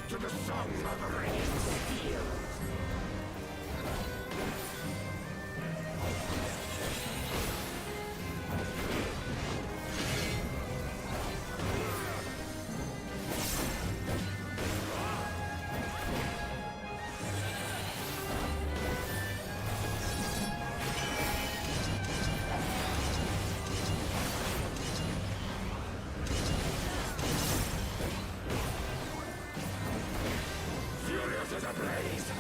to the song of radiant steel. Furious as a blaze!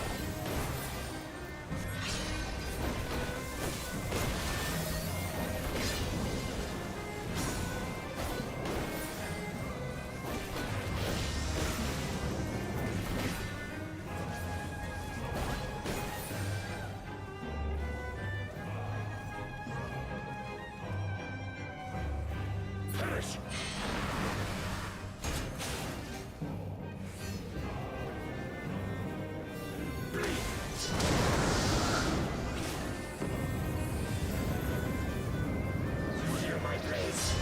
Perish! Feel my blaze!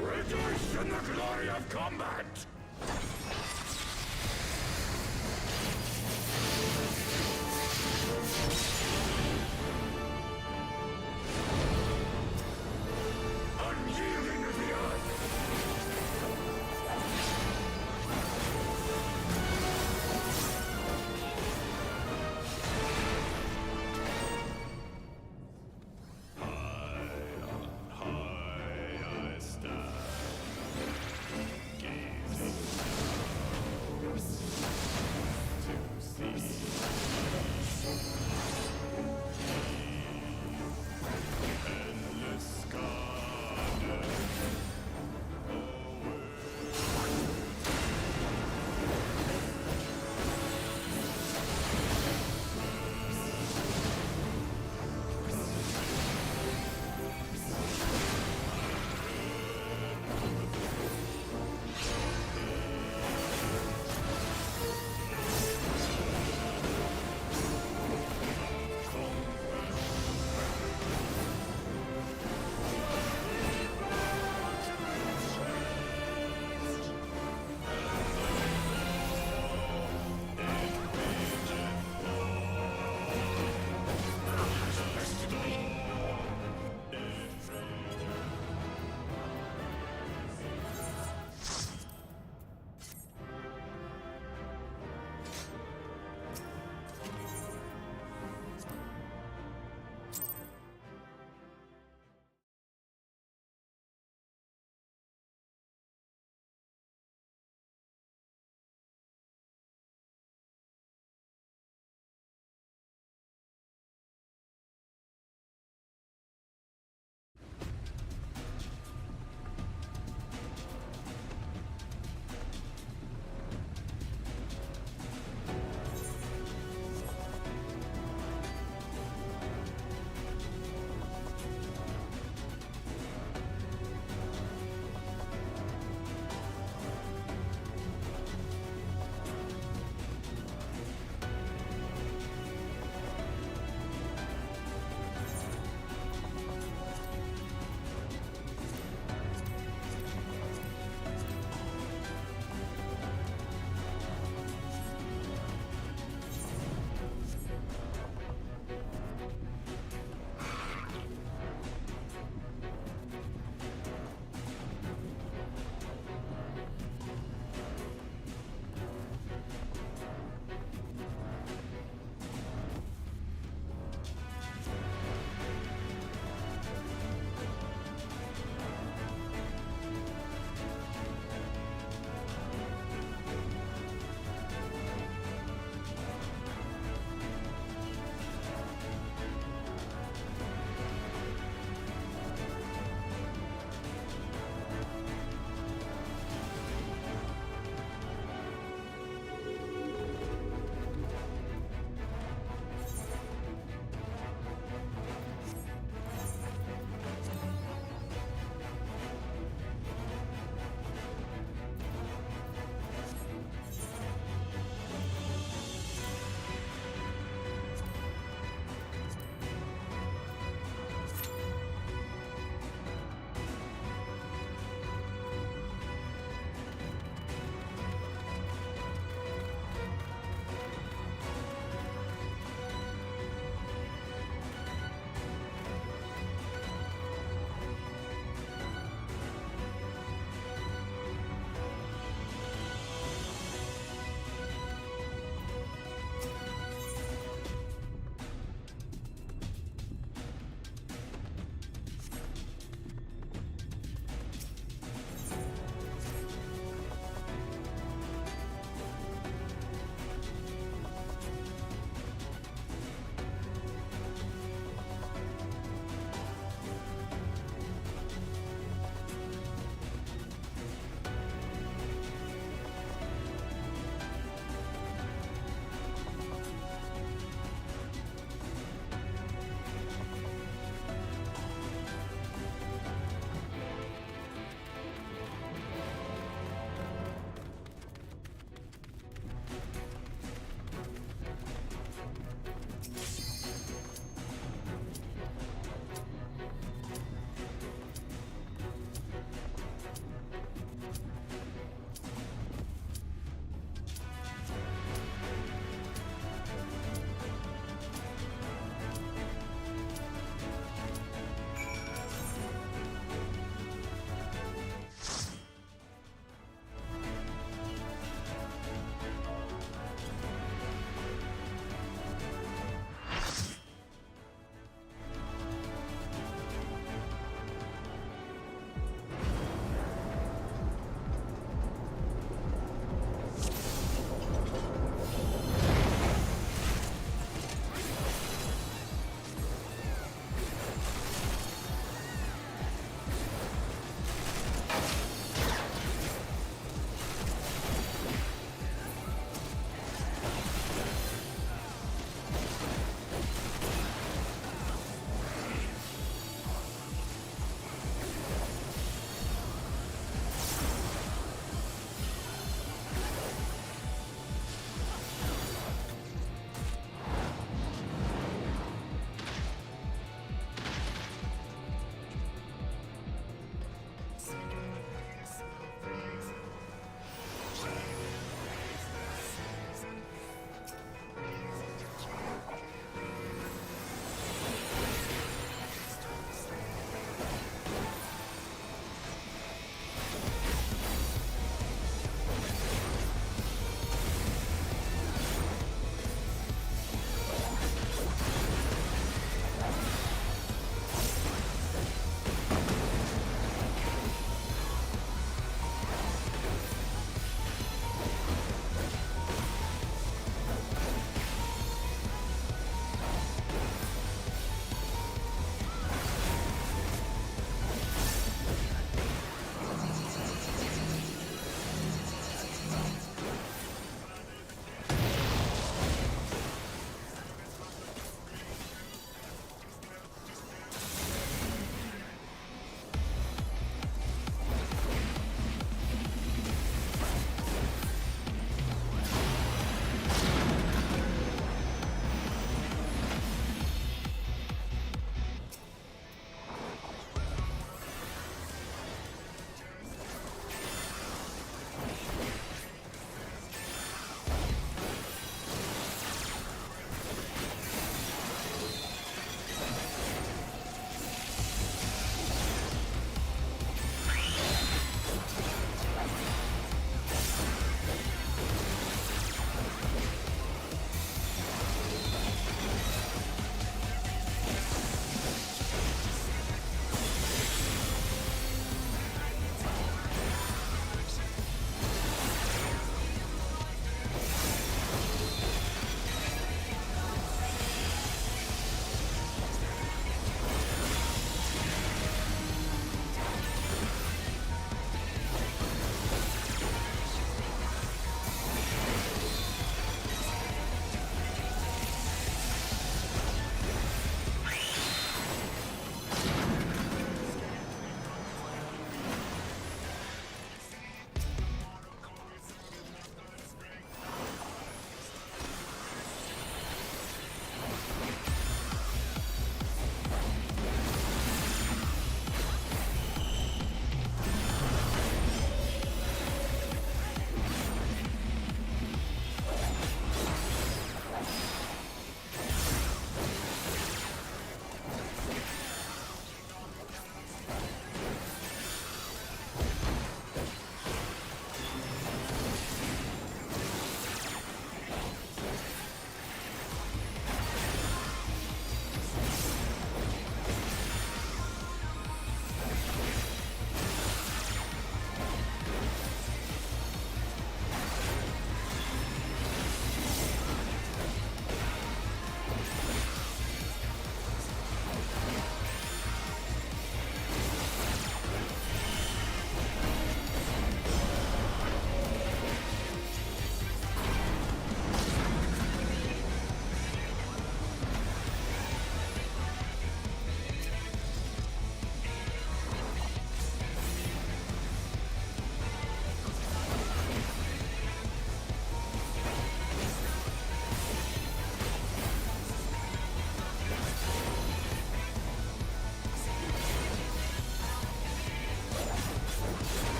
Rejoice in the glory of combat! Unyielding as the earth! High I stand, gazing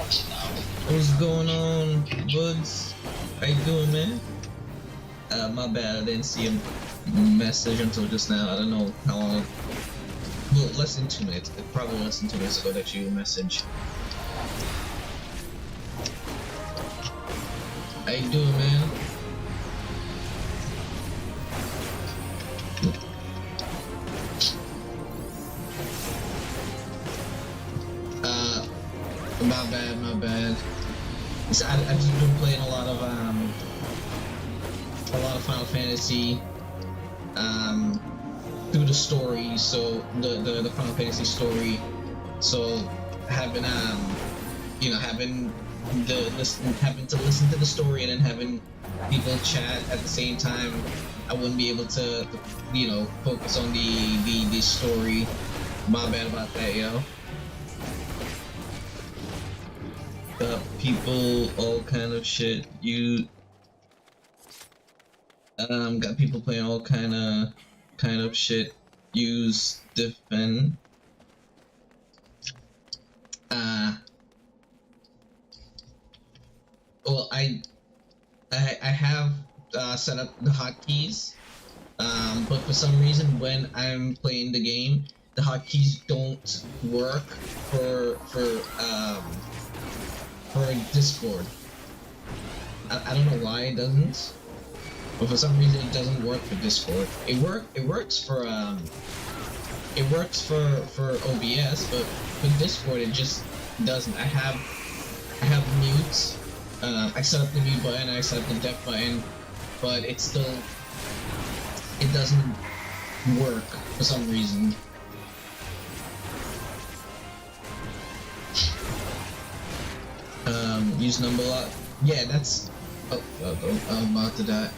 What's going on, Buds? How you doing, man? My bad, I didn't see a message until just now. I don't know how long. Well, less than 2 minutes. Probably less than 2 minutes ago that you messaged. How you doing, man? My bad. So I just been playing a lot of Final Fantasy through the story, so the Final Fantasy story. So having having to listen to the story and then having people chat at the same time, I wouldn't be able to focus on the story. My bad about that, yo. Got people, all kind of shit. Got people playing all kind of shit. Use defend. Well, I have set up the hotkeys, but for some reason when I'm playing the game, the hotkeys don't work for Discord. I don't know why it doesn't, but for some reason it doesn't work for Discord. It works for OBS, but for Discord it just doesn't. I have mute. I set up the mute button, I set up the deaf button, but it doesn't work for some reason. Use number lock. Yeah, that's. Oh, I'm about to die.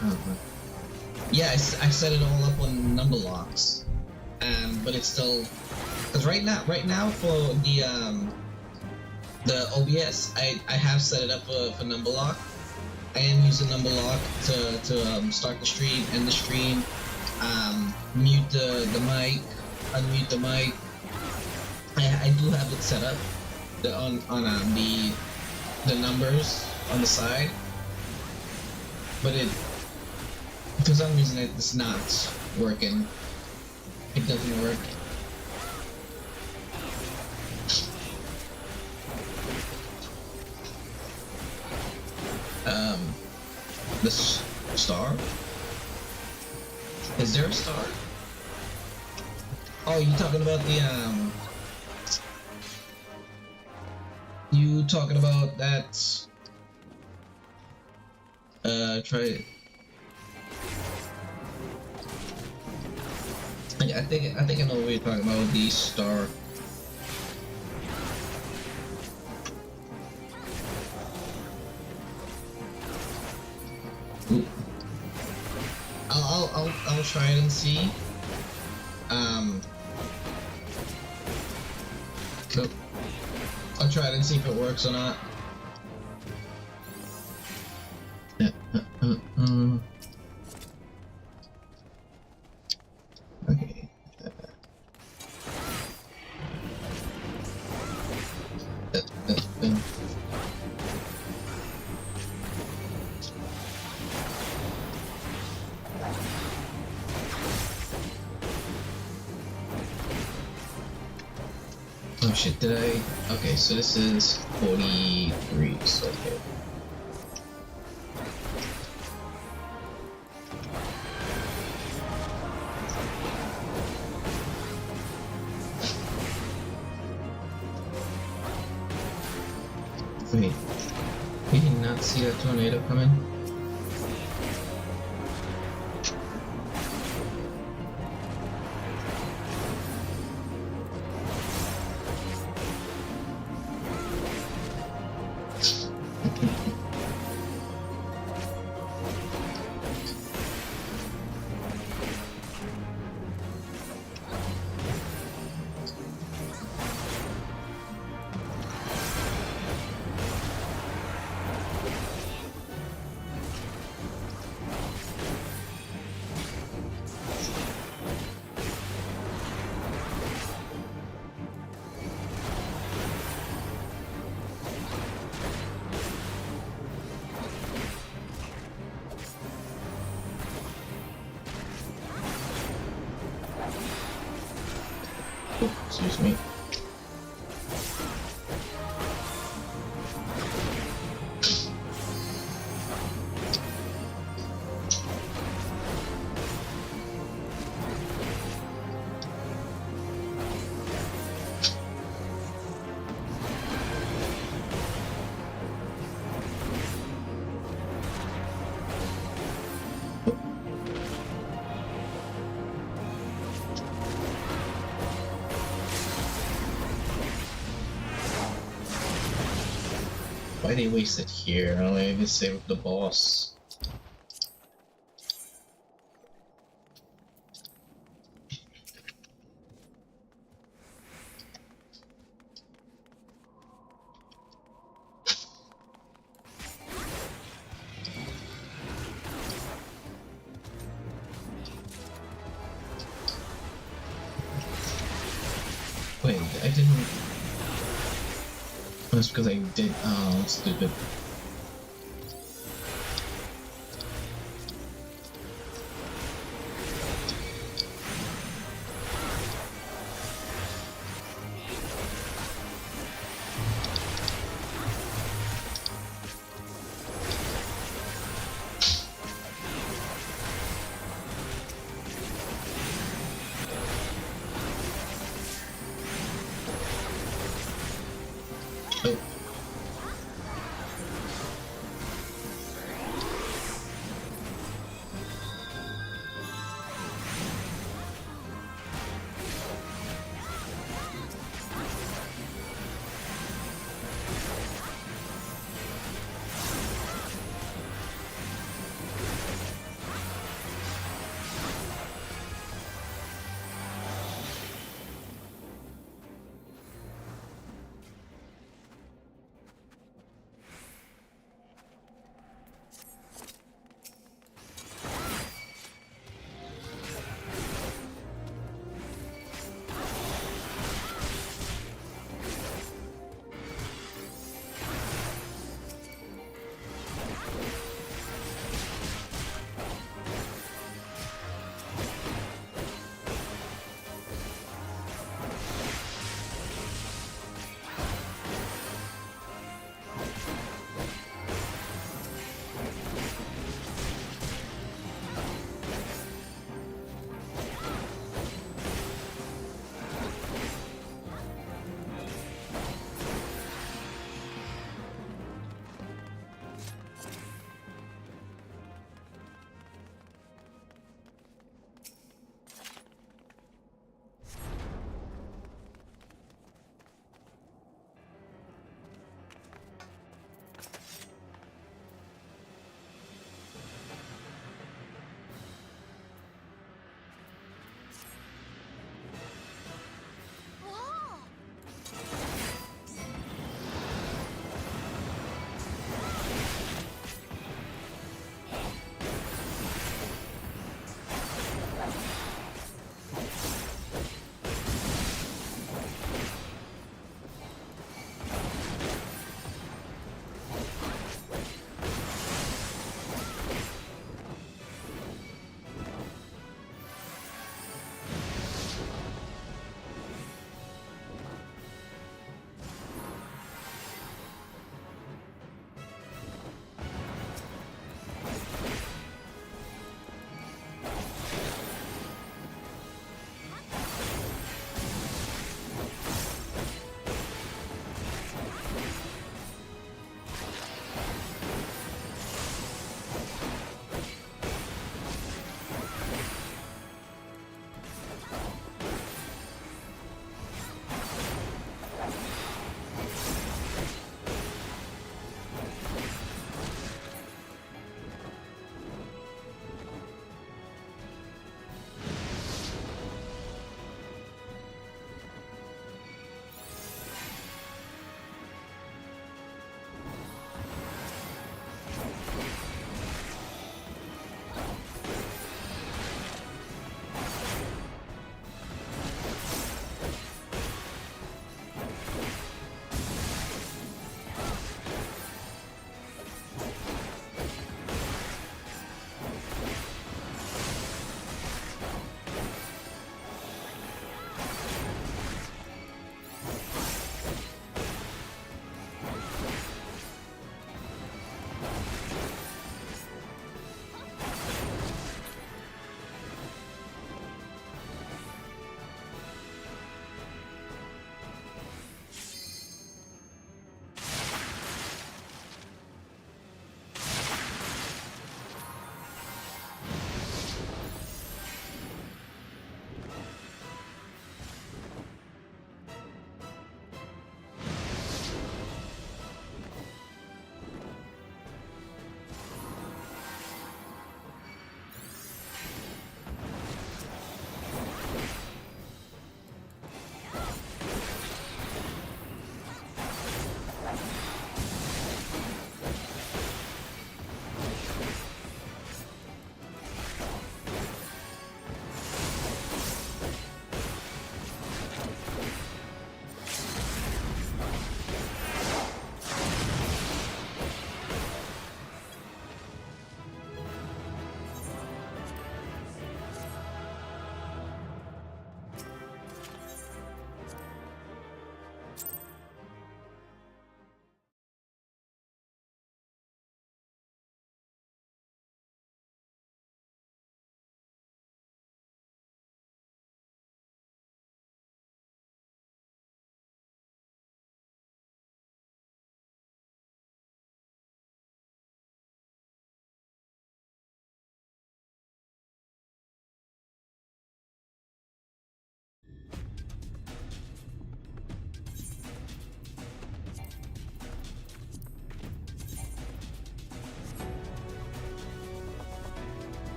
Yeah, I set it all up on number locks, but it's still. Cause right now for the OBS, I have set it up for number lock. I am using number lock to start the stream, end the stream, mute the mic, unmute the mic. I do have it set up on the numbers on the side, but for some reason it's not working. It doesn't work. The star? Is there a star? Oh, you talking about you talking about that? Try it. I think I know what you're talking about with the star. Ooh. I'll try it and see. So I'll try it and see if it works or not. Okay. Oh shit, did I? Okay, so this is 43, so okay. Wait, we did not see that tornado coming? Excuse me. Why they waste it here? I only need to save the boss. Wait, I didn't. That's because I did. Oh, stupid. Oh.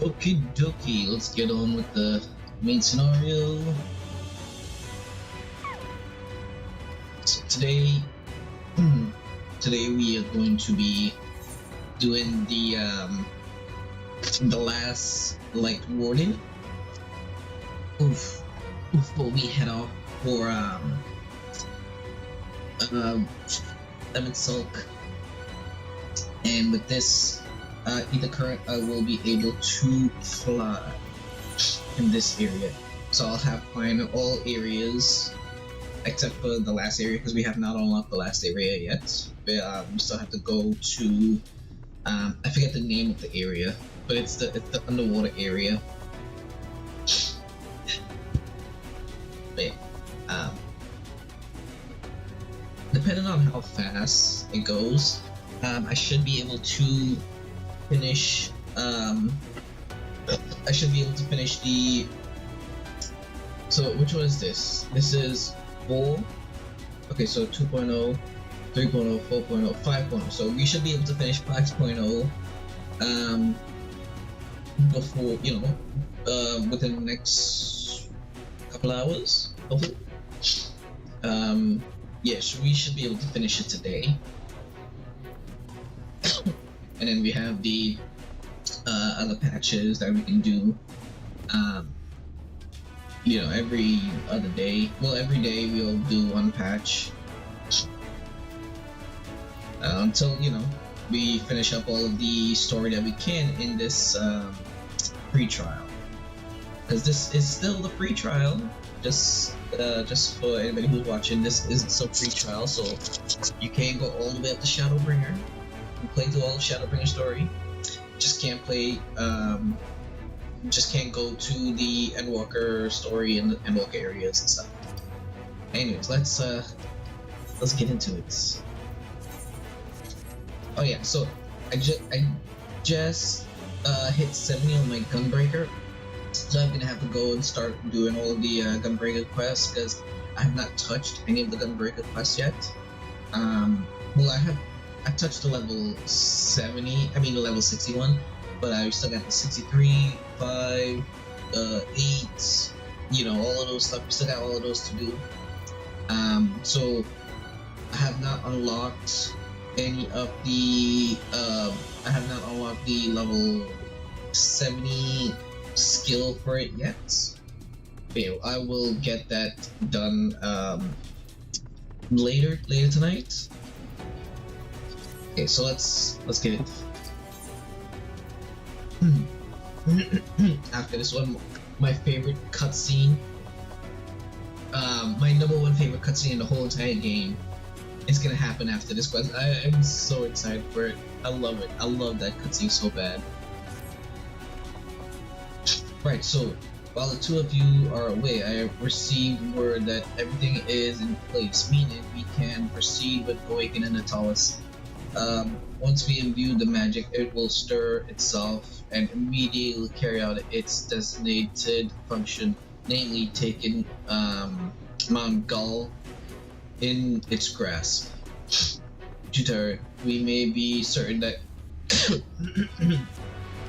Okie dokie, let's get on with the main scenario. So today we are going to be doing the last light warning. Before we head off for Lemon Sulk, and with this ether current, I will be able to fly in this area. So I'll have flying in all areas except for the last area because we have not unlocked the last area yet. But, we still have to go to I forget the name of the area, but it's the underwater area. But depending on how fast it goes, I should be able to finish. I should be able to finish the. So which one is this? This is 4. Okay, so 2.0, 3.0, 4.0, 5.0. So we should be able to finish 5.0 before, within the next couple hours, hopefully. Yes, we should be able to finish it today. And then we have the other patches that we can do, every other day. Well, every day we'll do one patch until we finish up all of the story that we can in this free trial. Because this is still the free trial. Just for anybody who's watching, this is still free trial, so you can't go all the way up to Shadowbringer and play through all of Shadowbringer story. Just can't play. Just can't go to the Endwalker story and the Endwalker areas and stuff. Anyways, let's get into it. Oh yeah, so I just hit 70 on my Gunbreaker, so I'm gonna have to go and start doing all of the Gunbreaker quests because I have not touched any of the Gunbreaker quests yet. Well, I've touched the level 70. I mean the level 61. But I still got the 63, 5, 8, all of those stuff. We still got all of those to do. So I have not unlocked any of the. I have not unlocked the level 70 skill for it yet. Okay, I will get that done later tonight. Okay, so let's get it. After this one, my favorite cutscene, my number one favorite cutscene in the whole entire game, is gonna happen after this quest. I'm so excited for it. I love it. I love that cutscene so bad. Right, so while the two of you are away, I have received word that everything is in place, meaning we can proceed with awakening Natalis. Once we imbue the magic, it will stir itself and immediately carry out its designated function, namely taking Mount Gull in its grasp. Junta'sGaming, we may be certain that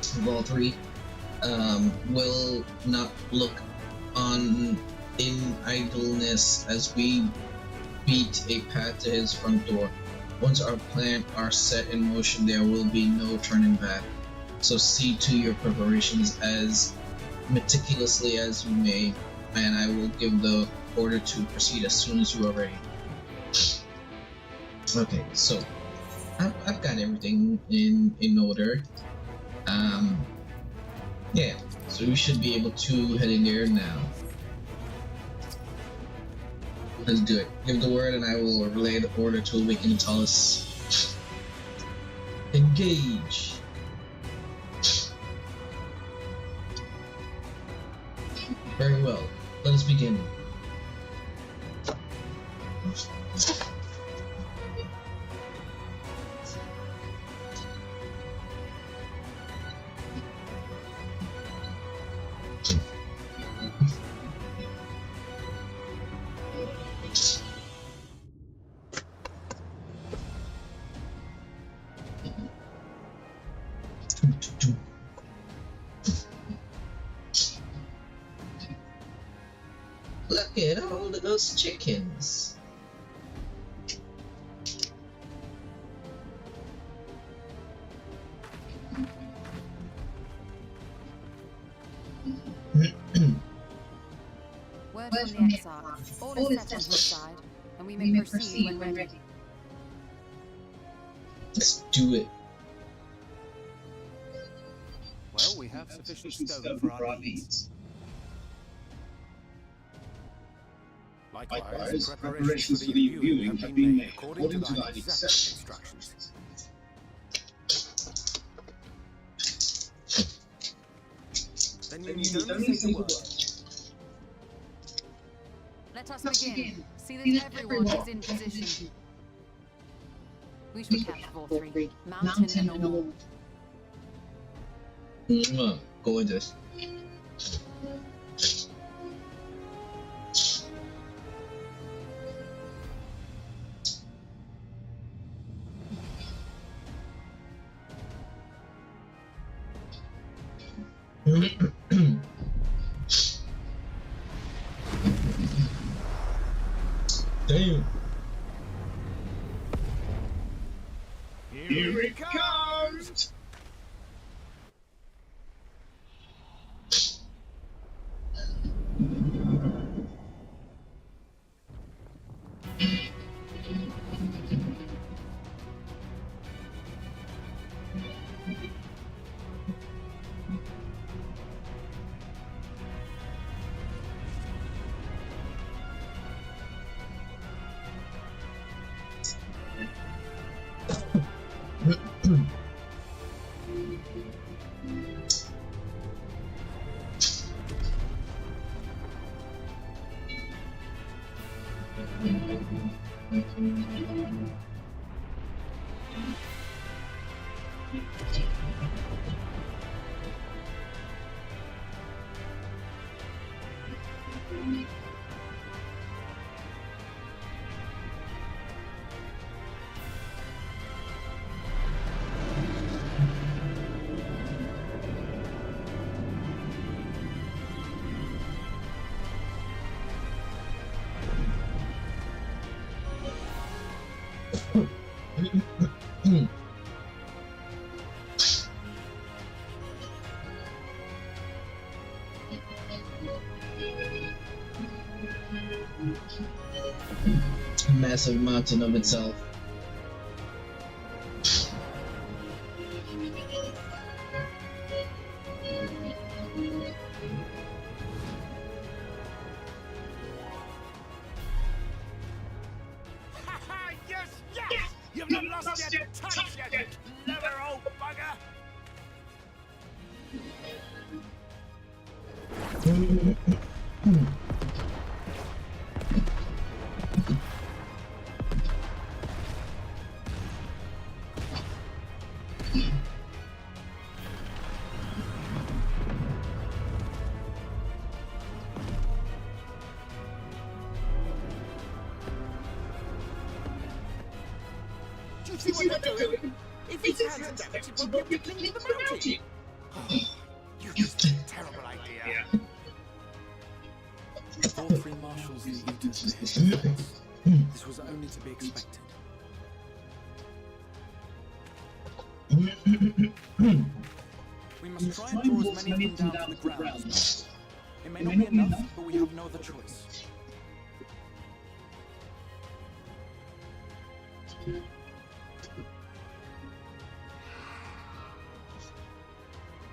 Vol3 will not look on in idleness as we beat a path to his front door. Once our plans are set in motion, there will be no turning back. So see to your preparations as meticulously as you may, and I will give the order to proceed as soon as you are ready. Okay, so I've got everything in order. Yeah, so we should be able to head in there now. Let's do it. Give the word and I will relay the order to awaken Natalis. Engage! Very well. Let us begin. Look at all of those chickens. Word from the Exarch. All is set on his side, and we may proceed when ready. Let's do it. Well, we have sufficient stone for our needs. Likewise, preparations for the viewing have been made according to thine exact instructions. Then you need only say the word. Let us begin. See that everyone is in position. We shall catch all three, mountain and all. Gorgeous. Damn. Here it comes! Massive mountain of itself. Yes, yes! You've not lost your touch yet, you clever old bugger! Do you see what they're doing? If his hands are damaged, it won't be able to clean the mountain. You just had a terrible idea. All three marshals lead to his defense. This was only to be expected. We must try and draw as many of them down to the ground. It may not be enough, but we have no other choice.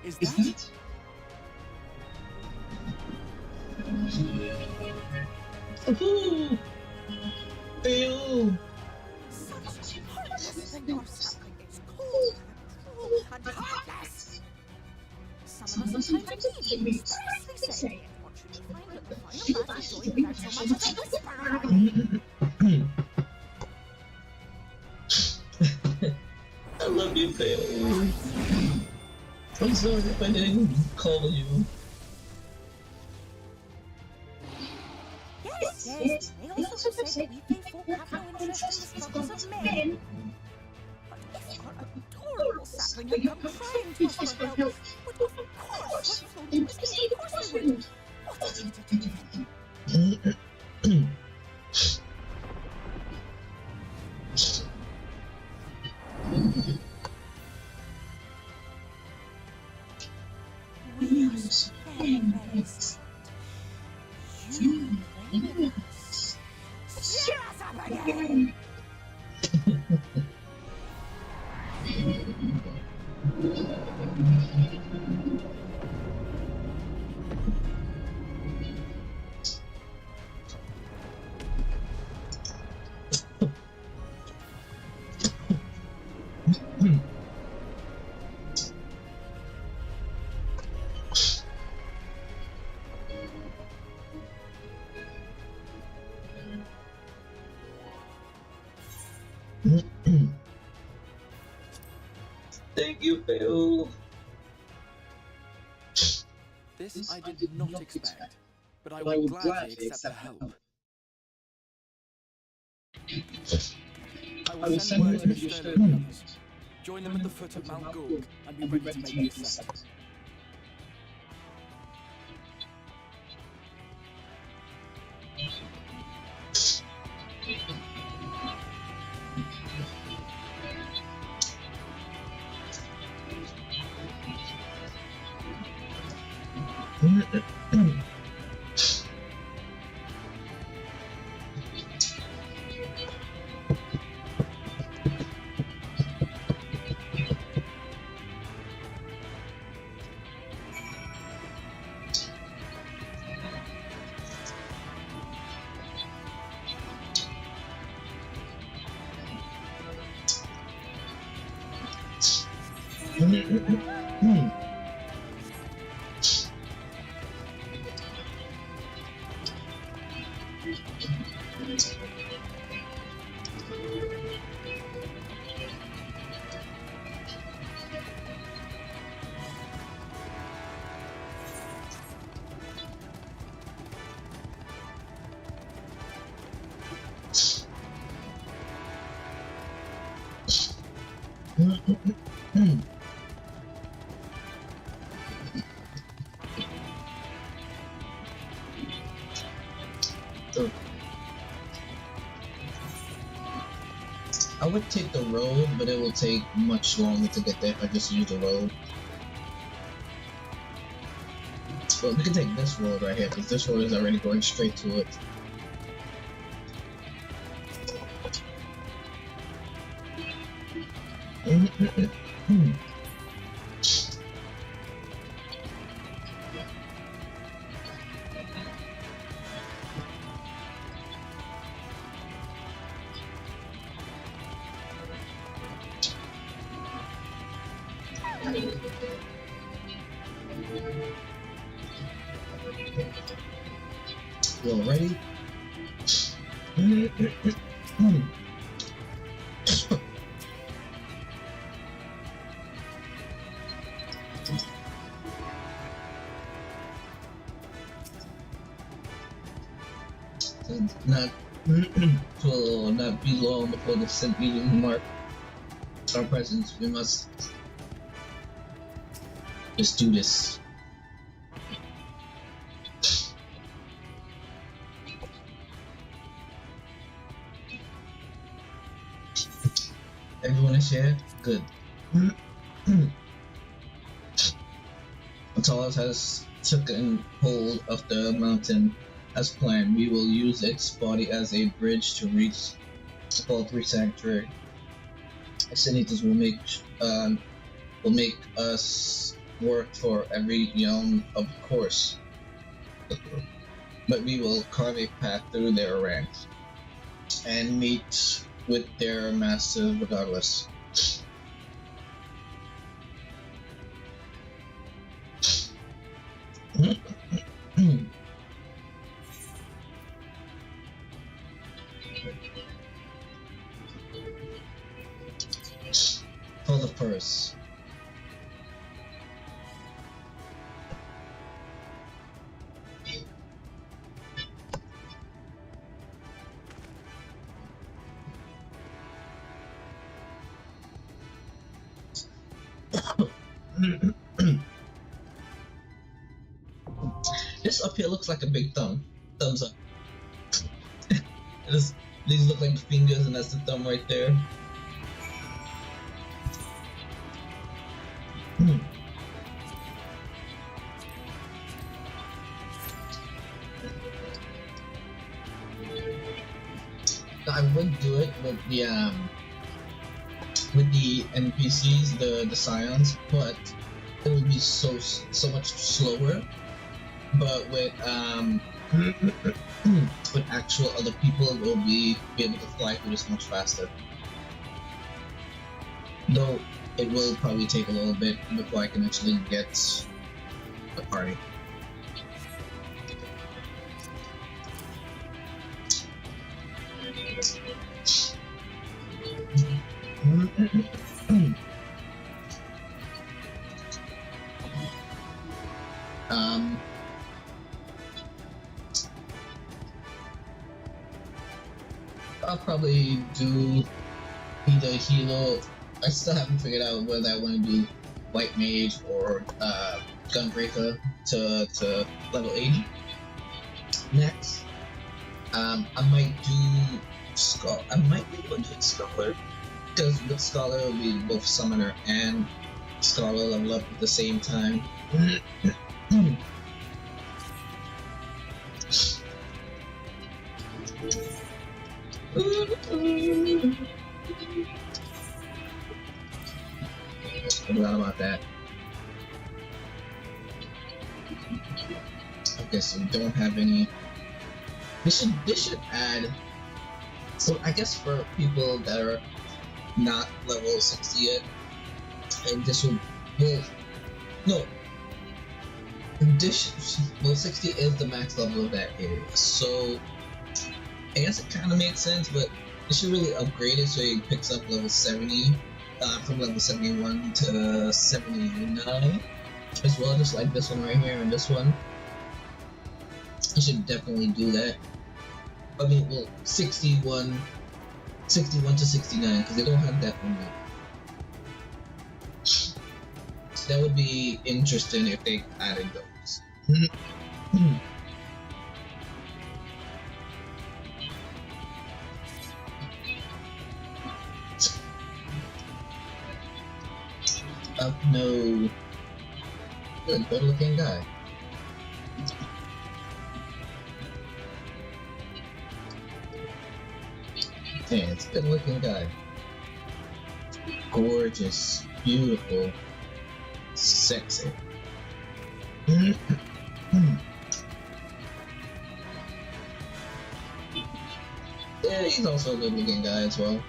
Is that? Ooh. Ew. Such heartless thing you're suffering. It's cold and cruel and heartless. Some of us sometimes need it, expressly say it. What should we find at the final battle joy without so much as a whisper? I love you, Phil. I'm sorry if I didn't call you. Yes, they also have said we pay folk have no interest in the struggles of men. But if our adorable sapling had come crying to us for help, would of course have flown to his aid, of course we would. What an idiot. Yes, very, very smart. You play with us. Cheer us up again! Thank you, Phil. This I did not expect, but I will gladly accept the help. I will send word to Sterling and the others. Join them at the foot of Mount Gorg and be ready to make the ascent. I would take the road, but it will take much longer to get there if I just use the road. But we can take this road right here, because this road is already going straight to it. You all ready? Not will not be long before the descent meeting mark our presence. We must just do this. Everyone is here? Good. Talos has taken hold of the mountain as planned. We will use its body as a bridge to reach Fall 3 Sanctuary. Sanitas will make us work for every young, of course, but we will carve a path through their ranks and meet with their masters regardless. For the purse. This up here looks like a big thumb. Thumbs up. These look like fingers, and that's the thumb right there. I would do it with the NPCs, the scions, but it would be so much slower. But with with actual other people, it will be able to fly through this much faster. Though it will probably take a little bit before I can actually get the party. I'll probably do either Hilo. I still haven't figured out whether I want to do White Mage or Gunbreaker to level 80 next. I might do Scholar. I might be able to do Scholar, because with Scholar it'll be both Summoner and Scholar level up at the same time. I forgot about that. Okay, so we don't have any. They should add. So I guess for people that are not level 60 yet, and this will, well, no. Well, 60 is the max level of that area, so I guess it kind of makes sense, but they should really upgrade it so it picks up level 70, from level 71 to 79 as well, just like this one right here and this one. You should definitely do that. I mean, well, 61 to 69, because they don't have that one yet. That would be interesting if they added those. No. Good looking guy. Yeah, it's a good looking guy. Gorgeous, beautiful, sexy. Yeah, he's also a good looking guy as well.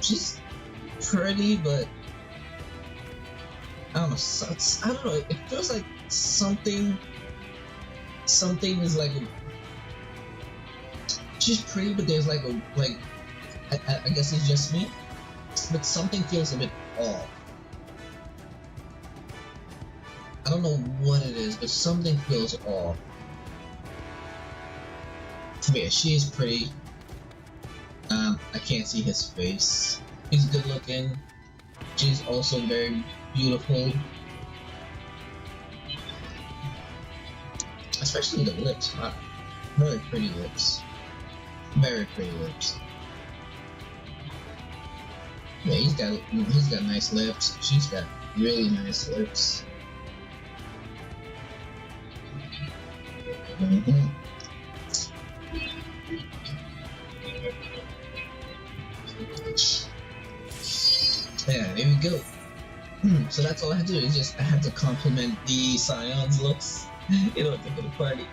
She's pretty, but I don't know. I don't know. It feels like something is like she's pretty, but there's like I guess it's just me, but something feels a bit off. I don't know what it is, but something feels off. Yeah, she is pretty. I can't see his face. He's good looking. She's also very beautiful. Especially the lips. Very pretty lips. Very pretty lips. Yeah, he's got nice lips. She's got really nice lips. Yeah, there we go. So that's all I have to do, is just I have to compliment the Scion's looks in order for the party.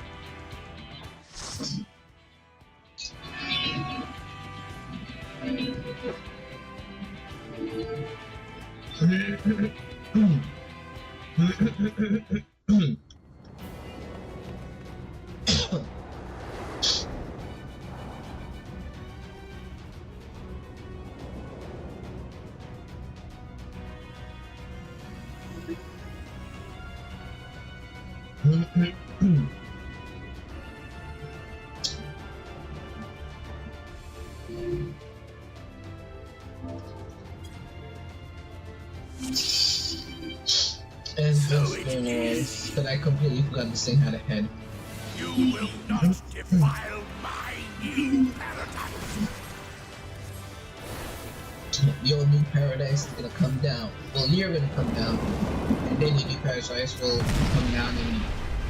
And just that I completely forgot this thing had a head. You will not defile my new paradise. Your new paradise is gonna come down. Well, you're gonna come down, and then your new paradise will come down and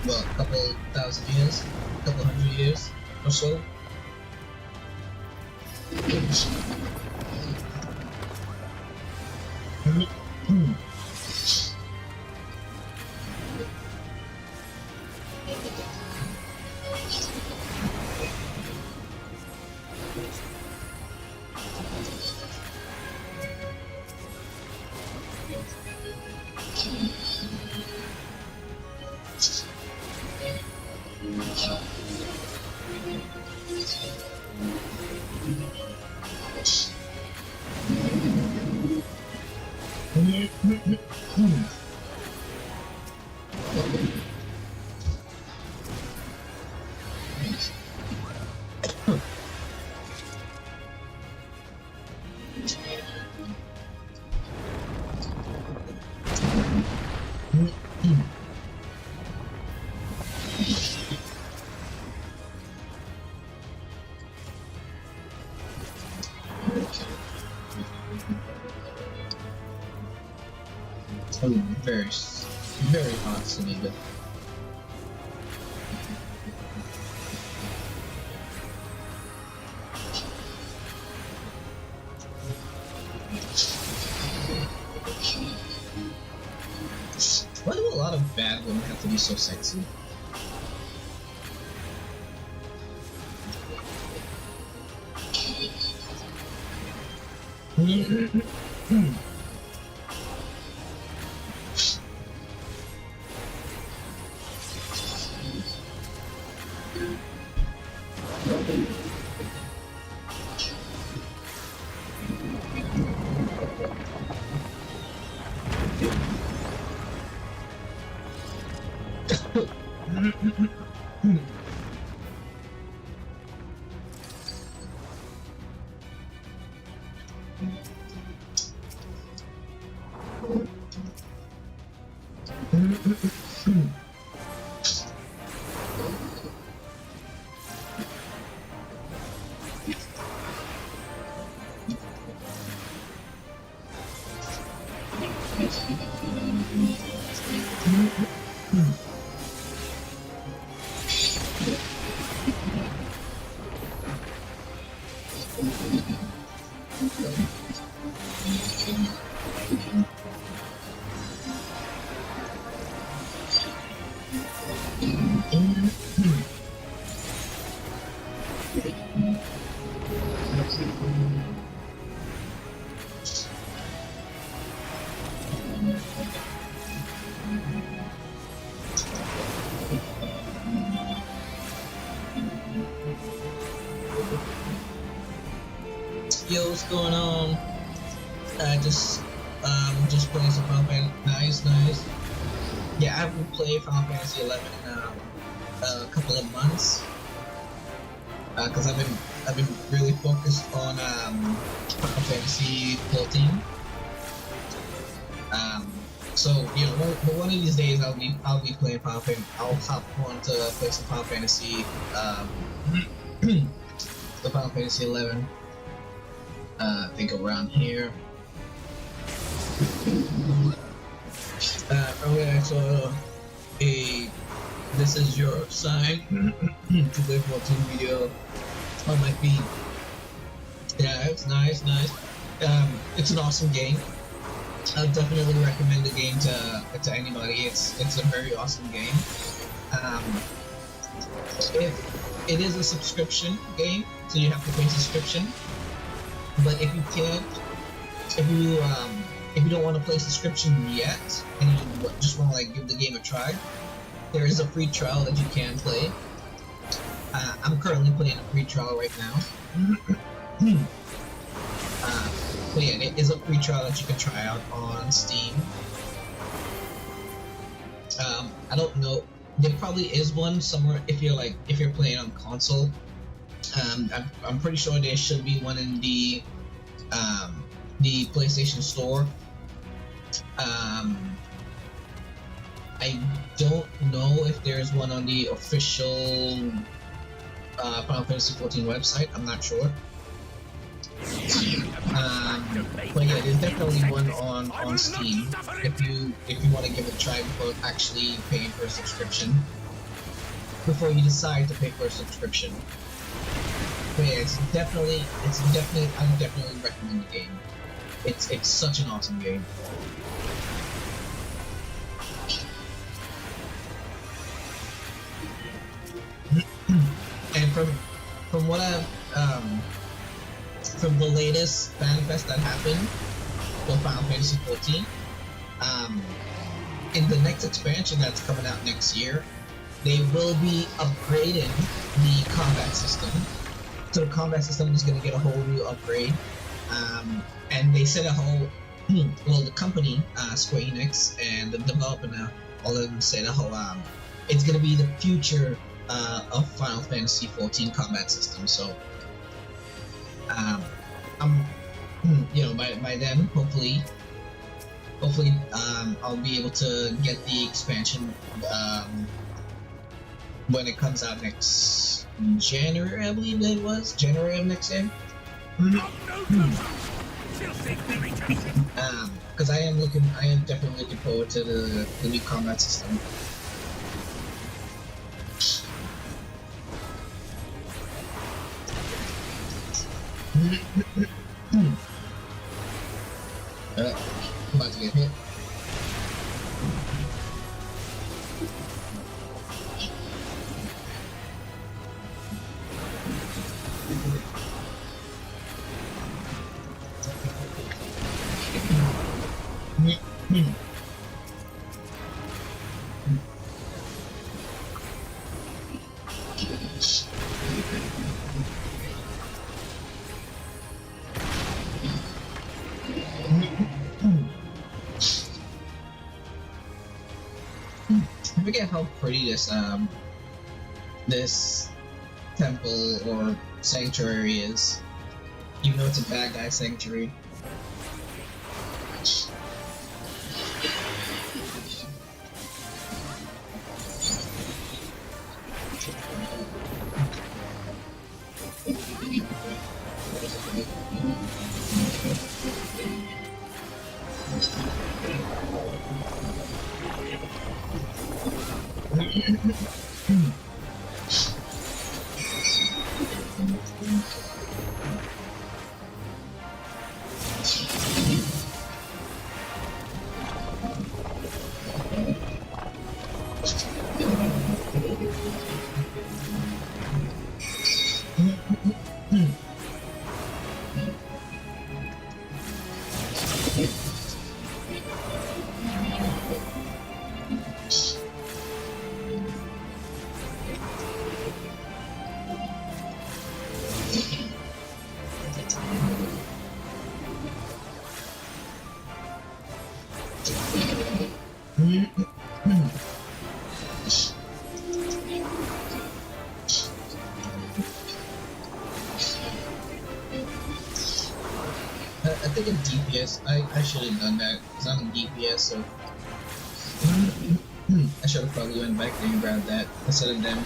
well, a couple thousand years, a couple hundred years or so. Very, very hot to me, but why do a lot of bad women have to be so sexy? Yo, what's going on? Just playing some Final Fantasy. Nice. Yeah, I haven't played Final Fantasy 11 in a couple of months. Cause I've been really focused on Final Fantasy 14. So you know, one of these days I'll be playing Final Fantasy. I'll hop on to play some Final Fantasy. The Final Fantasy 11. I think around here. Earlier I saw a "This is your sign" to play 14 video on my feed. Yeah, it's nice. It's an awesome game. I would definitely recommend the game to anybody. It's a very awesome game. It is a subscription game, so you have to pay subscription. But if you can't, if you don't want to play subscription yet, and you just want to like give the game a try, there is a free trial that you can play. I'm currently playing a free trial right now. But yeah, it is a free trial that you can try out on Steam. I don't know. There probably is one somewhere if you're playing on console. I'm pretty sure there should be one in the PlayStation Store. I don't know if there's one on the official Final Fantasy 14 website. I'm not sure. But yeah, there's definitely one on Steam if you want to give it a try before actually paying for a subscription. before you decide to pay for a subscription. But yeah, I definitely recommend the game. It's such an awesome game. And from what I've from the latest fan fest that happened for Final Fantasy XIV, in the next expansion that's coming out next year, they will be upgrading the combat system. So the combat system is going to get a whole new upgrade, and they said a whole well, the company Square Enix and the developer now, all of them said a whole it's going to be the future of Final Fantasy XIV combat system. So you know, by then hopefully I'll be able to get the expansion when it comes out next January, I believe it was January of next year. Because I am definitely looking forward to the new combat system. About to get hit. I forget how pretty this temple or sanctuary is, even though it's a bad guy sanctuary. I think in DPS, I should have done that, because I'm in DPS, so I should have probably went back there and grabbed that instead of them.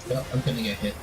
Well, I'm gonna get hit.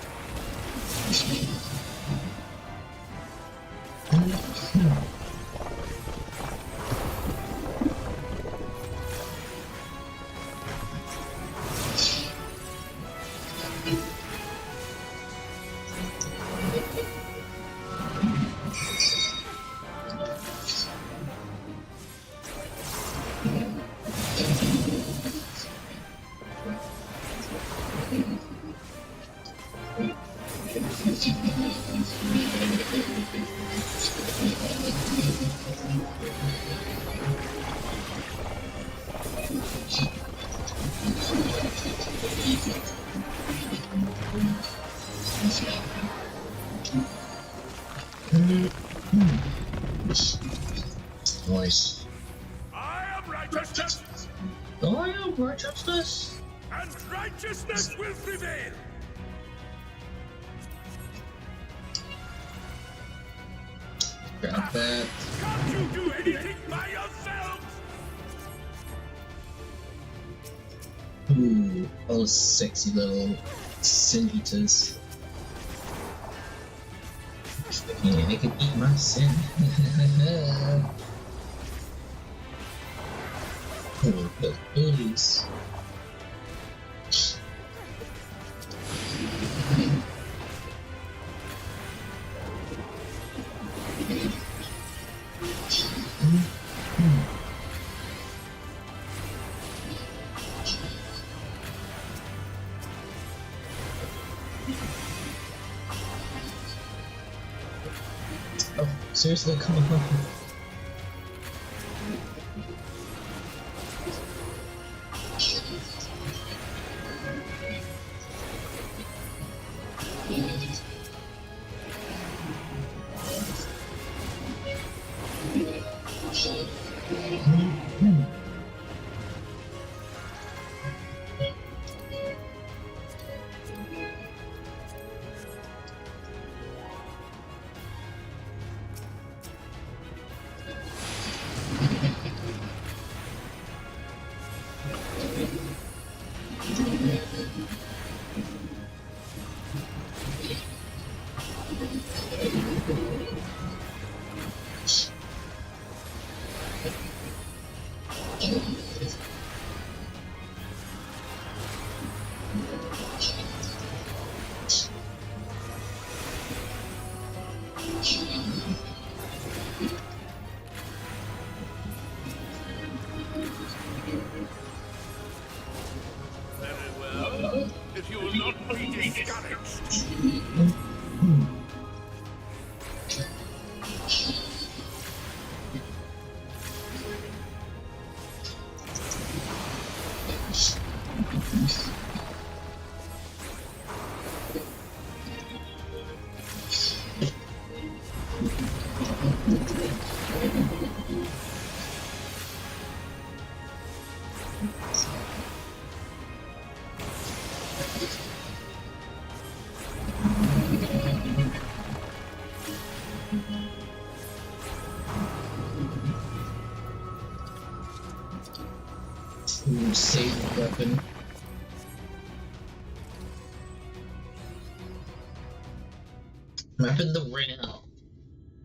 Nice. I am righteousness, I am righteousness. and righteousness will prevail. Grab that. Can't you do anything by yourselves? Ooh, all those sexy little sin eaters. Yeah, they can eat my sin. Oh, the booties. Oh, seriously, come on. Very well. If you will not be discouraged. Ooh, safe weapon. Map in the rail.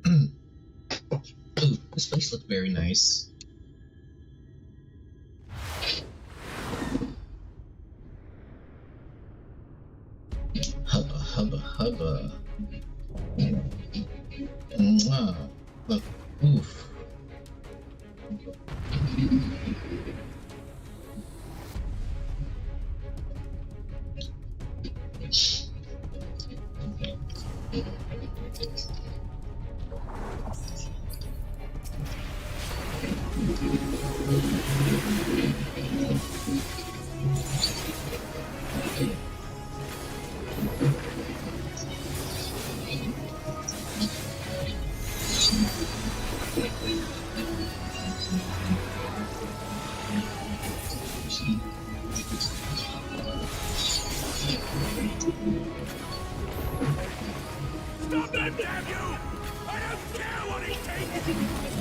Ooh, this place looks very nice. Hubba, hubba, hubba. Mwah. Look, oof. Stop that, damn you! I don't care what he takes!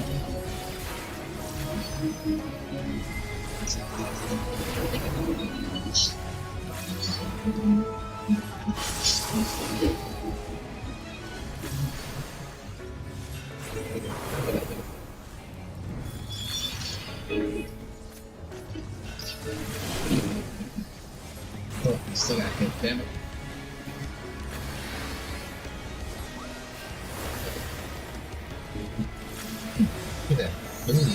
Oh, still got hit, damn it. Look at that. Boom.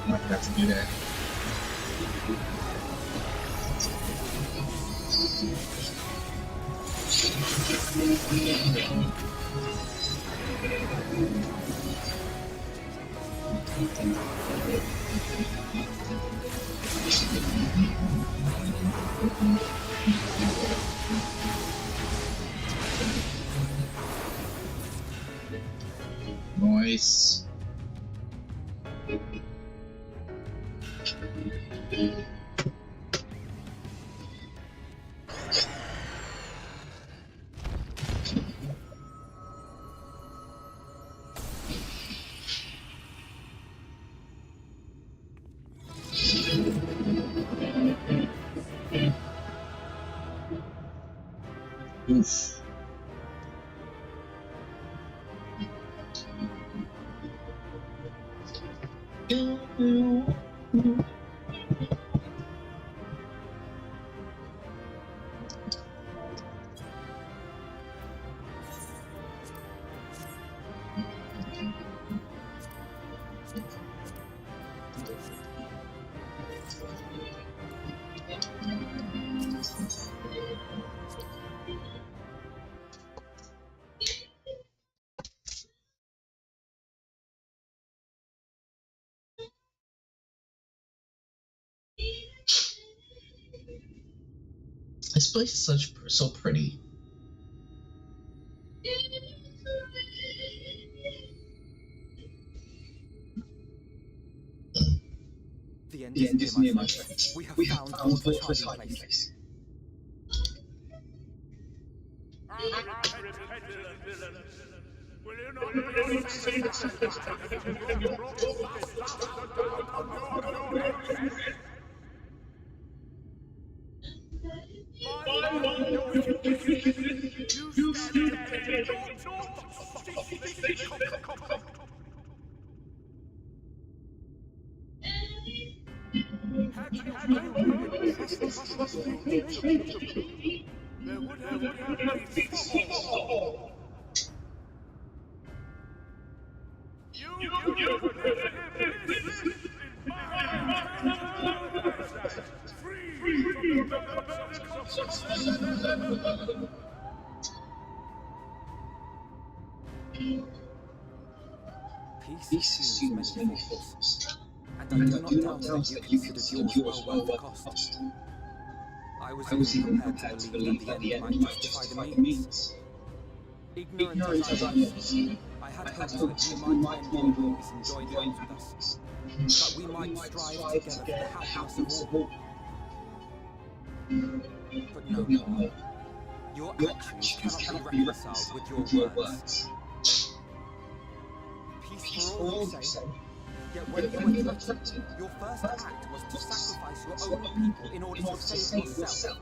Might have to do that. Nice. Oof. This place is so pretty. The end is near, my friends. We have found Walter's hiding place. Will you not be Peace assumes many forms, and I do not doubt that you considered yours well worth the cost. I was even prepared to believe that the end might justify the means. Ignorant as I was, I had hoped that you might find ways and join hands with us, that we might strive together for the happiness of all. But no, your actions cannot be reconciled with your words. Peace for all, you say. Yet when you were threatened, your first act was to sacrifice your own people in order to save yourself.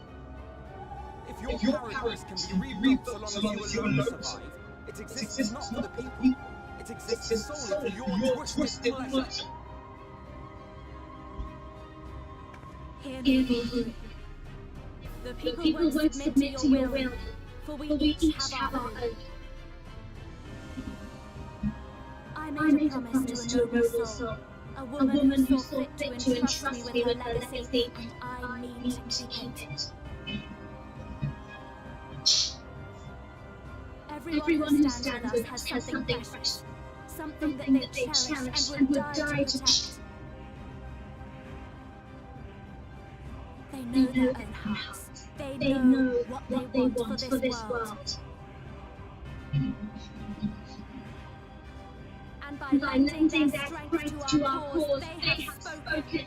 If your paradise can be rebuilt so long as you alone survive, it exists not for the people. It exists solely for your twisted pleasure. Hear me. The people won't submit to your will, for we each have our own. I made a promise to a noble soul, a woman who saw fit to entrust me with her legacy, and I mean to keep it. Everyone who stands with us has something precious, something that they cherish and would die to protect. They know their own hearts. They know what they want for this world. And by lending their strength to our cause, they have spoken.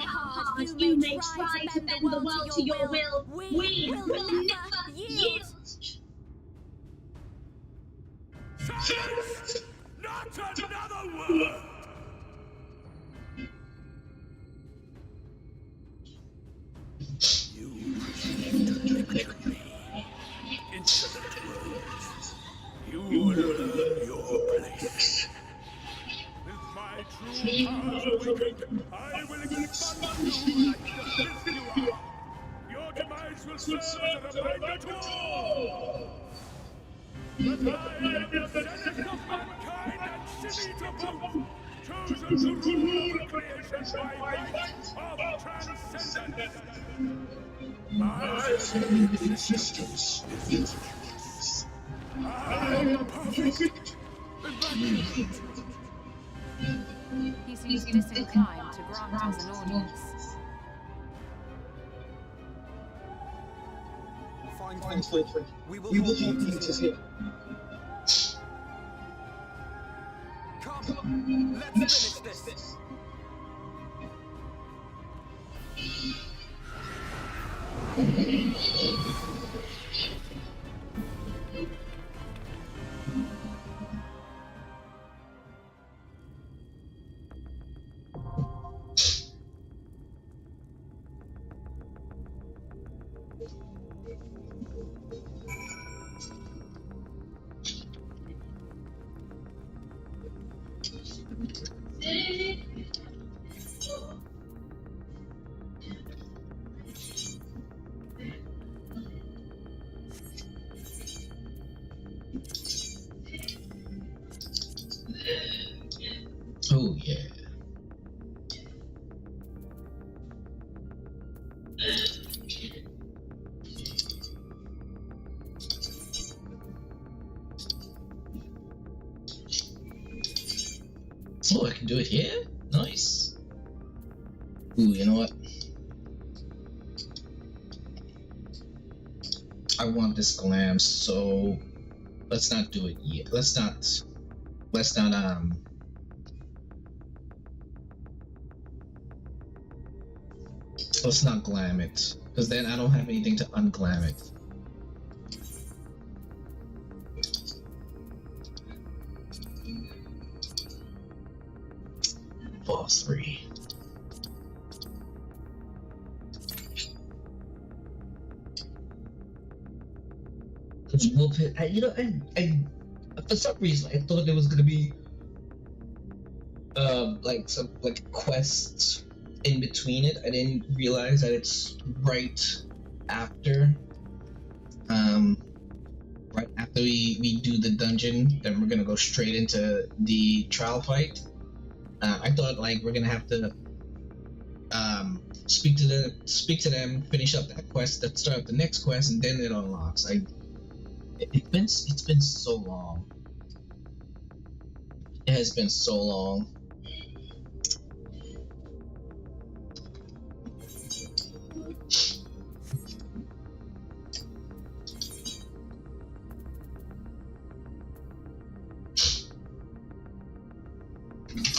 hard you may try to bend the world to your will, we will never yield. Silence! Not another word! You received a lecture me. Insolent words. You will learn your place. With my true powers awakened, I will expunge you like the filth you are. Your demise will serve as a reminder to all. But I am the Senate of mankind and city to boot, chosen to rule the creation by right of transcendence. My existence is useless. I am perfect. Immaculate. He seems disinclined to grant us an audience. Fine, we will hold meetings here. Come, let's finish this. Oh yeah. Oh, I can do it here? Nice. Ooh, you know what? I want this glam, so let's not do it yet. Let's not let's not glam it, because then I don't have anything to unglam it. Boss 3. You know, I for some reason I thought there was gonna be like some quests in between it. I didn't realize that it's right after we do the dungeon, then we're gonna go straight into the trial fight. I thought like we're gonna have to speak to them, finish up that quest, then start the next quest, and then it unlocks. It's been so long. It has been so long.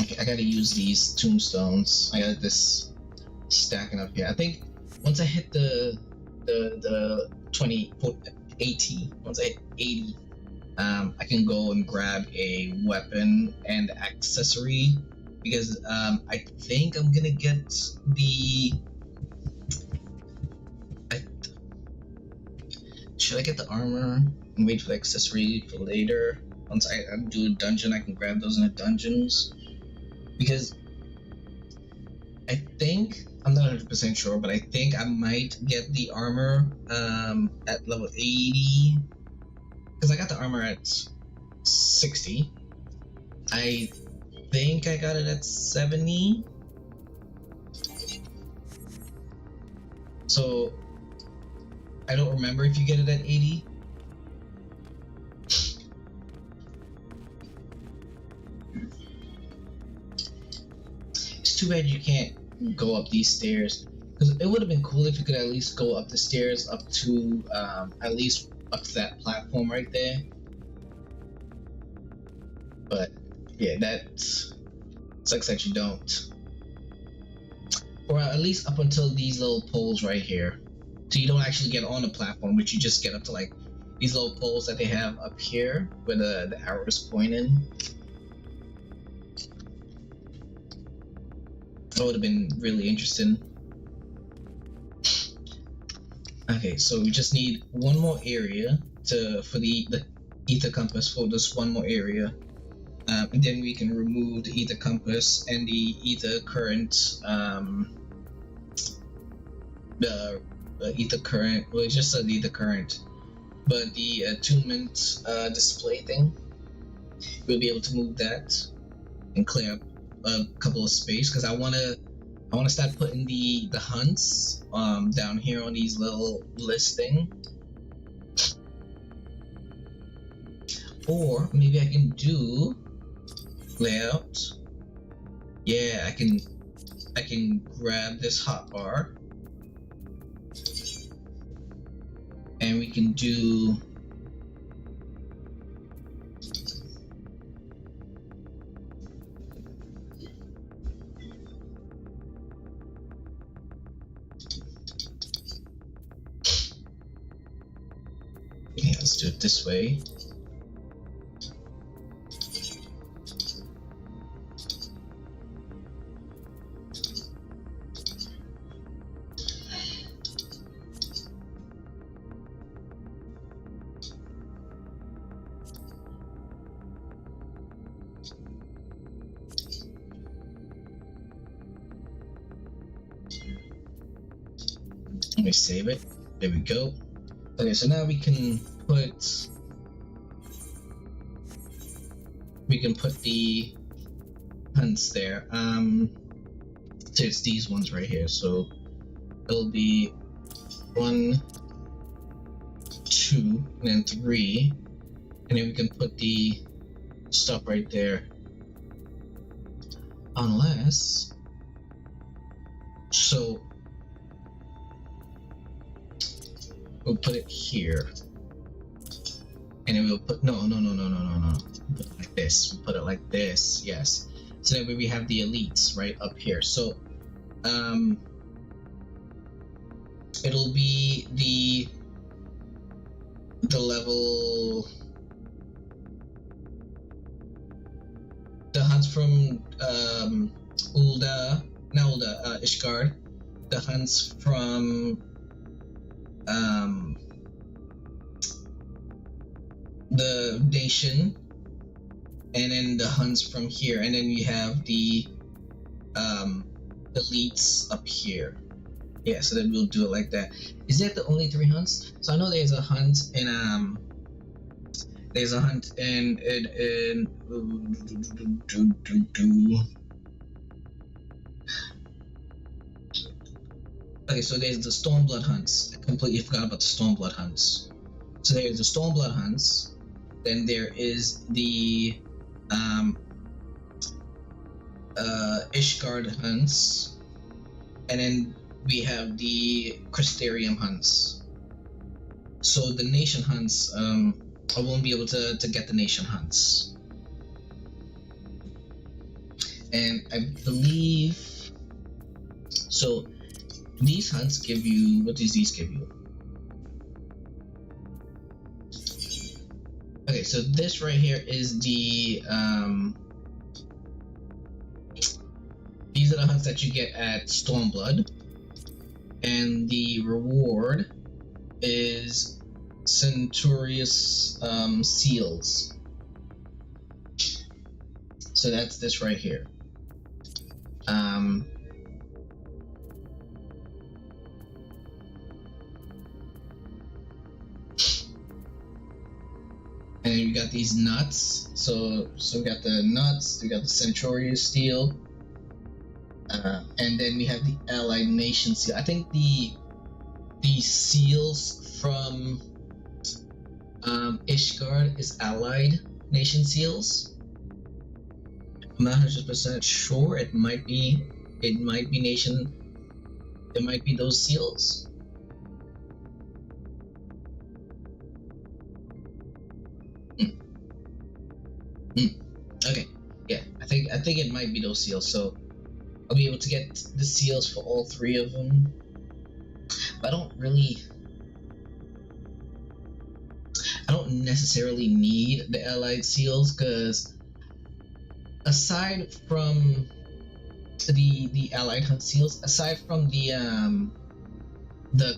Okay, I gotta use these tombstones. I got this stacking up here. I think once I hit the 80, once I hit 80, I can go and grab a weapon and accessory, because I think I'm gonna get the. Should I get the armor and wait for the accessory for later? Once I do a dungeon, I can grab those in the dungeons. Because I think, I'm not 100% sure, but I think I might get the armor at level 80. Because I got the armor at 60. I think I got it at 70. So I don't remember if you get it at 80. It's too bad you can't go up these stairs, because it would have been cool if you could at least go up the stairs up to at least up to that platform right there. But yeah, that sucks that you don't. or at least up until these little poles right here. So you don't actually get on the platform, but you just get up to like these little poles that they have up here where the arrow is pointing. That would have been really interesting. Okay, so we just need one more area for the ether compass for this one more area. And then we can remove the ether compass and the ether current, the ether current, well, it's just the ether current, but the attunement display thing, we'll be able to move that and clear up a couple of space, because I want to start putting the hunts down here on these little listing. Or maybe I can do layout. Yeah, I can grab this hotbar and we can do let's do it this way. Let me save it. There we go. Okay, so now we can put the hunts there. So it's these ones right here. So it'll be 1, 2, and then 3, and then we can put the stuff right there. Unless, so we'll put it here, and then we'll put no. Put it like this. We'll put it like this. Yes. So that way we have the elites right up here. So it'll be the level, the hunts from Ishgard, the hunts from the nation, and then the hunts from here, and then we have the elites up here. Yeah, so then we'll do it like that. Is that the only 3 hunts? So I know there's a hunt in okay, so there's the Stormblood hunts. I completely forgot about the Stormblood hunts. So there's the Stormblood hunts, then there is the Ishgard hunts, and then we have the Crystarium hunts. So the nation hunts, I won't be able to get the nation hunts. And I believe, so these hunts give you, what does these give you? Okay, so this right here is the, these are the hunts that you get at Stormblood, and the reward is Centurious Seals. So that's this right here. And you got these nuts. So we got the nuts, we got the Centurious Steel, and then we have the Allied Nation Seal. I think the seals from Ishgard is Allied Nation Seals. I'm not 100% sure. It might be nation. It might be those seals. Okay, yeah, I think it might be those seals. So I'll be able to get the seals for all 3 of them. But I don't necessarily need the allied seals, because aside from the allied hunt seals, aside from the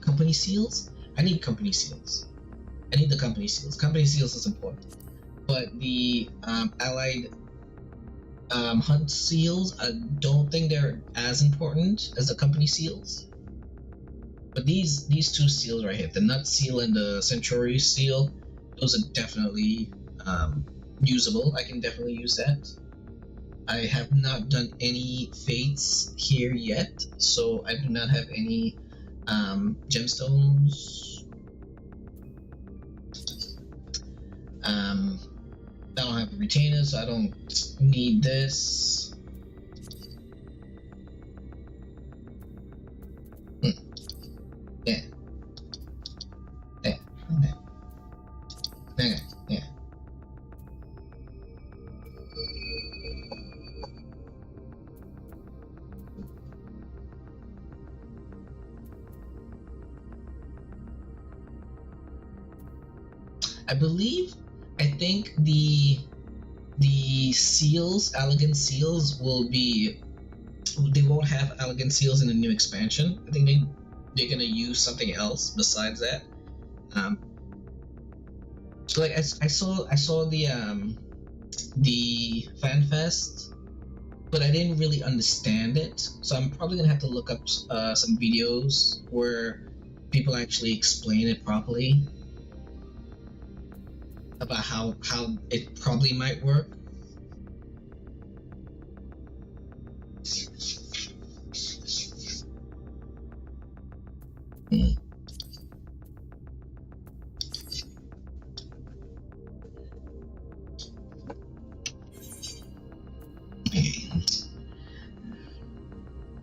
company seals, I need company seals. I need the company seals. Company seals is important, but the allied hunt seals, I don't think they're as important as the company seals. But these 2 seals right here, the nut seal and the century seal, those are definitely usable. I can definitely use that. I have not done any fates here yet, so I do not have any gemstones. I don't have a retainer, so I don't need this. Yeah. Yeah. Okay. Yeah. I think the seals, elegant seals, they won't have elegant seals in the new expansion. I think they're gonna use something else besides that. So like I saw the fan fest, but I didn't really understand it. So I'm probably gonna have to look up some videos where people actually explain it properly about how it probably might work.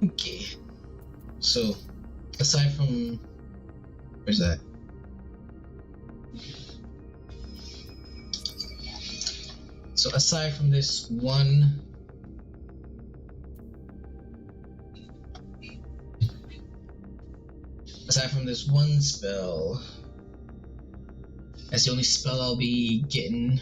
Okay. So aside from, where's that? So aside from this one spell, that's the only spell I'll be getting.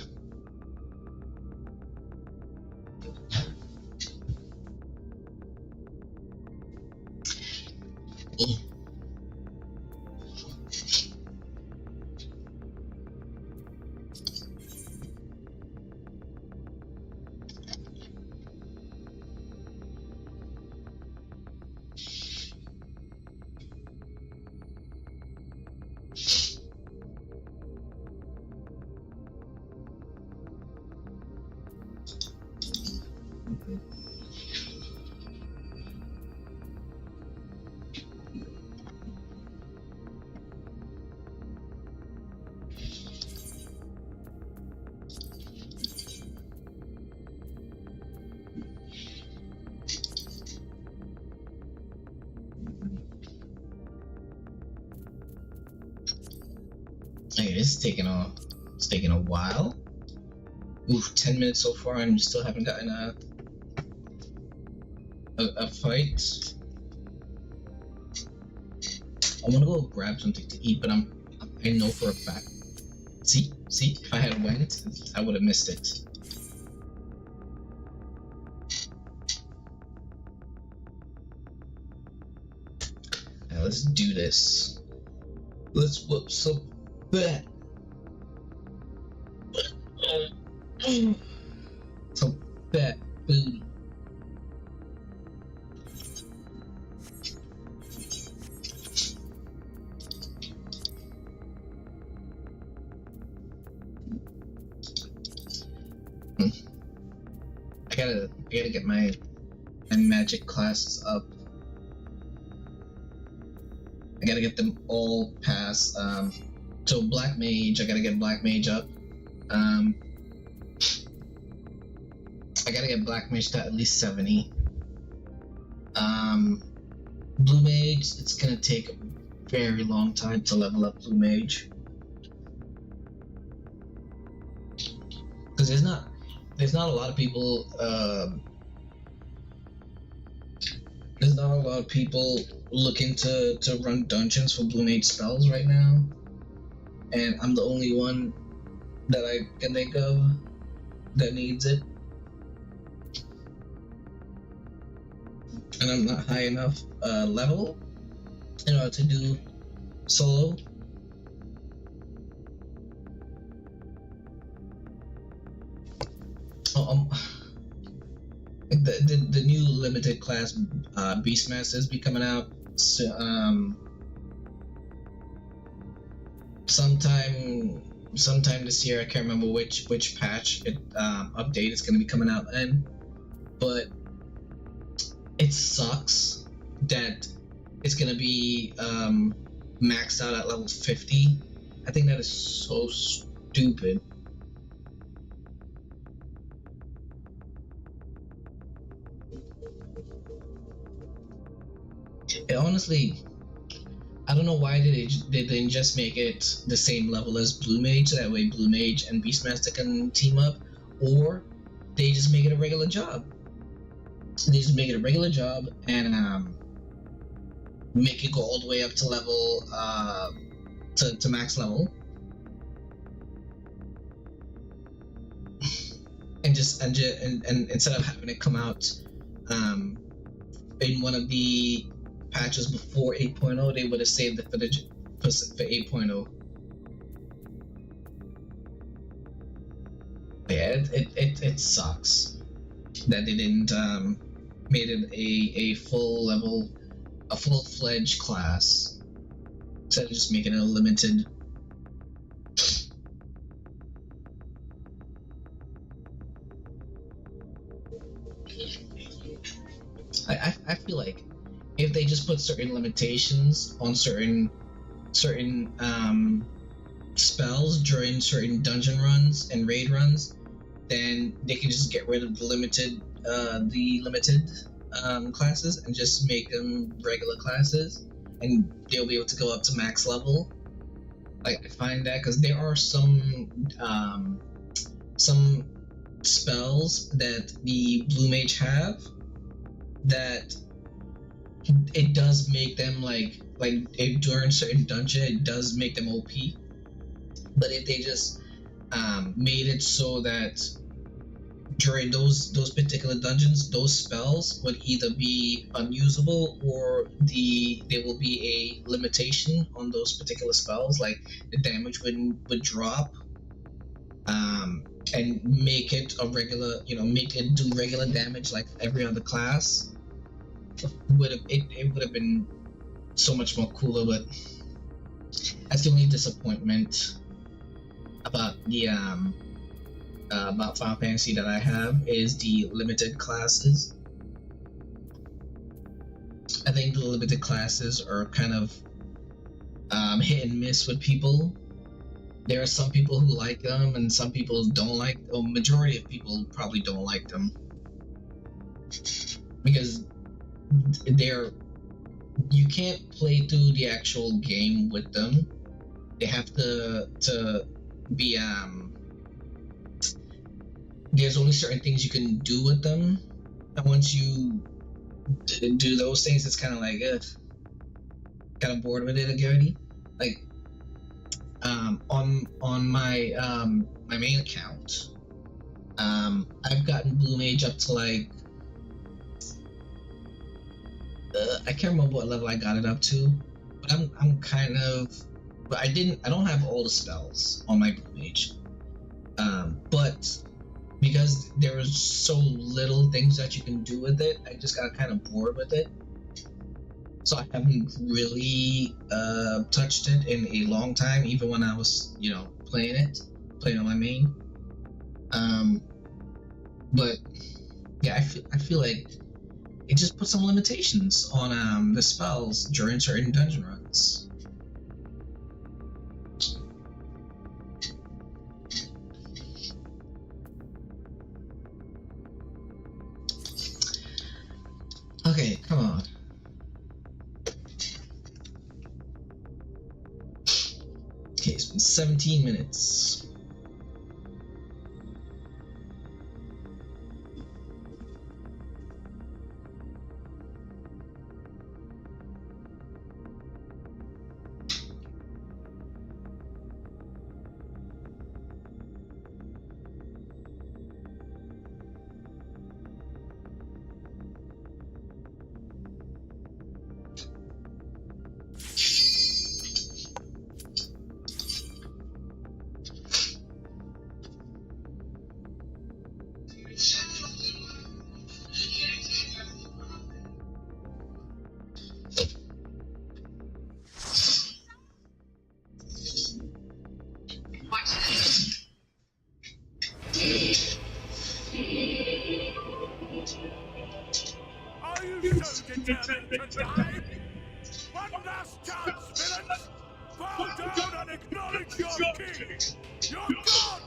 Okay, this is taking a while. Oof, 10 minutes so far and we still haven't gotten a fight. I wanna go grab something to eat, but I know for a fact. See, if I had went, I would have missed it. Now let's do this. Let's whoop some fat. Some fat booty. I gotta get my magic classes up. I gotta get them all past. So black mage, I gotta get black mage up. I gotta get black mage to at least 70. Blue mage, it's gonna take a very long time to level up blue mage. Because there's not a lot of people not a lot of people looking to run dungeons for Blue Mage spells right now, and I'm the only one that I can think of that needs it. And I'm not high enough level in order to do solo. The new limited class Beastmasters be coming out sometime this year. I can't remember which patch update is going to be coming out in, but it sucks that it's going to be maxed out at level 50. I think that is so stupid. And honestly, I don't know why they didn't just make it the same level as Blue Mage, so that way Blue Mage and Beastmaster can team up, or they just make it a regular job. They just make it a regular job and make it go all the way up to level to max level, and instead of having it come out in one of the patches before 8.0, they would have saved it for 8.0. Yeah, it sucks that they didn't made it a full-fledged class instead of just making it a limited. I feel like if they just put certain limitations on certain spells during certain dungeon runs and raid runs, then they can just get rid of the limited classes and just make them regular classes, and they'll be able to go up to max level. Like, I find that because there are some spells that the Blue Mage have that it does make them like if during certain dungeon it does make them OP. But if they just made it so that during those particular dungeons, those spells would either be unusable or there will be a limitation on those particular spells, like the damage would drop, and make it a regular, make it do regular damage like every other class. It would have been so much more cooler. But that's the only disappointment about the about Final Fantasy that I have, is the limited classes. I think the limited classes are kind of hit and miss with people. There are some people who like them and some people don't like, or majority of people probably don't like them, because you can't play through the actual game with them. They have to be there's only certain things you can do with them, and once you do those things, it's kind of like kind of bored with it already. Like on my my main account, I've gotten Blue Mage up to like I can't remember what level I got it up to, but I'm kind of, but I don't have all the spells on my Blue Mage, but because there was so little things that you can do with it, I just got kind of bored with it. So I haven't really touched it in a long time, even when I was, playing on my main. But yeah, I feel like it just puts some limitations on the spells during certain dungeon runs. Okay, come on. Okay, it's been 17 minutes. to die? One last chance, villains! Bow down and acknowledge your king! Your god!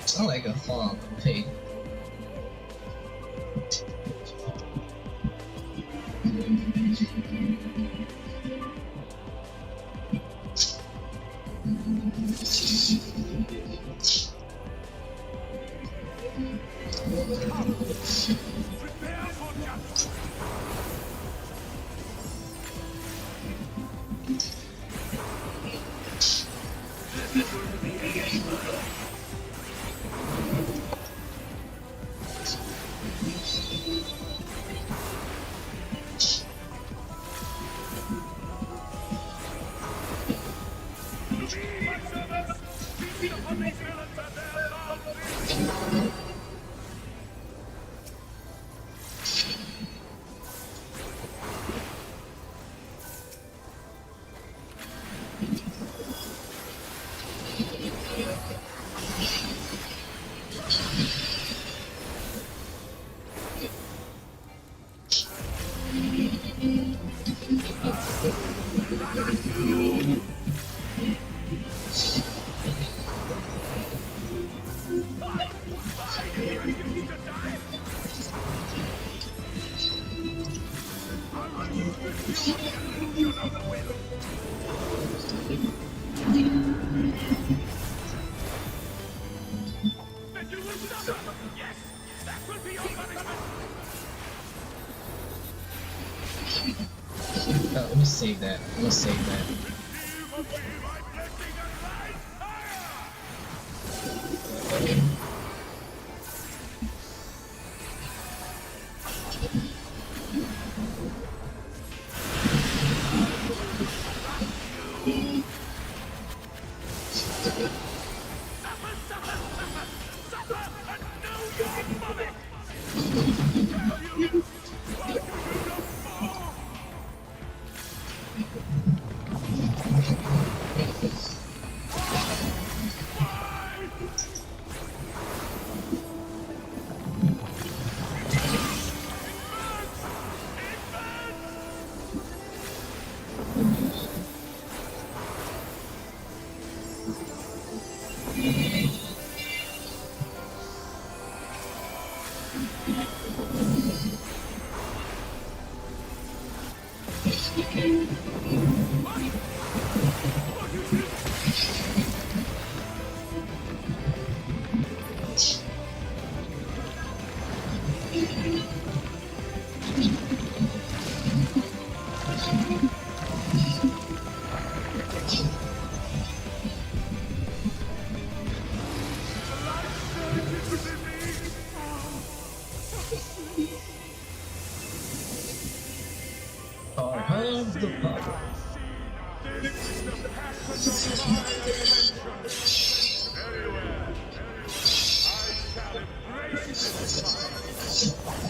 It's not like a fog, okay? Prepare for judgment! This will be a Let me save that. I'm gonna save that. I have the power. Very well. I shall embrace this fire.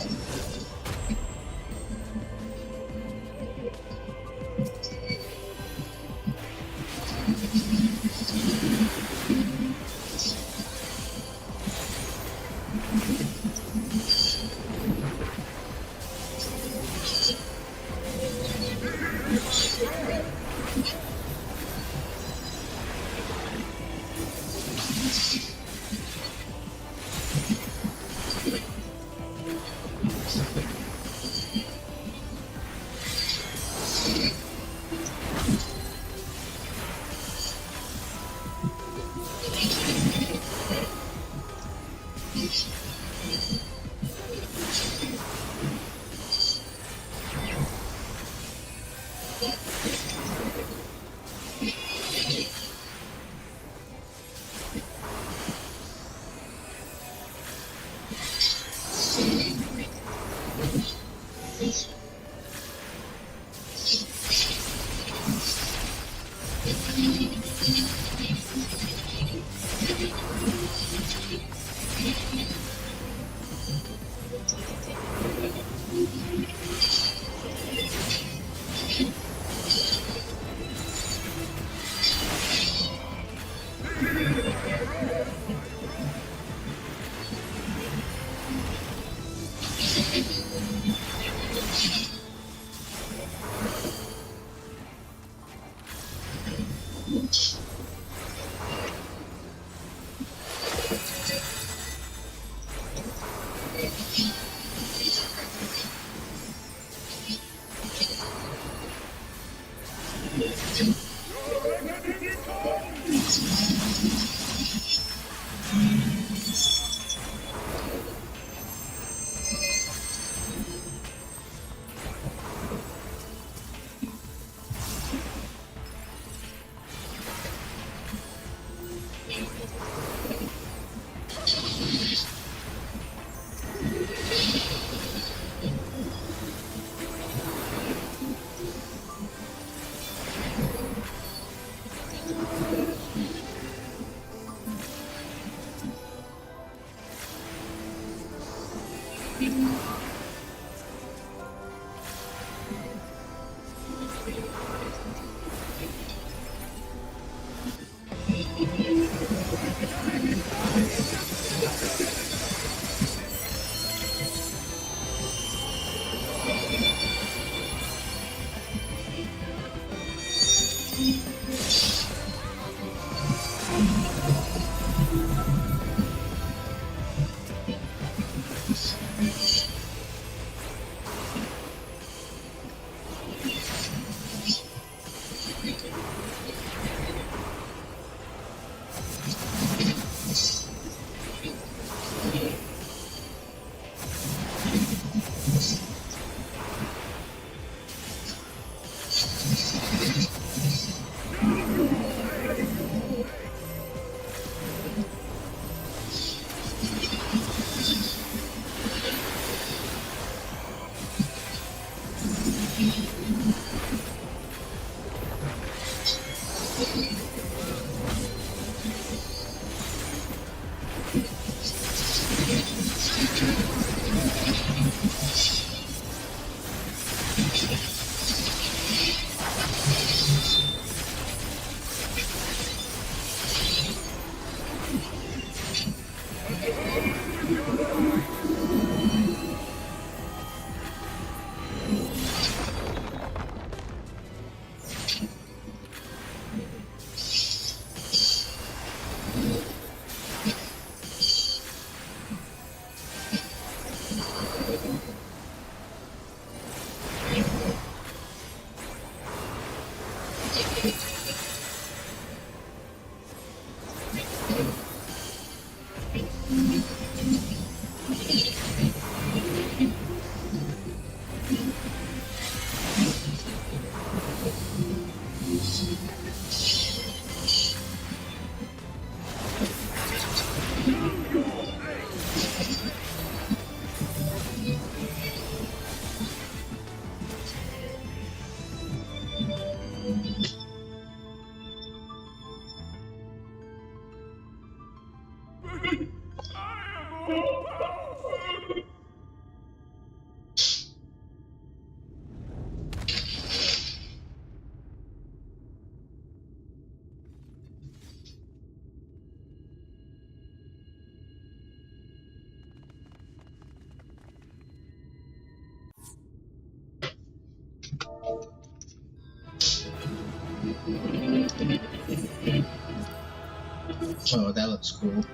Oh, that looks cool.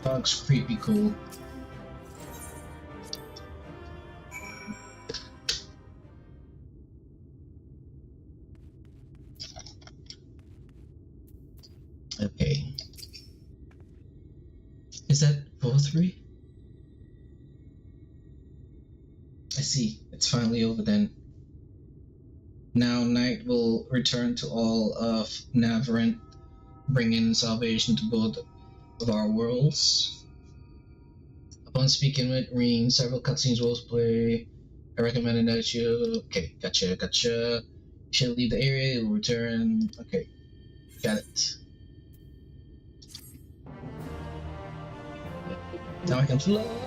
That looks creepy cool. Okay. Is that 4-3? I see. It's finally over then. Now night will return to all of Navarrete, bringing salvation to both of our worlds. Upon speaking with Reen, several cutscenes will play. I recommended that you... Okay, gotcha. You should leave the area, it will return... Okay, got it. Now I can fly!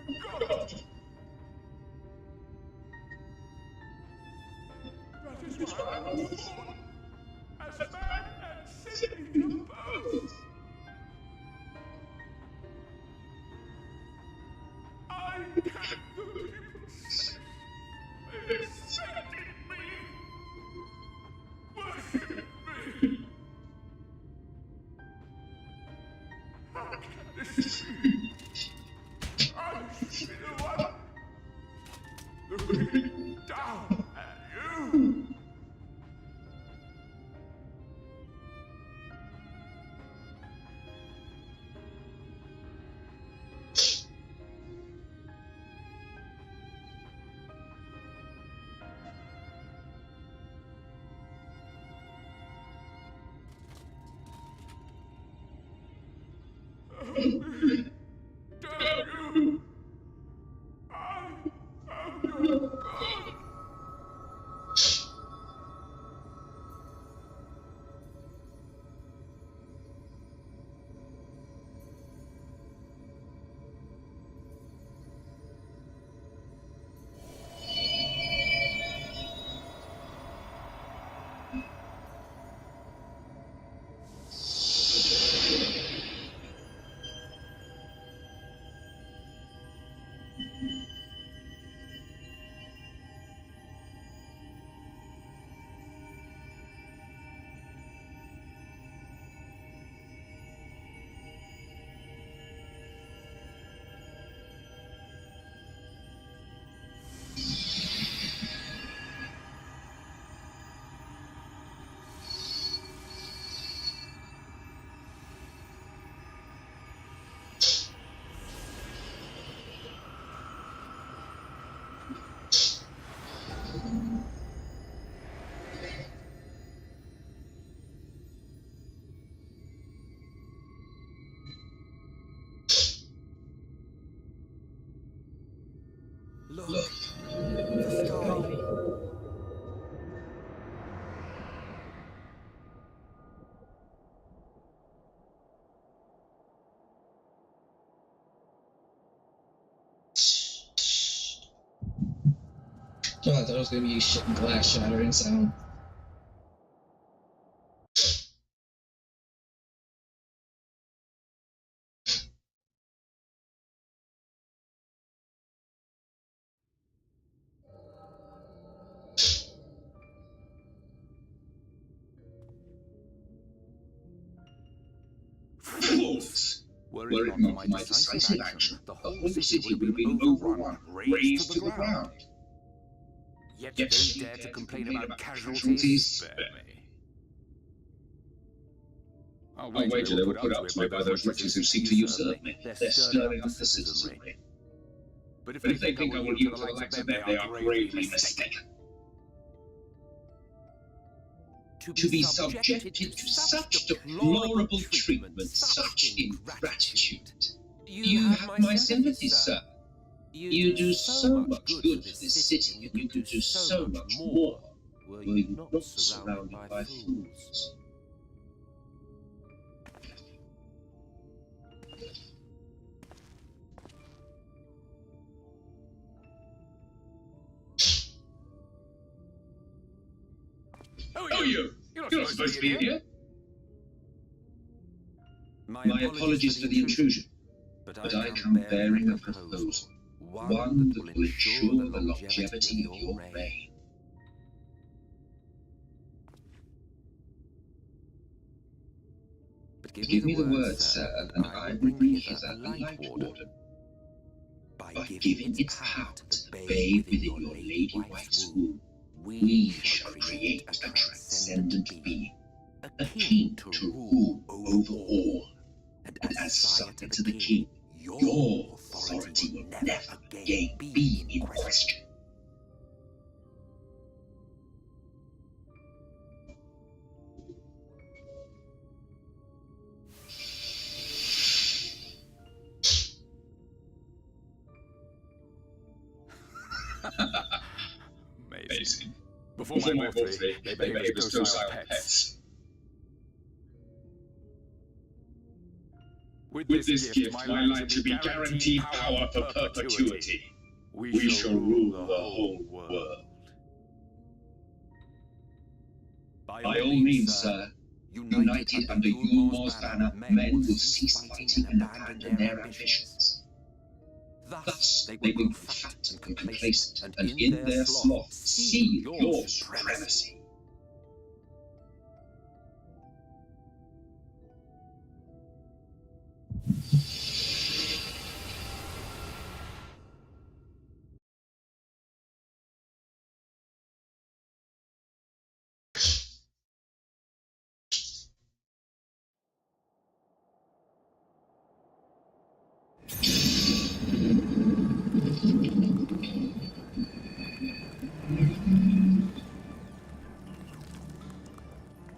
God! That is why I was born, as man and sin in both. I kept the people safe. They respected me, worshipped me. How can this be? I should be the one looking down at you. Damn you! I am your God! Look, the sky. Oh, I thought it was gonna be glass shattering sound. Fools! Were it not for my decisive action, the whole city would have been overrun, razed to the ground. Yet they dare to complain about casualties? Spare me. I'll wager they were put up to me by those wretches who seek to usurp me. They're stirring up the citizenry. But if they think I will yield to the likes of them, they are gravely mistaken. To be subjected to such deplorable treatment, such ingratitude. You have my sympathy, sir. You do so much good for this city, and you could do so much more were you not surrounded by fools. Who are you? You're not supposed to be in here. My apologies for the intrusion, but I come bearing a proposal. One that will ensure the longevity of your reign. But give me the word, sir, and I will bring hither a light warden. By giving its power to the babe within your lady wife's womb, we shall create a transcendent being, a king to rule over all. And as sire to the king, your authority will never again be in question. Amazing. Before my mortuary, they behaved as docile pets. With this gift, my light to be guaranteed power for perpetuity. We shall rule the whole world. By all means, sir. United under Yulmar's banner, men will cease fighting and abandon their ambitions. Thus, they will grow fat and complacent, and in their sloth see your supremacy.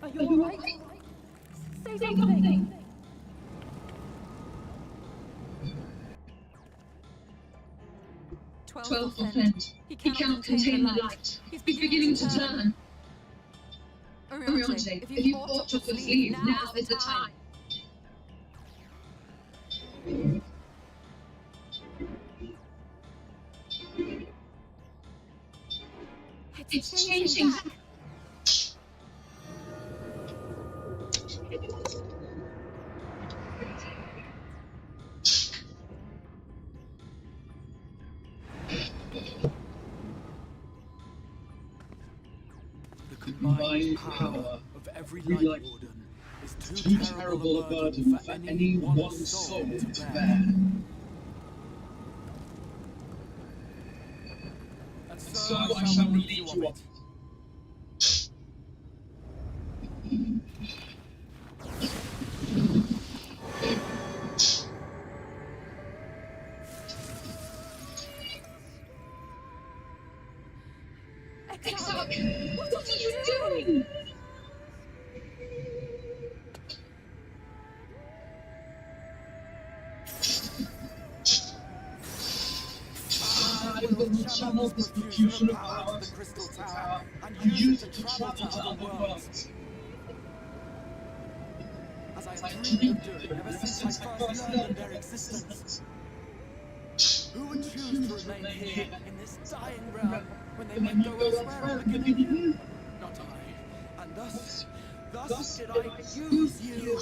Are you alright? Say something! 12%. He cannot contain the light. He's beginning to turn. Oriente, if you've fought up your sleeve, now is the time. It's changing. The combined power of every light warden is too terrible a burden for any one soul to bear. And so I shall relieve you of it. Exarch, what are you doing? I will channel this profusion of power to the Crystal Tower and use it to travel to other worlds. As I dreamed of doing ever since I first learned of their existence. Who would choose to remain here in this dying realm when they might go elsewhere on the beginning? Not I. And thus did I use you.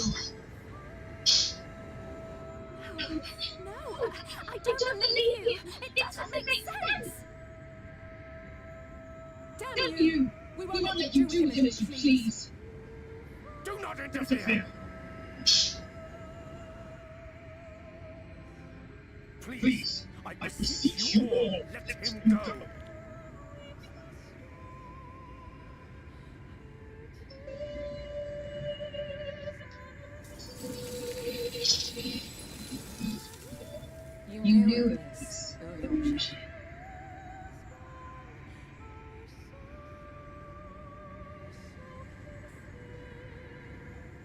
No, I don't believe you. It doesn't make sense. Damn you! We won't let you do him as you please. Do not interfere. Please, I beseech you all, let him go. You knew this, Oriente.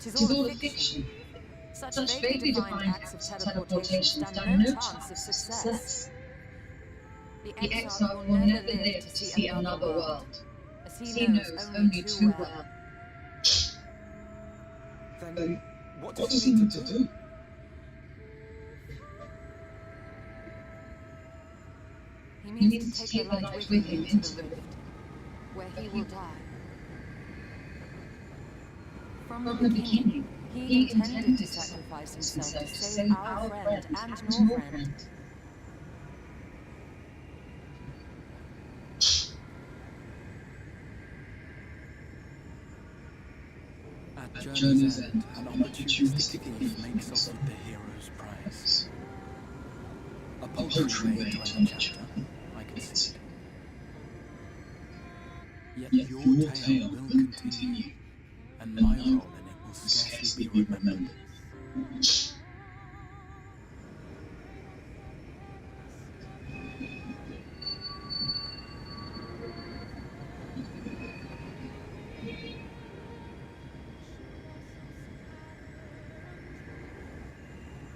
Tis all a fiction. Such vaguely defined acts of teleportation stand no chance of success. The exile will never live to see another world, as he knows only too well. Then what does he need to do? He needs to take the light with him into the rift, where he will die. From the beginning, he intended to sacrifice himself to save our friend and your friend. At Journey's End, an opportunistic thief makes off with the hero's prize. A paltry way to end a chapter, I concede. Yet your tale will continue, and my role in it will scarcely be remembered.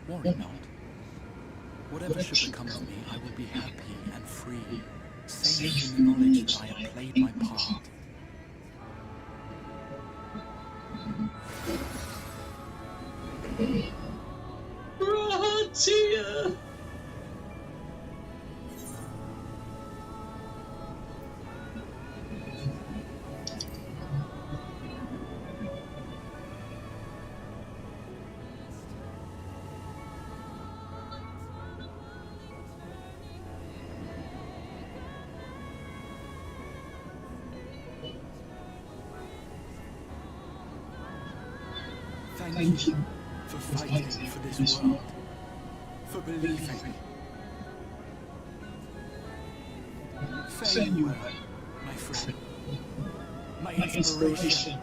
Worry not. Whatever should become of me, I will be happy and free, safe in the knowledge that I have played my part. Thank you for fighting for this world, for believing. Farewell, my friend, my inspiration.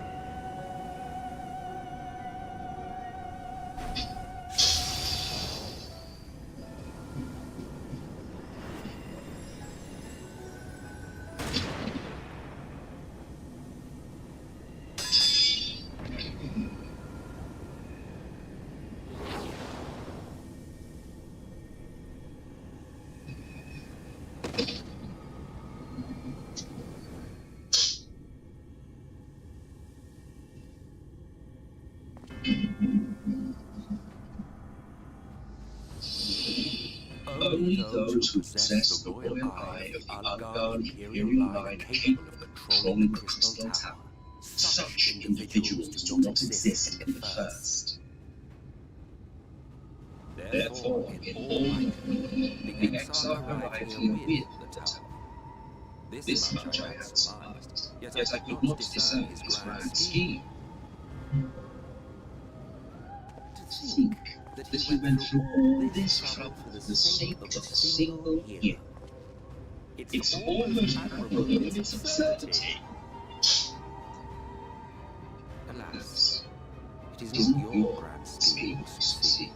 Only those who possess the royal eye of the unguarded Imperial line are capable of controlling the Crystal Tower. Such individuals do not exist in the First. Therefore, in all likelihood, the exile arrived here with the tower. This much I had surmised, yet I could not discern his grand scheme. To think that he went through all this trouble for the sake of a single hero. It's almost admirable in its absurdity. Alas, it is not your grand scheme to succeed,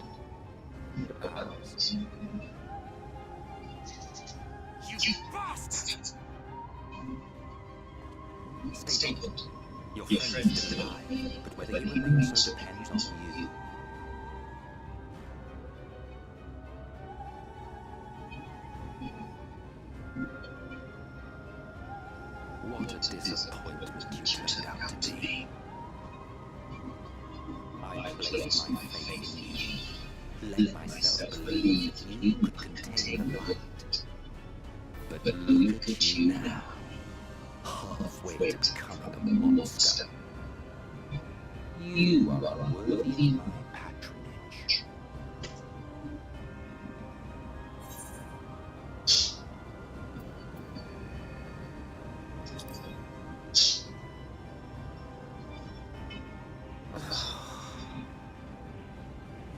but ours. You bastard! Stay put. Your friend is still alive, but whether you remain so depends on you. What a disappointment you turned out to be. I placed my faith in you, let myself believe that you could contain the light. But look at you now, halfway to becoming a monster. You are unworthy of my patronage.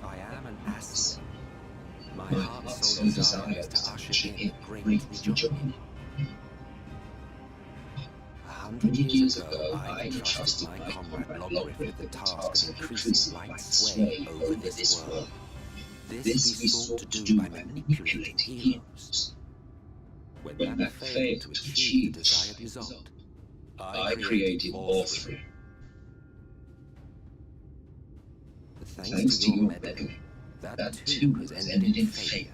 I am an asset. My heart's sole desire is to usher in great rejoicing. 100 years ago, I entrusted my comrade Logriff with the task of increasing light's sway over this world. This we sought to do by manipulating heroes. When that failed to achieve the desired result, I created all three. But thanks to your meddling, that too has ended in failure.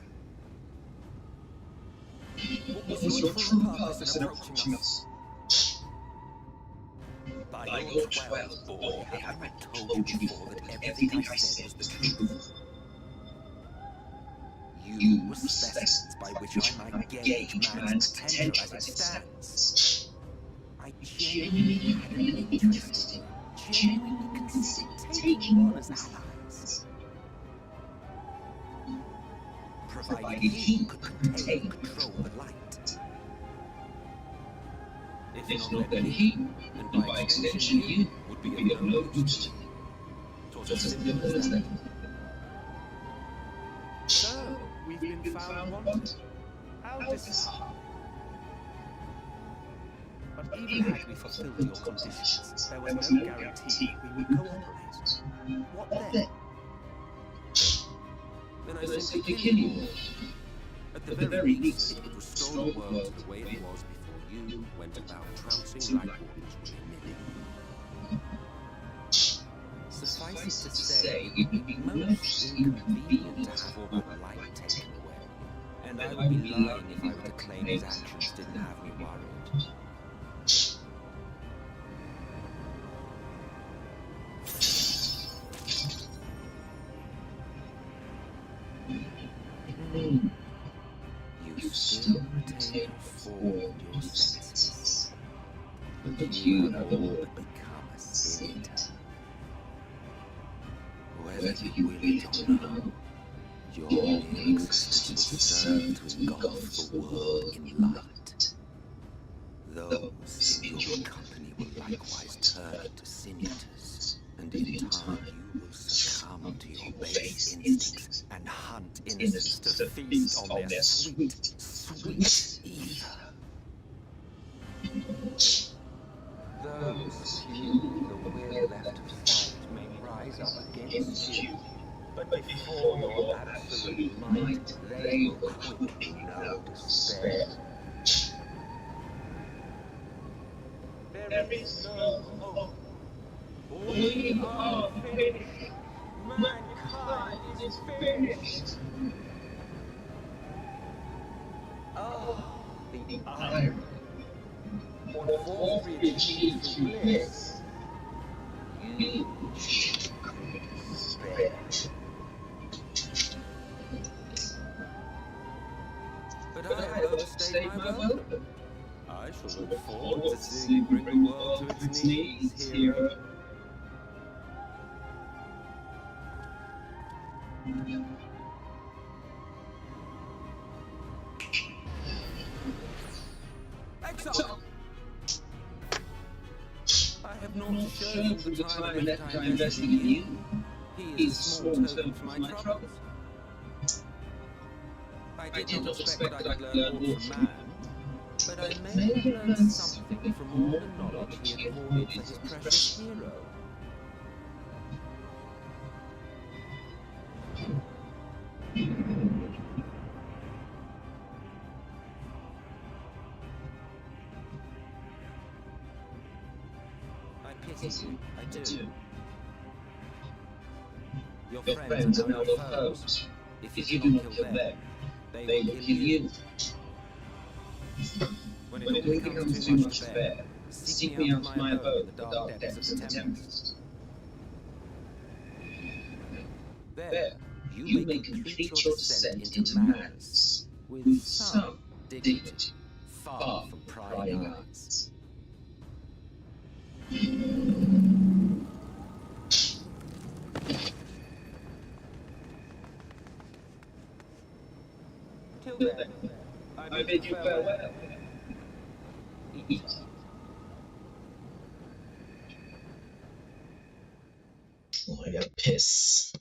What was your true purpose in approaching us? By your 12th boy, have I told you before that everything I said was the truth? You were specimens by which I might gauge man's potential as it stands. I genuinely had an interest in, genuinely considered taking one as allies. Provided he could contain and control the light. If not, then he, and by extension you, would be of no use to me. It was as simple as that. So, we've been found wanted. How disheartening. But even had we fulfilled your conditions, there was no guarantee we would cooperate. What then? Then I simply kill you all. At the very least, it would restore the world to the way it was before you went about trouncing like waters willy-nilly. Suffice it to say, it would be most inconvenient to have all that light taken away, and I would be lying if I were to claim his actions didn't have me worried. You still retain all your senses, but you have all but become a cinder. Whether you will it or no, your mere existence will serve to engulf the world in light. Those in your company will likewise turn to cimeters, and in time you will to your base instincts and hunt innocents to feast on their sweet, sweet ether. Those few the will left to fight may rise up against you, but before your absolute might, they will quickly know despair. There is no hope. We are finished. Mankind is finished. Oh, the irony. What was achieved through bliss, you should despair. But I have overstayed my welcome. I shall look forward to seeing you bring the world to its knees, hero. Exile! I have not shown the time left I invested in you. He is a small token for my troubles. I did not expect that I could learn more from man, but I may have learned something from all the knowledge he had hoarded for his precious hero. I pity you, I do. Your friends are now your foes. If you do not kill them, they will kill you. When it all becomes too much to bear, seek me out to my abode in the dark depths of the Tempest. There, you may complete your descent into madness with some dignity, far from prying eyes. Till then, I bid you farewell. Eat. Oh, I got piss.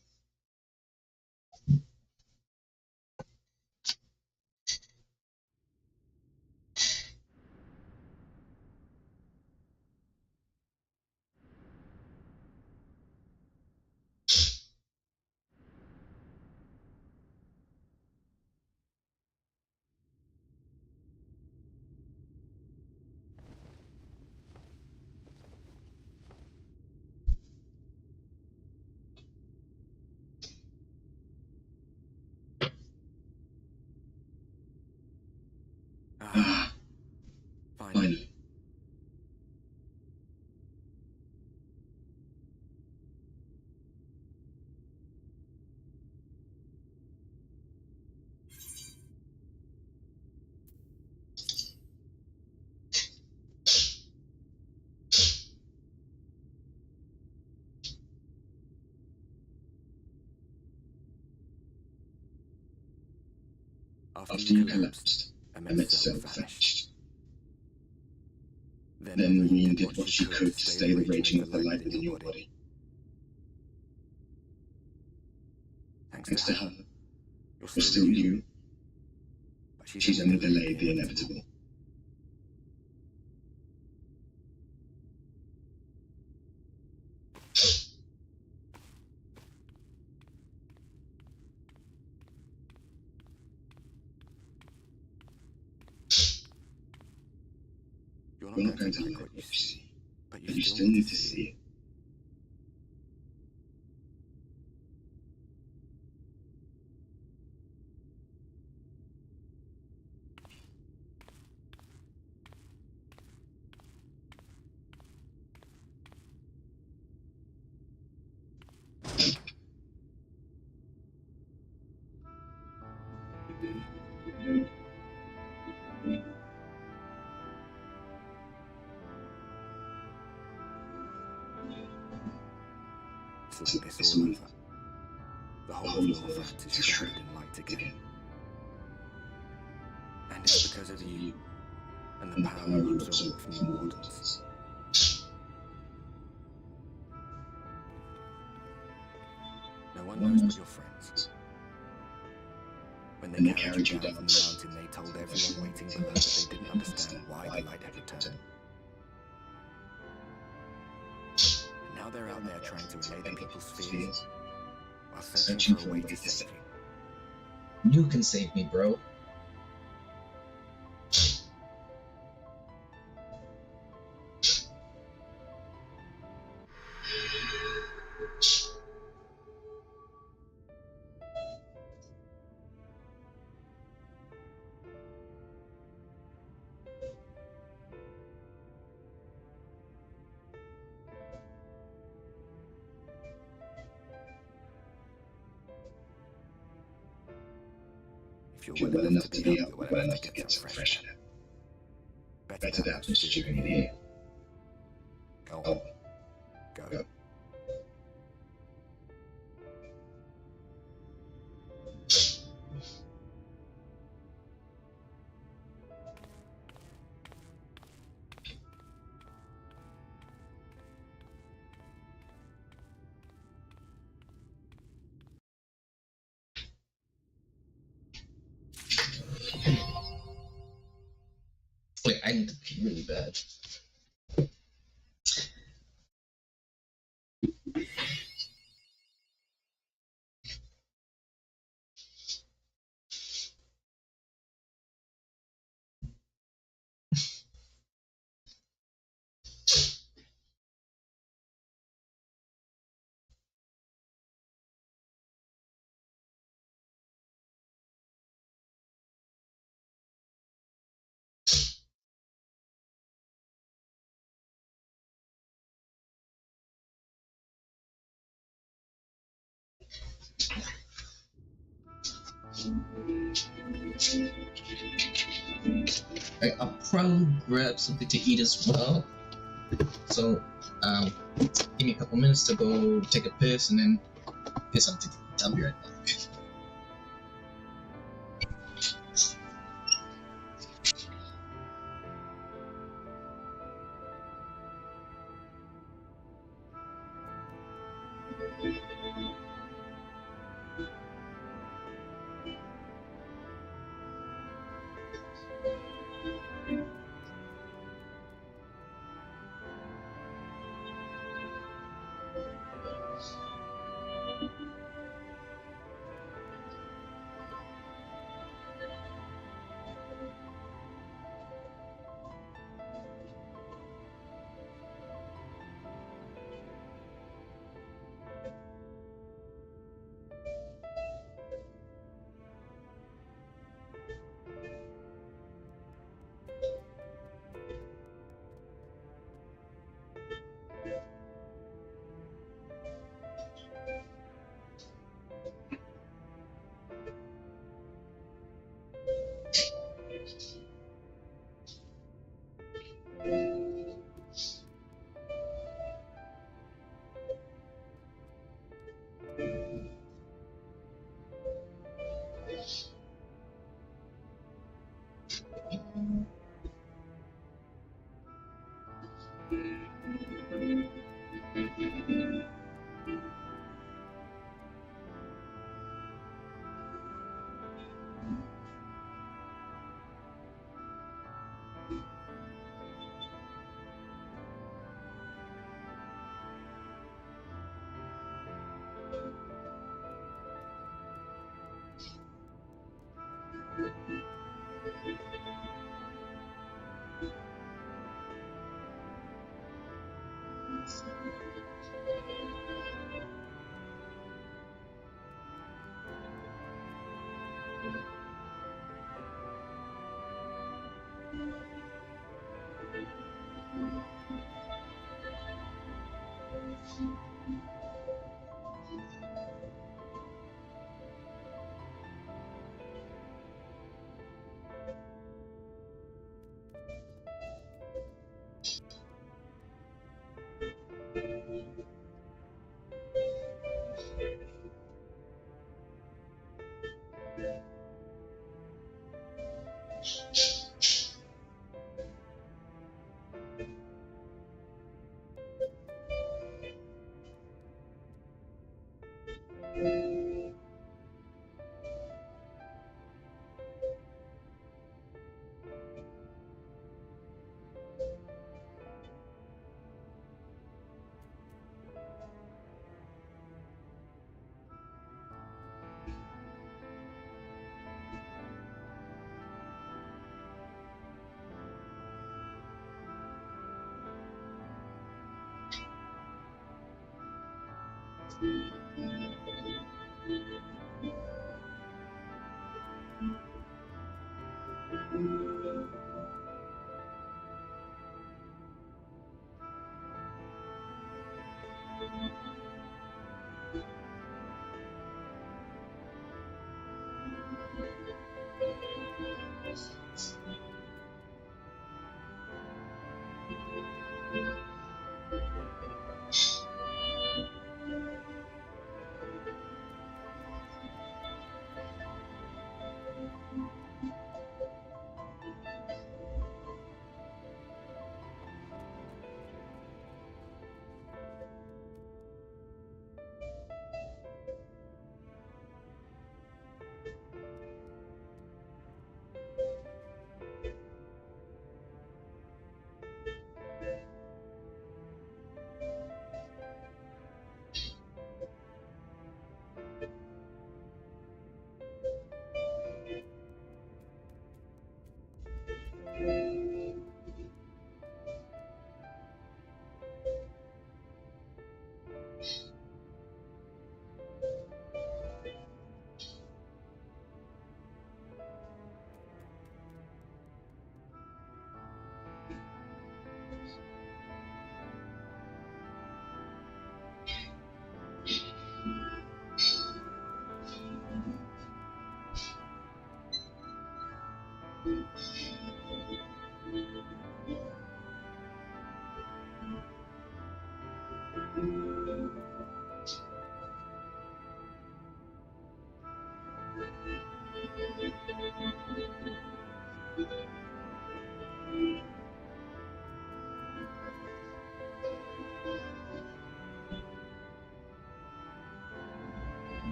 Finally. After you collapsed, Emetzel vanished. Then Marine did what she could to stay the raging of the light within your body. Thanks to her, you're still you. But she's only delayed the inevitable. You're not going to like what you see, but you still need to see it. It's all over. The whole of your vat is shrouded in light again. And it's because of you and the power you absorb from the wardens. No one knows but your friends. When they carried you down from the mountain, they told everyone waiting below that they didn't understand why the light had returned. And now they're out there trying to allay the people's fears while searching for a way to save you. You can save me, bro. If you're well enough to be up, you're well enough to get some fresh air. Better to have this stewing in here. Go on. Go. Wait, I need to pee really bad. I'll probably grab something to eat as well. So, give me a couple minutes to go take a piss and then piss something to eat. I'll be right back.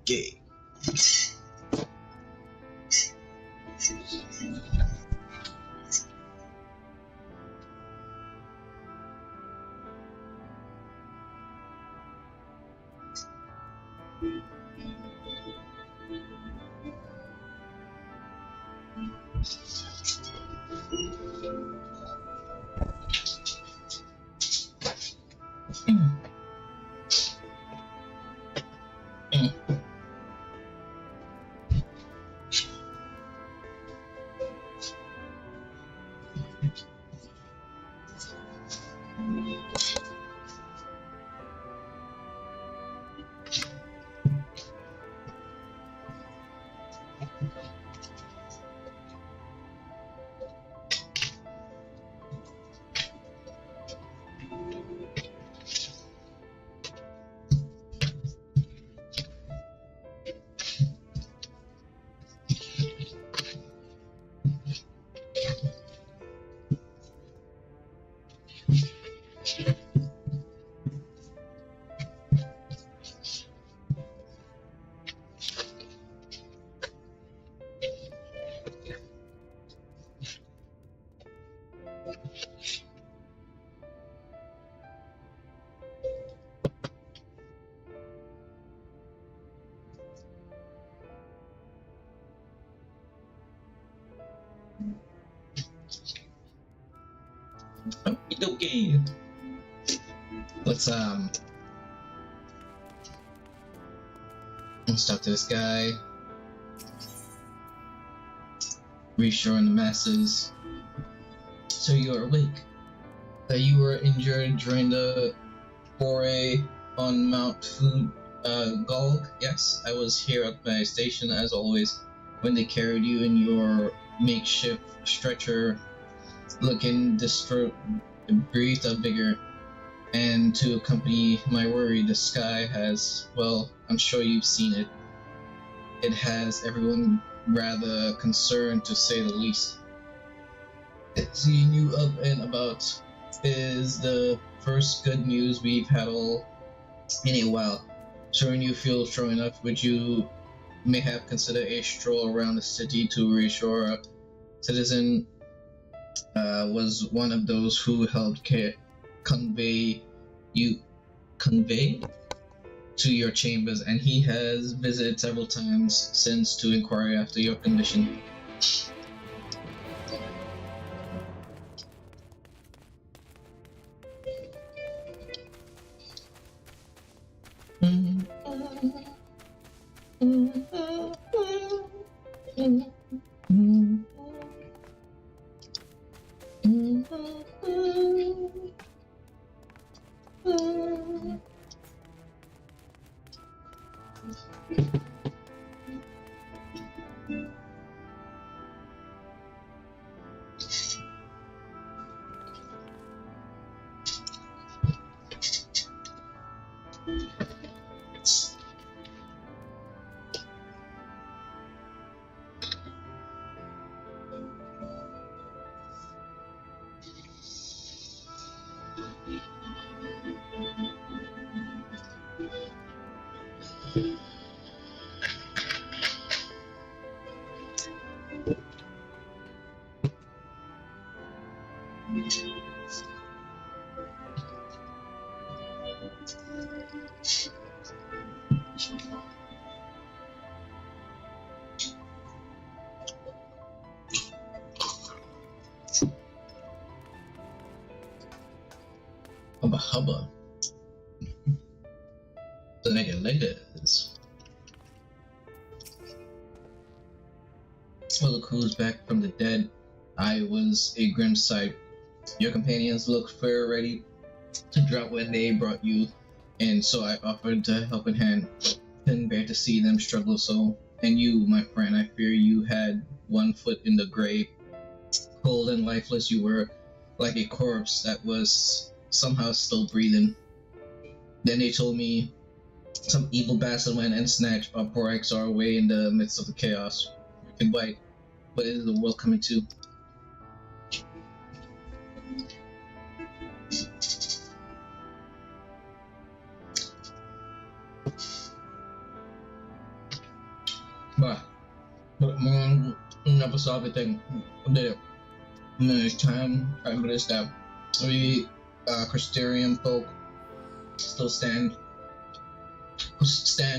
Okay. Okay. Let's talk to this guy. Reassuring the masses. So you are awake. You were injured during the foray on Mount Gulg. Yes, I was here at my station as always when they carried you in your makeshift stretcher, looking distraught, breathed of vigor. And to accompany my worry, the sky has, well, I'm sure you've seen it. It has everyone rather concerned, to say the least. Seeing you up and about is the first good news we've had all in a while. Sure, you feel strong enough, would you may have considered a stroll around the city to reassure a citizen was one of those who helped convey to your chambers, and he has visited several times since to inquire after your condition. Hubba hubba. The nigga leggers. Well, look who's back from the dead. I was a grim sight. Your companions looked fair ready to drop when they brought you, and so I offered a helping hand. Couldn't bear to see them struggle so. And you, my friend, I fear you had one foot in the grave. Cold and lifeless you were, like a corpse that was somehow still breathing. Then they told me some evil bastard went and snatched our poor XR away in the midst of the chaos. We can bite. What is the world coming to? But Mom never saw everything. There. And then it's time I noticed that we Crystarian folk still stand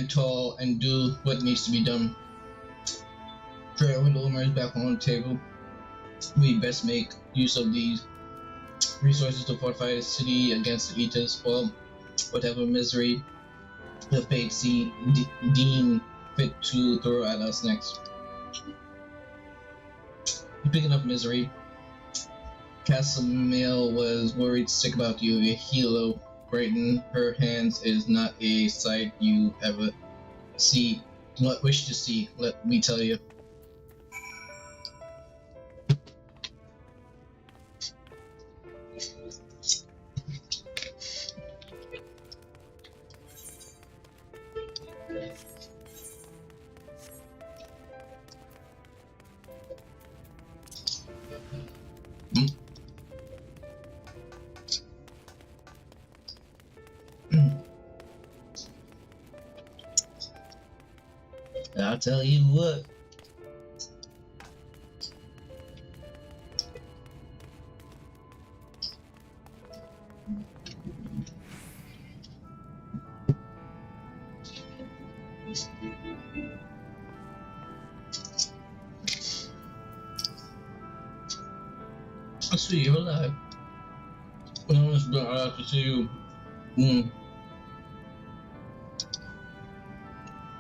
tall and do what needs to be done. Trail and Ulmer is back on the table. We best make use of these resources to fortify the city against the Eaters, or whatever misery the fates deem fit to throw at us next. Speaking of misery, Casimil was worried sick about you. A helo right her hands is not a sight you ever wish to see, let me tell you. I'll tell you what. I see you're alive. been happy to see you. Mm.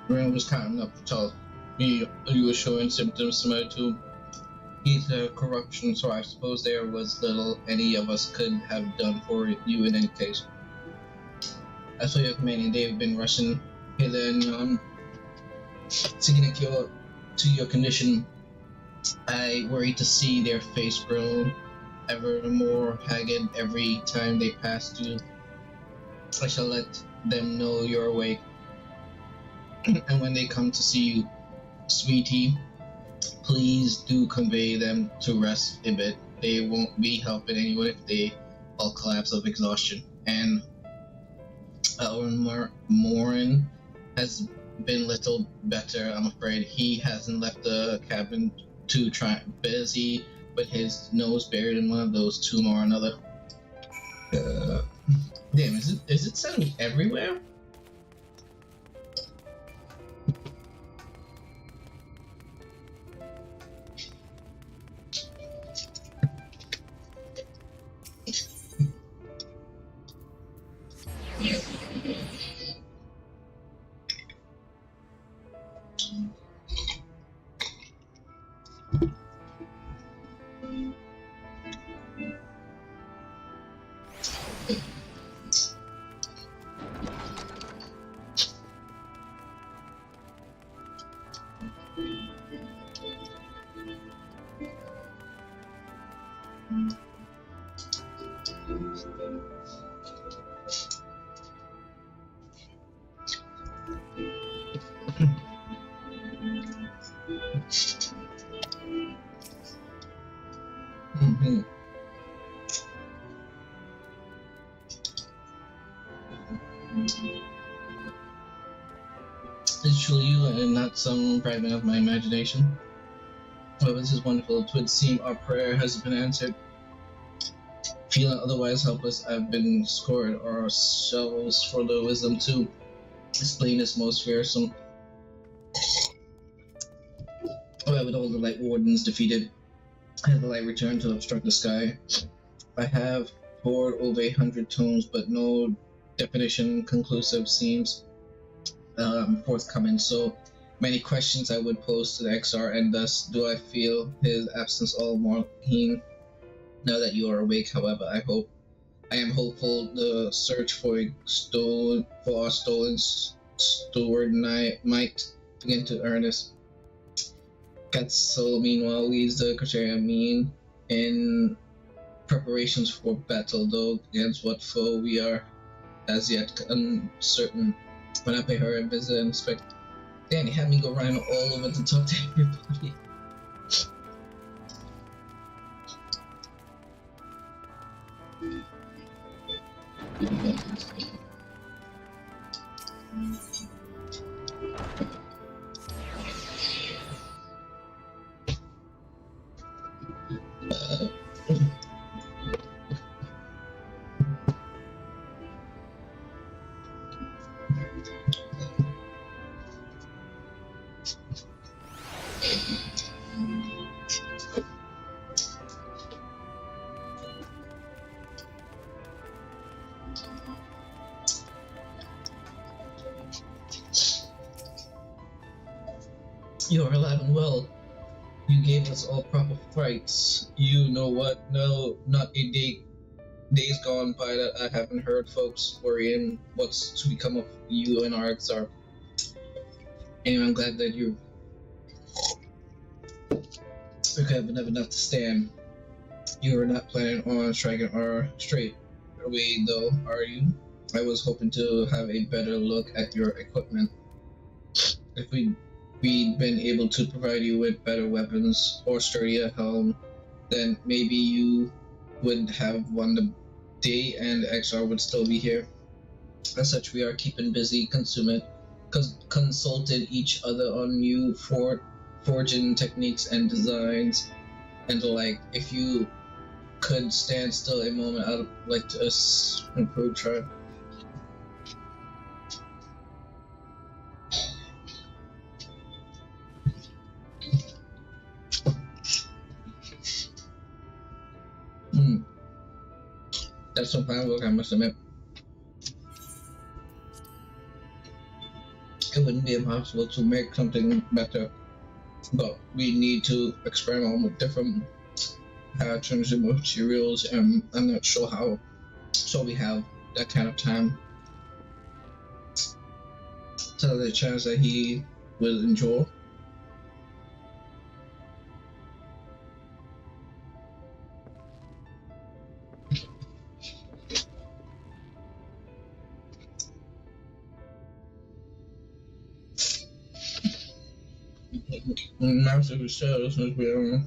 Ren was counting up to tell me you were showing symptoms similar to ether corruption, so I suppose there was little any of us could have done for you in any case. I saw your companion Dave been rushing hither and yon, seeking a cure to your condition. I worry to see their face grow ever more haggard every time they pass you. I shall let them know you're awake. And when they come to see you, sweetie, please do convey them to rest a bit. They won't be helping anyone if they all collapse of exhaustion. And Morin has been little better, I'm afraid. He hasn't left the cabin to try, busy with his nose buried in one of those tomb or another. Damn, is it sounding everywhere? It's truly you and not some fragment of my imagination. Oh, this is wonderful. It would seem our prayer has been answered. Feeling otherwise helpless, I've been scored our shells for the wisdom to explain this most fearsome. With all the light wardens defeated, has the light returned to obstruct the sky. I have poured over 100 tomes, but no definition conclusive seems forthcoming. So many questions I would pose to the XR, and thus do I feel his absence all more keen now that you are awake. However, I am hopeful the search for our stolen steward might begin to earnest. Katzel meanwhile leads the Criteria mean in preparations for battle, though against what foe we are as yet uncertain. When I pay her a visit and inspect, Danny had me go around all over to talk to everybody. You are alive and well. You gave us all proper frights. You know what? No, not a days gone by that I haven't heard folks worrying what's to become of you and our XR. Anyway, I'm glad that you have enough to stand. You are not planning on striking our straight away, though, are you? I was hoping to have a better look at your equipment. If we'd been able to provide you with better weapons or sturdier helm, then maybe you would have won the day and XR would still be here. As such, we are keeping busy, consulted each other on new forging techniques and designs and the like. If you could stand still a moment, I'd like to improve try. That's some fine work, I must admit. It wouldn't be impossible to make something better, but we need to experiment with different patterns and materials, and I'm not sure how. So we have that kind of time. So the chance that he will enjoy. Massive sales as we are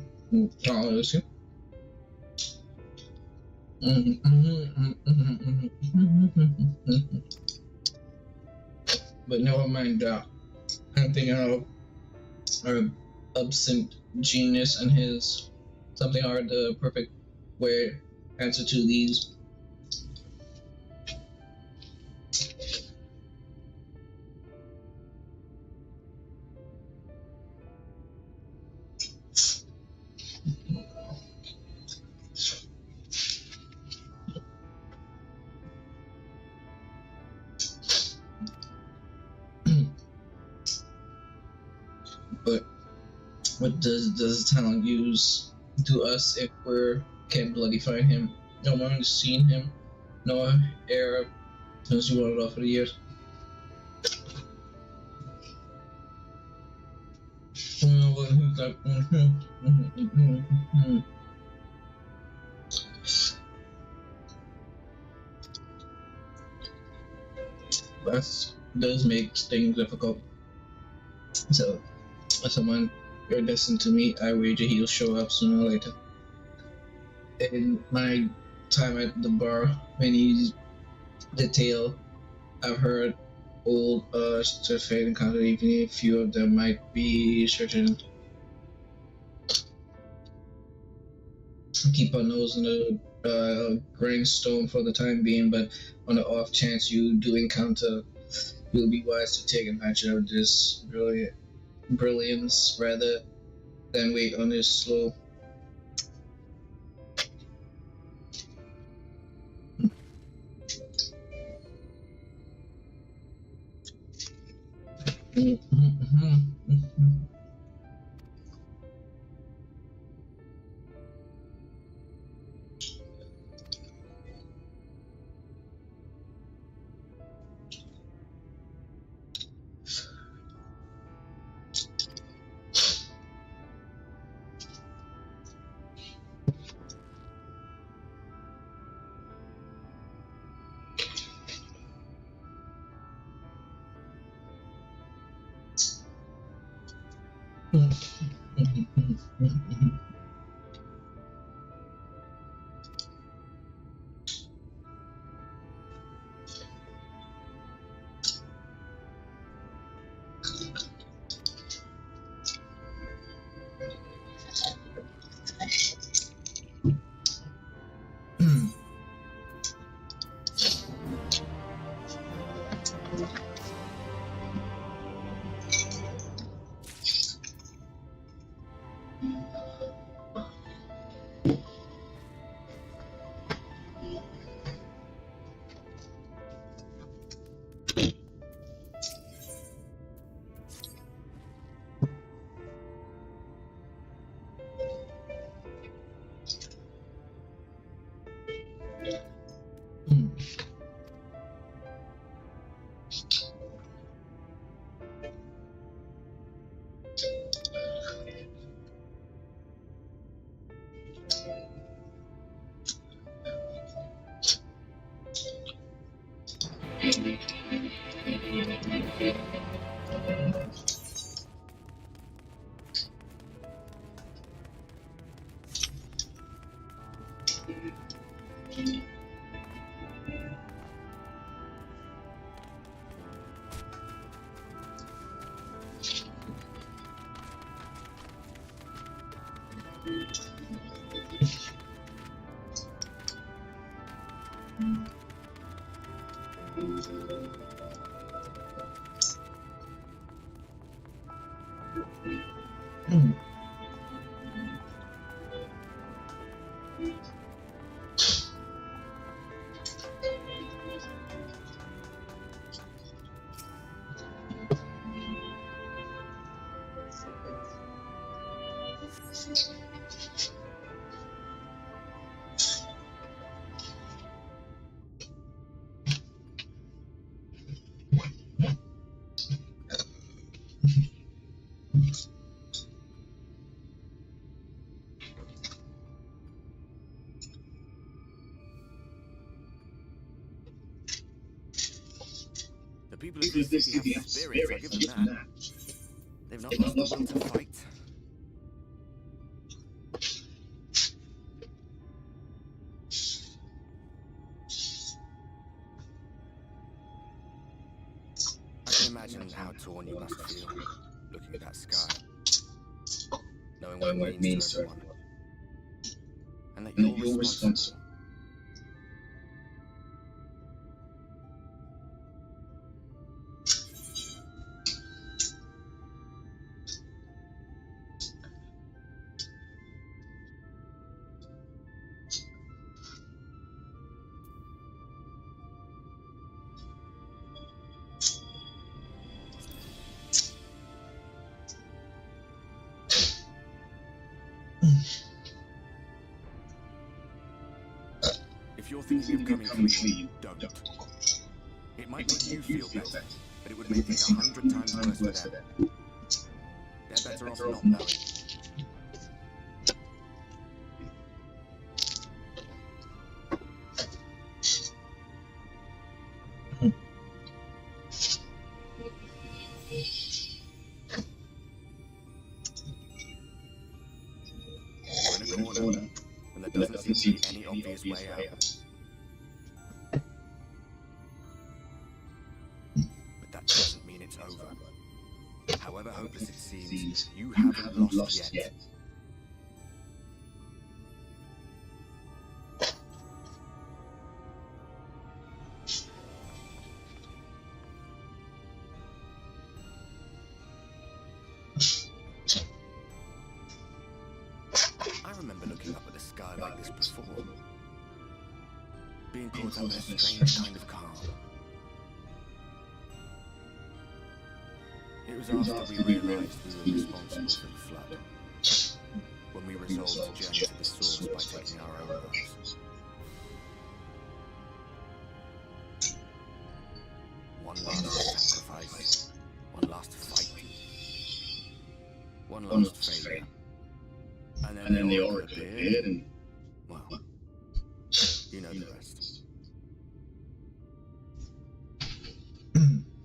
policy. But never mind that. I'm thinking of our absent genius and his something are the perfect way answer to these. But what does the talent use to us if we can't bloody find him? No one has seen him, no air since you wanted off for the years. That does make things difficult. So, as someone you're destined to meet, I wager he'll show up sooner or later. In my time at the bar, many detail I've heard old to fade encounter, even a few of them might be certain. Keep our nose in the grindstone for the time being, but on the off chance you do encounter, you'll be wise to take advantage of this brilliance rather than wait on this slow. The people of this city have spirits, I give them that. They've not lost the will to fight. I can imagine how torn you must feel, looking at that sky, knowing what it means to everyone, and that you're responsible. If you're thinking of coming clean, don't. It might make you feel better, but it would make things 100 times worse for them. They're better off not knowing. We're in a corner, and there doesn't seem to be any obvious way out. But that doesn't mean it's over. However hopeless it seems, you haven't lost yet. I remember looking up at the sky like this before, being caught up in a strange kind of calm. It was after we realized we were responsible for the flood, when we resolved to journey to the source by taking our own lives. One last sacrifice, one last fight, one last failure. And then the Oracle appeared and, well, you know the rest.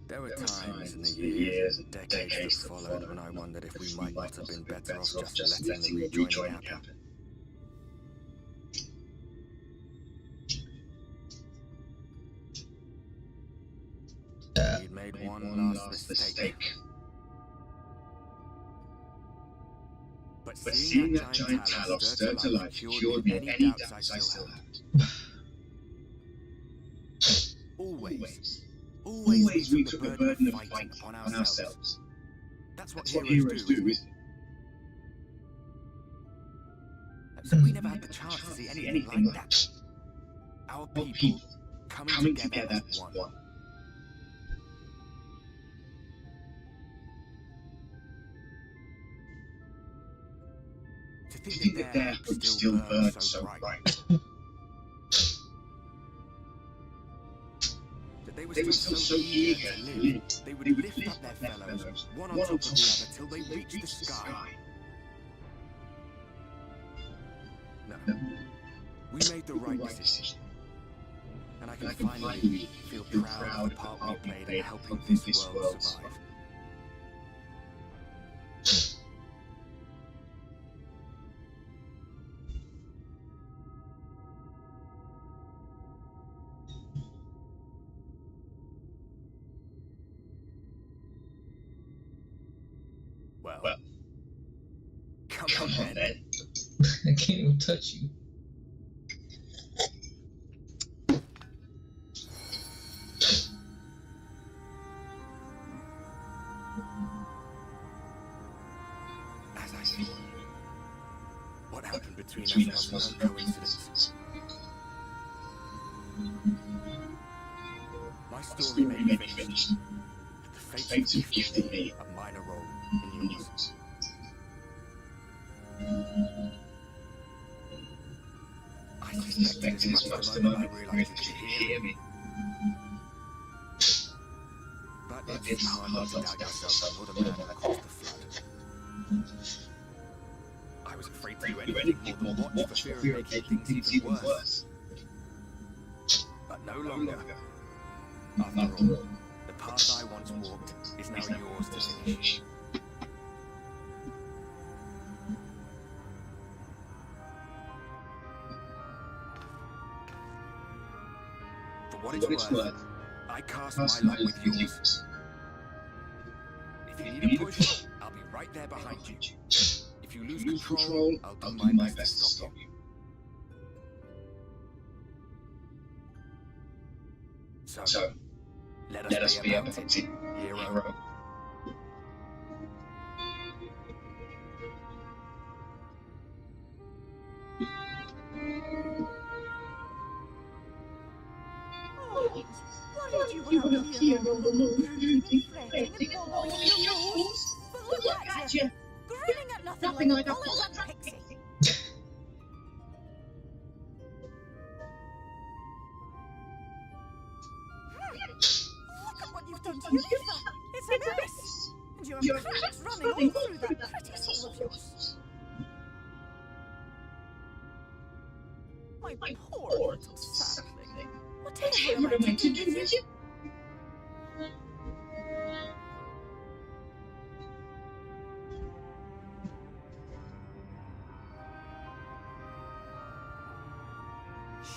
There were times in the years and decades that followed when I wondered if we might not have been better off just letting the rejoining happen. We'd made one last mistake. But seeing that giant Talos stirred to life cured me of any doubts I still had. Always we took the burden of fighting upon ourselves. That's what heroes do, isn't it? So we never had the chance to see anything like that. Our people coming together as one. To think that their hope still burned so bright. That they were still so eager to live. They would lift up their fellows, one on top of the other, till they reached the sky. No. We made the right decision. And I can finally feel proud of the part we played in helping this world survive. Well, come on then. I can't even touch you. As I said, what happened between us was no coincidence. My story may be finished, but the fates have gifted me a minor role in yours. surprised that you could hear me. But it's hard not to doubt yourself when you're the man who caused the flood. I was afraid to do anything more than watch for fear of making things even worse. But no longer. After all, the path I once walked is now yours to finish. For what it's worth, I cast my lot with yours. If you need a push, I'll be right there behind you. If you lose control, I'll do my best to stop you. So, let us be about it, hero. Oh, worried you were up here all alone, brooding and fretting and blowing your nose. But look at you, grinning at nothing like a polished pixie. Look at what you've done to your ear. It's a mess. And your cracks running all through that pretty soul of yours. My poor little sapling. Whatever am I to do with you?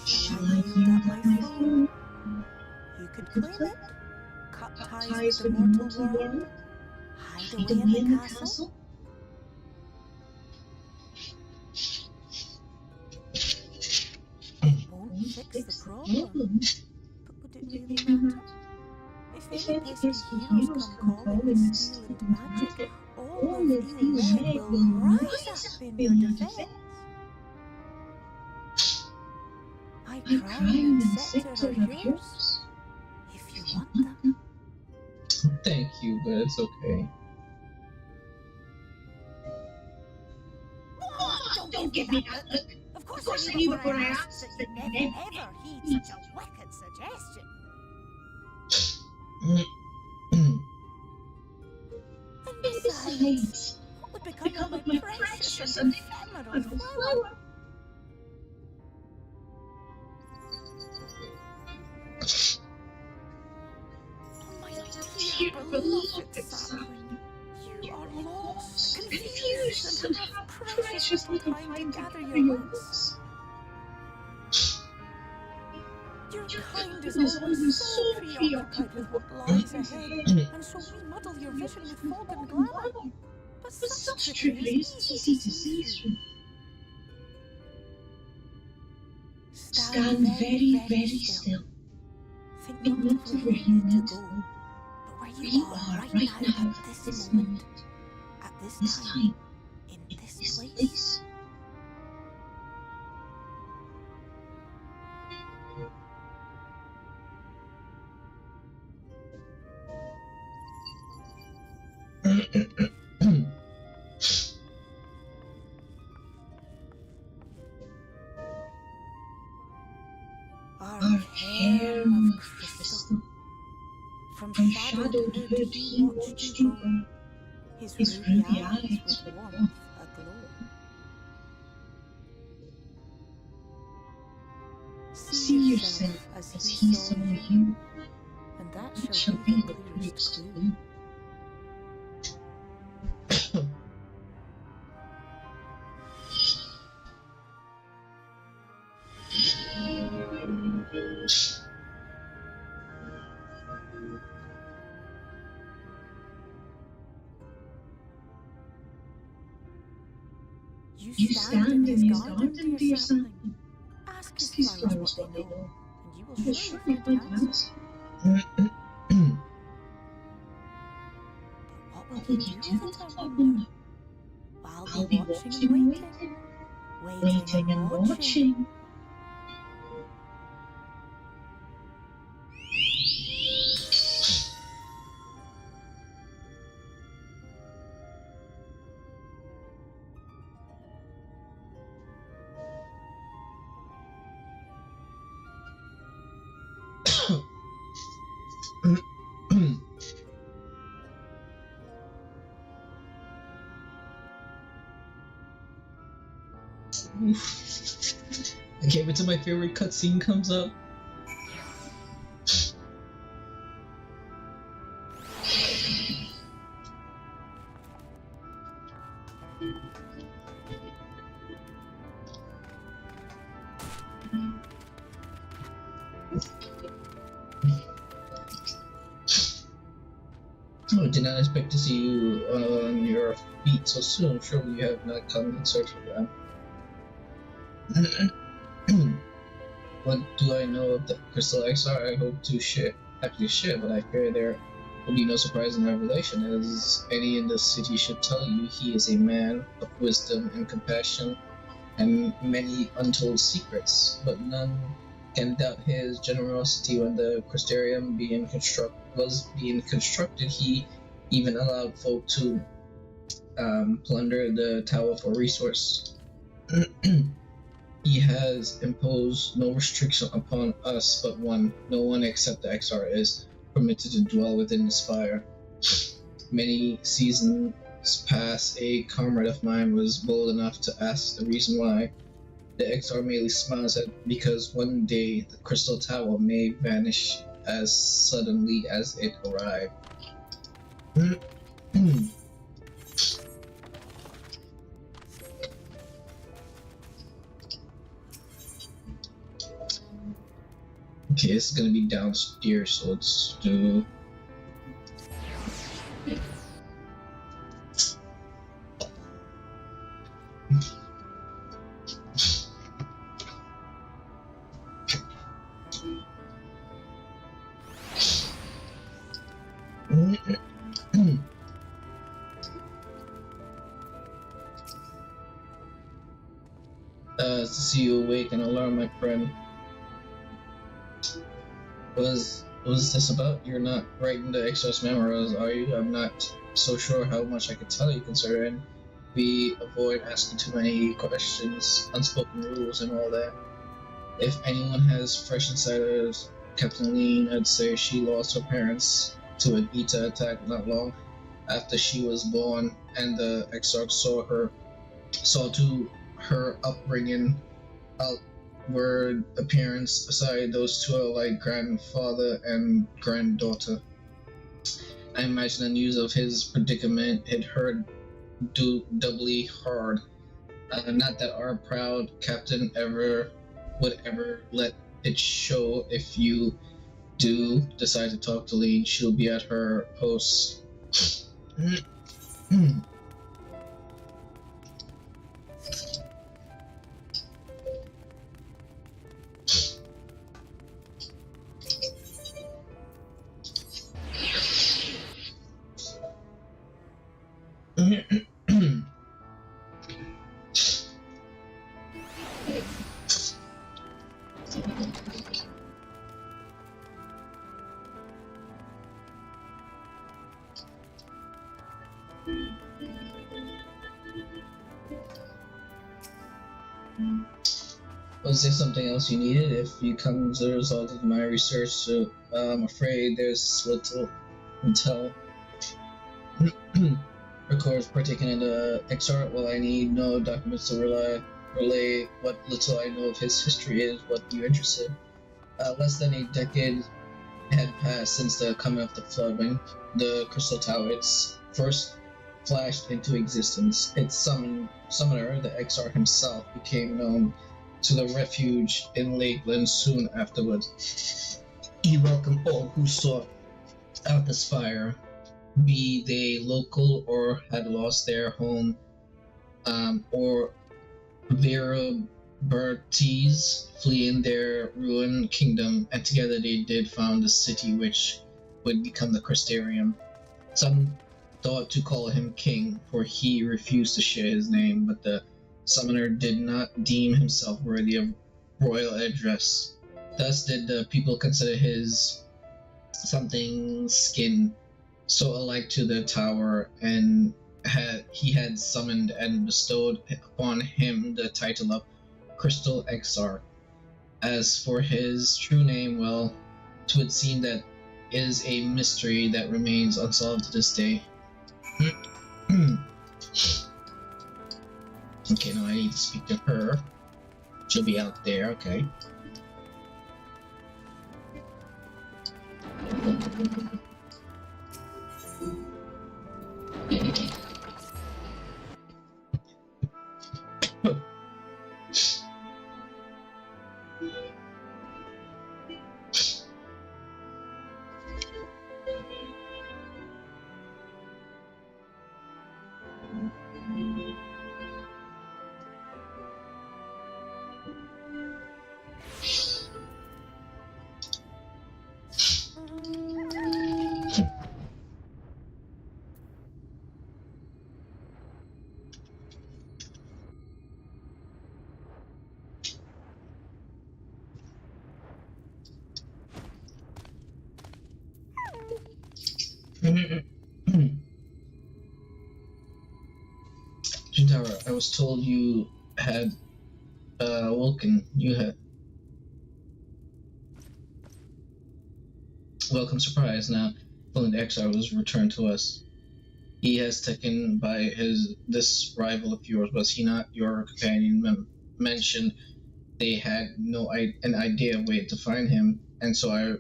Shall I yield up my throne? You could claim it, cut ties with the mortal world, hide away in the castle. It won't fix the problem, but would it really matter? If any pesky heroes come calling with steel and magic, all of evil men will rise up in your defense. My crown and scepter are yours, if you want them. Thank you, but it's okay. Oh, don't give me that look. Of course I knew before I asked that you never ever heed such a wicked suggestion. And besides, what would become of my precious and ephemeral flower? Dear beloved sapling, you are lost, confused, and have precious little time to gather your wits. Your kind is always so preoccupied with what lies ahead, and so we muddle your vision with fog and glamour. But such trickery is easy to see through. Stand very, very still. Think not of where you need to go. Where you are right now at this moment, at this time, in this place. Our hair of crystal. From shadowhood he watched you grow, his ruby eyes with warmth aglow. See yourself as he saw you, and that shall be the clearest clue. You stand in his garden, dear sapling. Ask his flowers what they know, and you will surely find answers. But what will you do with it, I wonder? I'll be watching and waiting and watching. Oof. I can't wait till my favorite cutscene comes up. Oh, I did not expect to see you on your feet so soon. Surely you have not come in search of them. What do I know of the Crystal XR? I hope to share, but I fear there will be no surprise in revelation, as any in the city should tell you. He is a man of wisdom and compassion, and many untold secrets, but none can doubt his generosity. When the Crystarium was being constructed, he even allowed folk to plunder the tower for resource. He has imposed no restriction upon us but one. No one except the XR is permitted to dwell within the spire. Many seasons past, a comrade of mine was bold enough to ask the reason why. The XR merely smiles at because one day the crystal tower may vanish as suddenly as it arrived. Okay, it's gonna be downstairs, so let's do. To see you awake and alarm, my friend. What is this about? You're not writing the XR's memoirs, are you? I'm not so sure how much I could tell you, considering we avoid asking too many questions, unspoken rules, and all that. If anyone has fresh insiders, Captain Lean, I'd say she lost her parents to an Eta attack not long after she was born, and the Exarch saw to her upbringing, outward appearance. Aside, those two are like grandfather and granddaughter. I imagine the news of his predicament hit her doubly hard. Not that our proud captain would ever let it show. If you do decide to talk to Lee, she'll be at her post. Was there something else you needed? If you come as a result of my research, I'm afraid there's little intel. Records partaking in the XR. Well, I need no documents to relay what little I know of his history is what you're interested. Less than a decade had passed since the coming of the flood, when the Crystal Tower first flashed into existence. Its summoner, the XR himself, became known to the refuge in Lakeland soon afterwards. He welcomed all who sought out the spire, be they local or had lost their home, or Verabertes fleeing their ruined kingdom, and together they did found the city which would become the Crystarium. Some thought to call him king, for he refused to share his name, but the summoner did not deem himself worthy of royal address. Thus did the people consider his something skin so alike to the tower, and he had summoned and bestowed upon him the title of Crystal Exarch. As for his true name, well, 'twould seem that is a mystery that remains unsolved to this day. Okay, now I need to speak to her. She'll be out there, okay. Juntara, I was told you had awoken. You had. Welcome surprise now. Following the exile was returned to us. He has taken by this rival of yours. Was he not your companion? Mentioned they had an idea of way to find him, and so I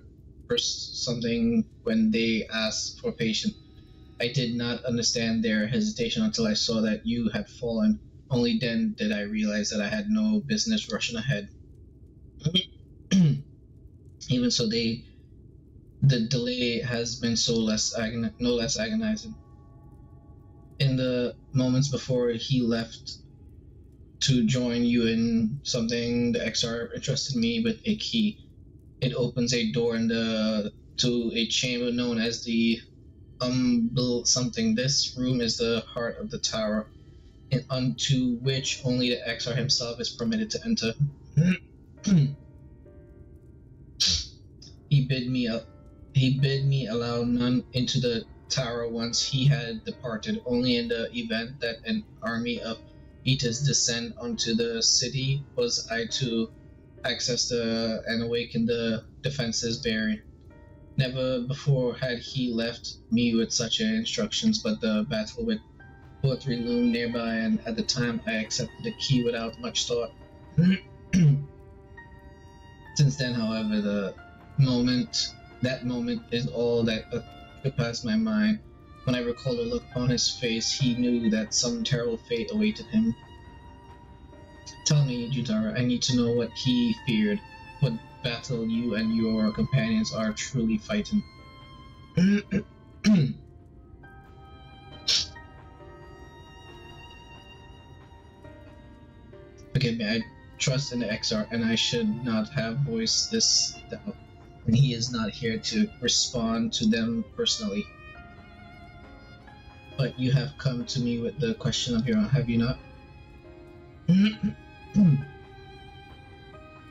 first something when they asked for a patient. I did not understand their hesitation until I saw that you had fallen. Only then did I realize that I had no business rushing ahead. Even so, the delay has been no less agonizing. In the moments before he left to join you in something, the XR entrusted me with a key. It opens a door to a chamber known as the something. This room is the heart of the tower, and unto which only the XR himself is permitted to enter. He bid me allow none into the tower once he had departed. Only in the event that an army of Etas descend onto the city was I to access and awaken the defenses bearing. Never before had he left me with such instructions, but the battle with poetry loomed nearby, and at the time I accepted the key without much thought. Since then, however, that moment is all that could pass my mind. When I recall the look upon his face, he knew that some terrible fate awaited him. Tell me, Juntara, I need to know what he feared, what battle you and your companions are truly fighting. Forgive me, I trust in the XR, and I should not have voiced this doubt. And he is not here to respond to them personally. But you have come to me with the question of your own, have you not?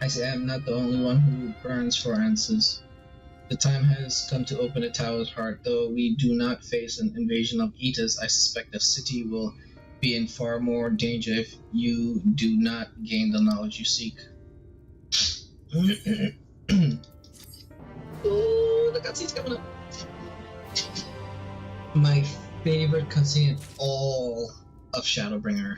I say I am not the only one who burns for answers. The time has come to open the tower's heart. Though we do not face an invasion of Eaters, I suspect the city will be in far more danger if you do not gain the knowledge you seek. Oh, the cutscene's coming up. My favorite cutscene in all of Shadowbringer.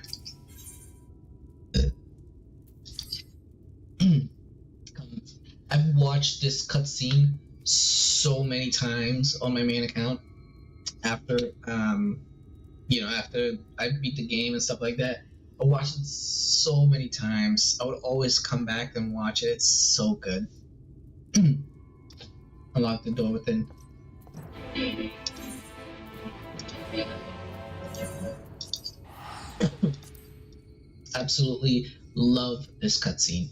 I've watched this cutscene so many times on my main account after after I beat the game and stuff like that. I watched it so many times. I would always come back and watch it. It's so good. Unlock the door within. Absolutely love this cutscene.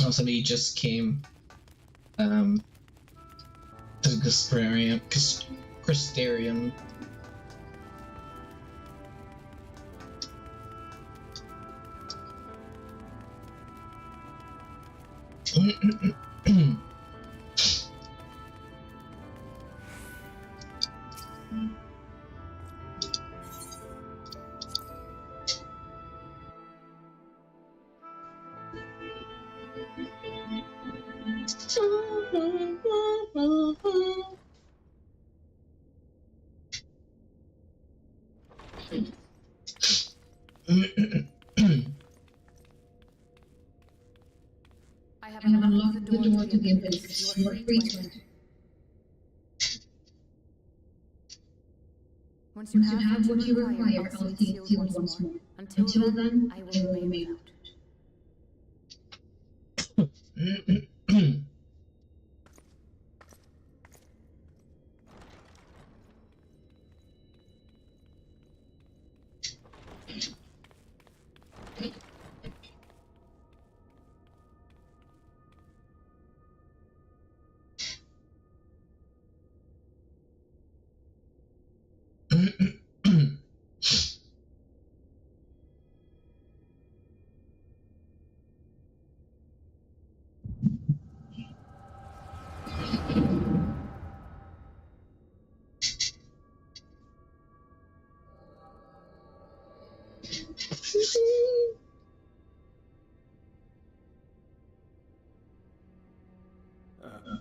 Oh, somebody just came to the Crystarium. I have unlocked the door to the abyss. You are free to enter. Once you have what you require, I'll see it sealed once more. Until then, I will remain without.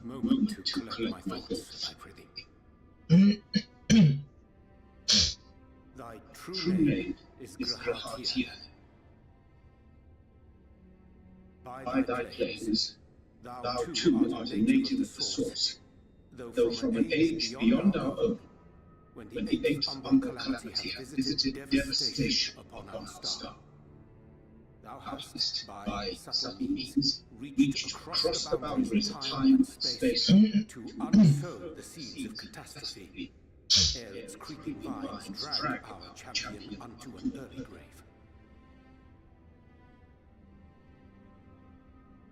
A moment to collect my thoughts, I prithee. Thy true name is Grahatia. By thy claims, thou too art a native of the source, though from an age beyond our own, when the eighth Umbral calamity hath visited devastation upon our star. Thou hast, by subtle means, reached across the boundaries of time and space to unsow the seeds of catastrophe, ere its creeping vines drag our champion unto an early grave.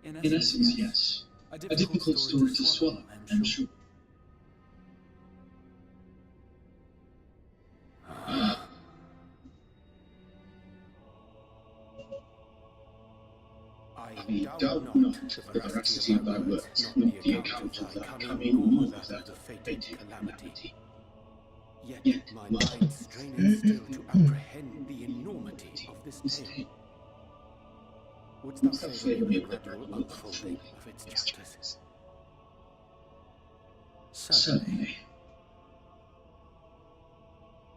In essence, yes. A difficult story to swallow, I'm sure. I doubt not the veracity of thy words, nor the account of thy coming, nor that of the fated calamity. Yet my mind straineth still to apprehend the enormity of this tale. Wouldst thou favour me with a gradual unfolding of its chapters? Certainly.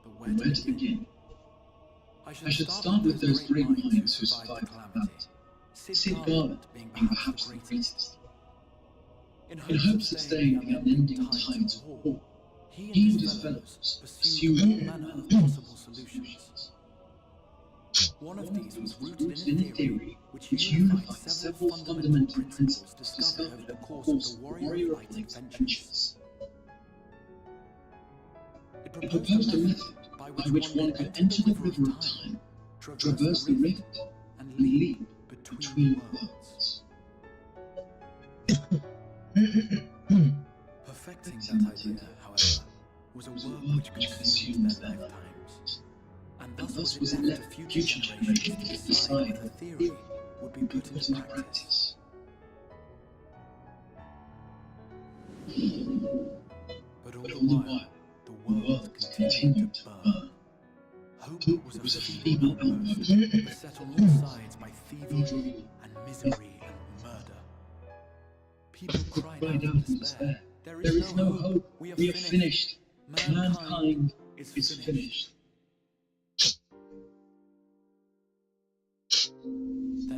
But where to begin? I should start with those great minds who survived the calamity. Sid Garland being perhaps the greatest. In hopes of staying the unending tides of war, he and his fellows pursued all manner of possible solutions. One of these was rooted in a theory which unified several fundamental principles discovered over the course of the Warrior of Light's adventures. It proposed a method by which one could enter the river of time, traverse the rift, and leap between worlds. Perfecting that idea, however, was a work which consumed their lifetimes, and thus was it left to future generations to decide if the theory would be put into practice. But all the while, the world continued to burn. Hope was a feeble outpost beset on all sides by thievery and misery and murder. People cried out in despair, "There is no hope, we are finished. Mankind is finished."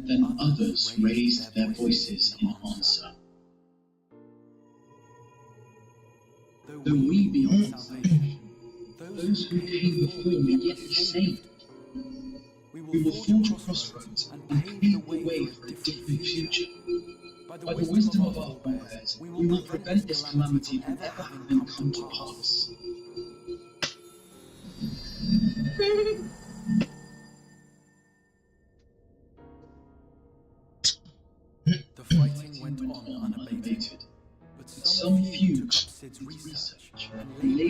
Then others raised their voices in answer. Though we be on salvation, those who came before me yet saved. We will forge a crossroads and pave the way for a different future. By the wisdom of our forebears, we will prevent this calamity from ever having come to pass. The fight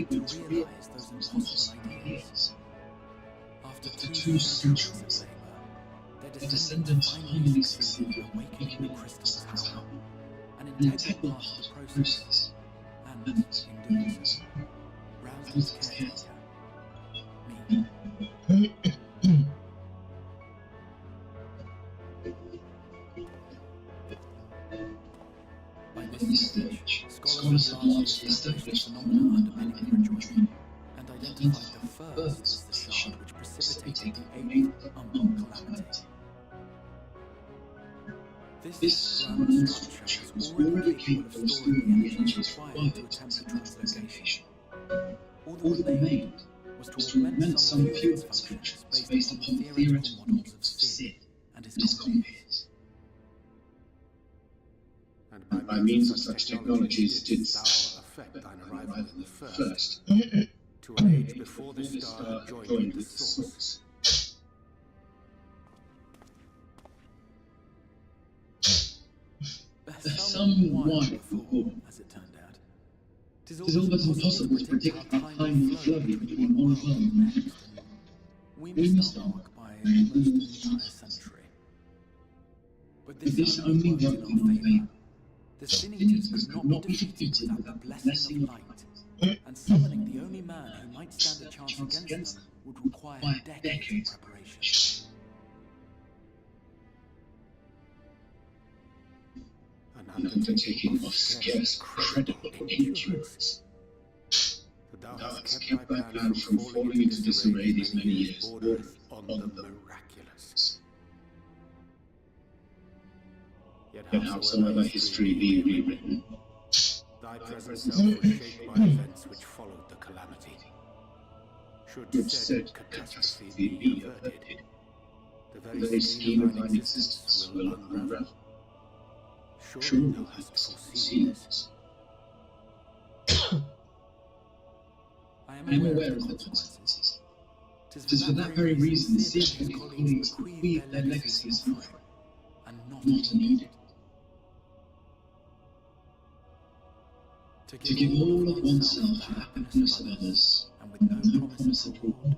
to realize those impossible ideas. After 2 centuries of labor, their descendants finally succeeded in awakening the crystal's power, an integral part of the process, and, in doing so, roused its caretaker, me. By this stage, scholars have largely established the phenomena underpinning the rejoicing, and identified the first as the shard which precipitated the 8th Umbral calamity. This ground structure was already capable of storing the energies required to attempt the translocation. All that remained was to augment some few of its functions based upon the theoretical models of Sid and his compeers. And by means of such technologies didst thou effect thine arrival in the first, to an age before the star had joined with the source. Some while before, as it turned out. 'Tis all but impossible to predict how time will flow between one world and the next, and we missed our mark by almost an entire century. But this only worked in our favour. The Sin Eaters could not be defeated without the blessing of light, and summoning the only man who might stand a chance against them would require decades of preparation. An undertaking of scarce credible endurance. Thou hast kept thy plan from falling into disarray these many years, bordereth on the miraculous. Yet howsoever history be rewritten, thy present self was shaped by events which followed the calamity. Should said catastrophe be averted, the very scheme of thine existence will unravel. Surely thou hast foreseen this. I am aware of the consequences. 'Tis for that very reason Sid and his colleagues bequeathed their legacy as suffering, and not needed. To give all of oneself for the happiness of others, and with no promise of reward,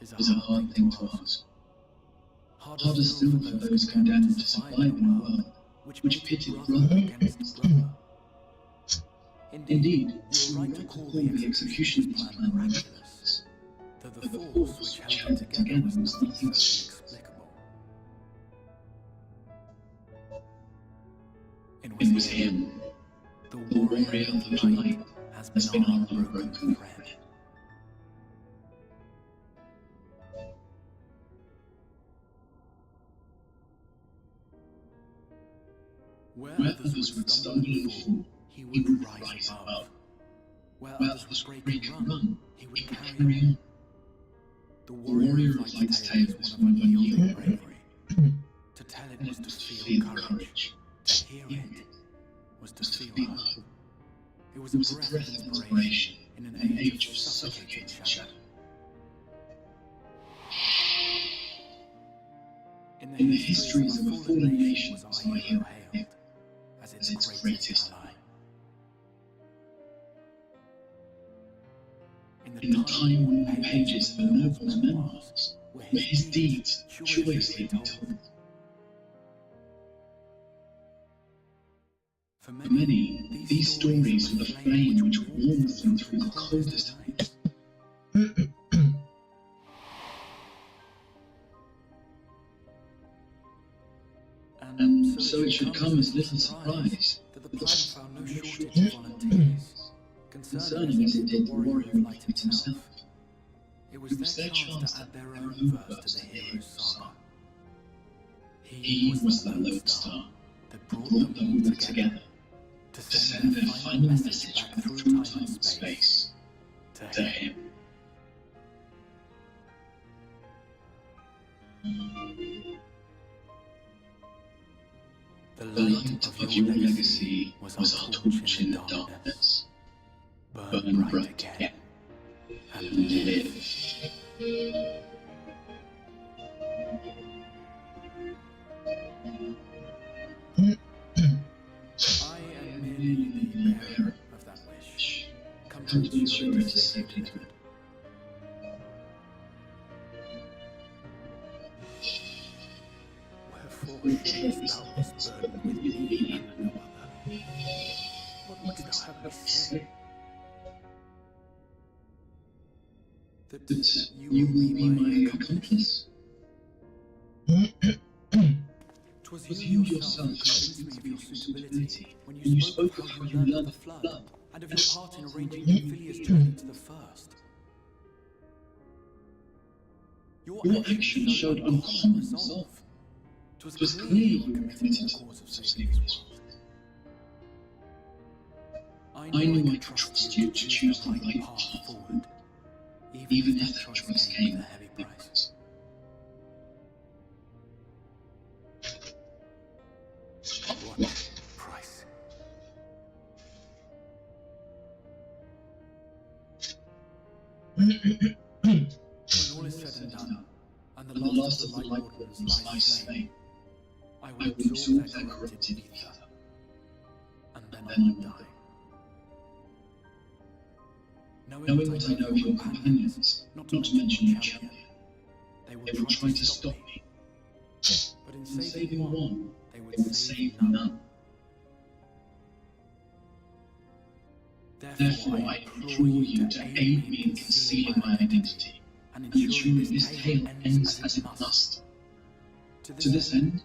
is a hard thing to ask. Harder still for those condemned to survive in a world which pitted brother against brother. Indeed, you are right to call the executioner's plan miraculous, though the force which held it together was nothing so inexplicable. It was him, the warrior of the light, has been our unbroken friend. Where others would stumble and fall, he would rise above. Where others would break and run, he would carry on. The warrior of Light's tale was one of unyielding bravery. To tell it was to feel courage. To hear it was to feel hope. It was a breath of inspiration in an age of suffocating shadow. In the histories of a fallen nation was our hero hailed as its greatest ally. In the time-worn pages of the noble's memoirs, where his deeds joyously told. For many, these stories were the flame which warmed them through the coldest nights. And so it should come as little surprise that the plan found no shortage of volunteers, concerning as it did the warrior of light himself. It was their chance to add their own verse to the hero's saga. He was the lodestar that brought them all together to send their final message back through time and space to him. The light of your legacy was our torch in the darkness. Burn bright again and live. I am merely the bearer of that wish, come ensure it is safely done. Wherefore shouldest thou this burden with me and no other? What wouldst thou have me say? That you will be my accomplice? 'Twas you yourself who convinced me of your suitability when you spoke of how you learned of the flood, and of your part in arranging Ophelia's journey to the first. Your actions showed uncommon resolve. 'Twas clear you were committed to the cause of saving this world. I knew I could trust you to choose the right path forward, even if that choice came at a heavy price. What price? When all is said and done, and the last of the light wardens lies slain, I will absorb their corrupted ether, and then I will die. Knowing what I know of your companions, not to mention your champion, they will try to stop me. But in saving one, they would save none. Therefore, I implore you to aid me in concealing my identity, and ensuring this tale ends as it must. To this end,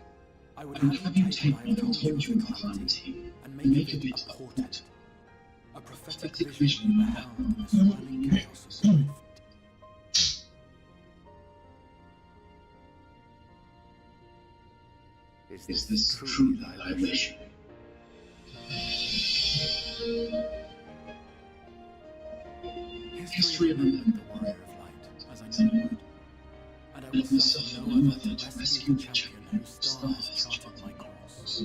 I would have you take what I have told you in calamity, and make of it a portent, a prophetic vision you beheld in the swirling chaos of the rift. Is this truly thy wish? History remembered the warrior of light, as I knew it would, and I will suffer no other to rescue the champion whose star has charted my course.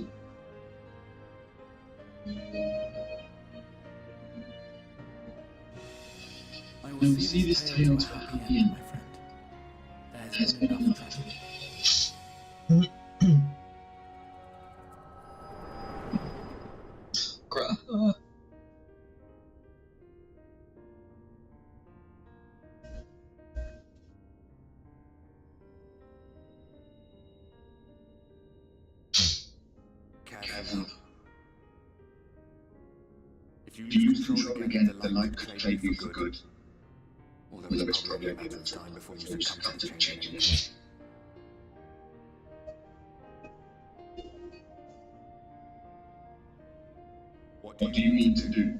I will see this tale to a happy end, my friend. There's been enough tragedy. If you lose control again, the light could claim you for good. Although it's probably a matter of time before you succumb to the change in it. What do you mean to do?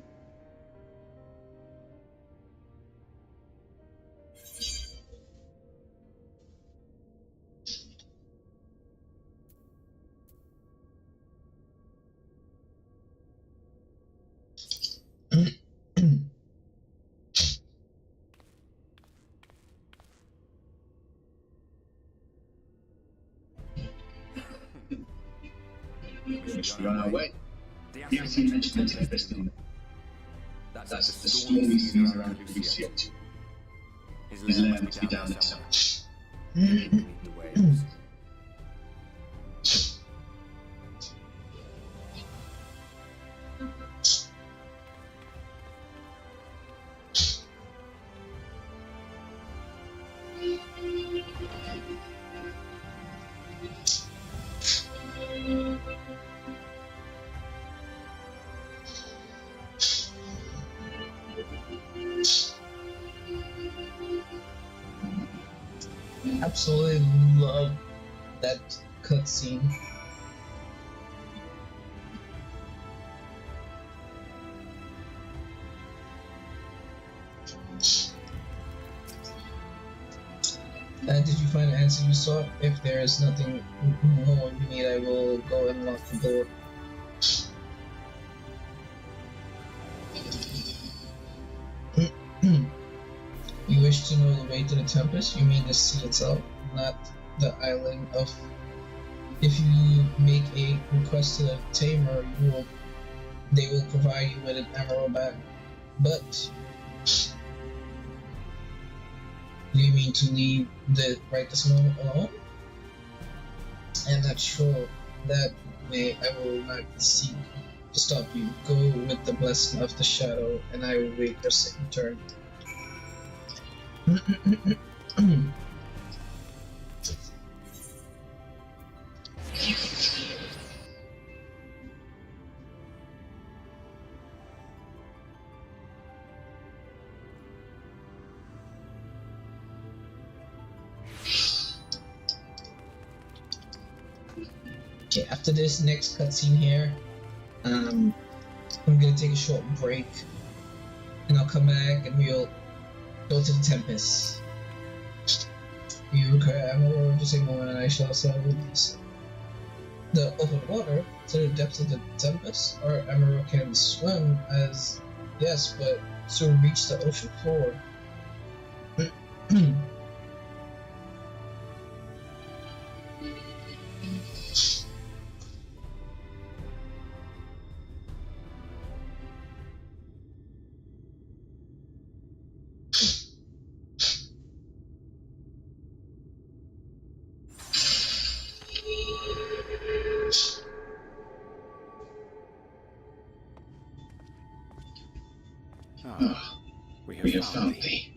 We should be on our way. The Assay mentioned the tempest in. That's the stormy seas around FFXIV. His lair must be down there somewhere. Beneath the waves. Absolutely love that cutscene. Did you find the answer you sought? If there is nothing more you need, I will go and lock the door. You wish to know the way to the Tempest? You mean the sea itself, not the island of... If you make a request to the Tamer, they will provide you with an emerald bag. But... do you mean to leave right this moment alone? I'm not sure. That way I will not seek To stop you, go with the blessing of the shadow, and I will wait your second turn. Okay, after this next cutscene here, I'm gonna take a short break, and I'll come back and we'll go to the Tempest. You require ammo just a moment and I shall sail release the open water to the depths of the Tempest. Our Emerald can swim as yes, but soon reach the ocean floor. We have found thee.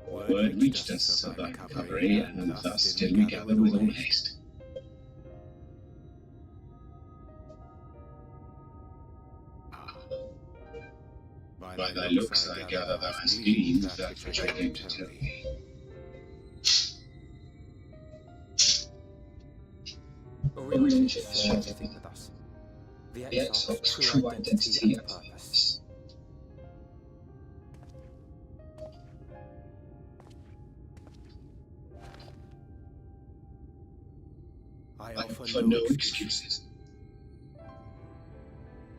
Word reached us of thy recovery, and thus did we gather with all haste. By thy looks I gather thou hast gleaned that which I came to tell thee. A relationship is everything with us. The Exarch's true identity and purpose. I offer no excuses.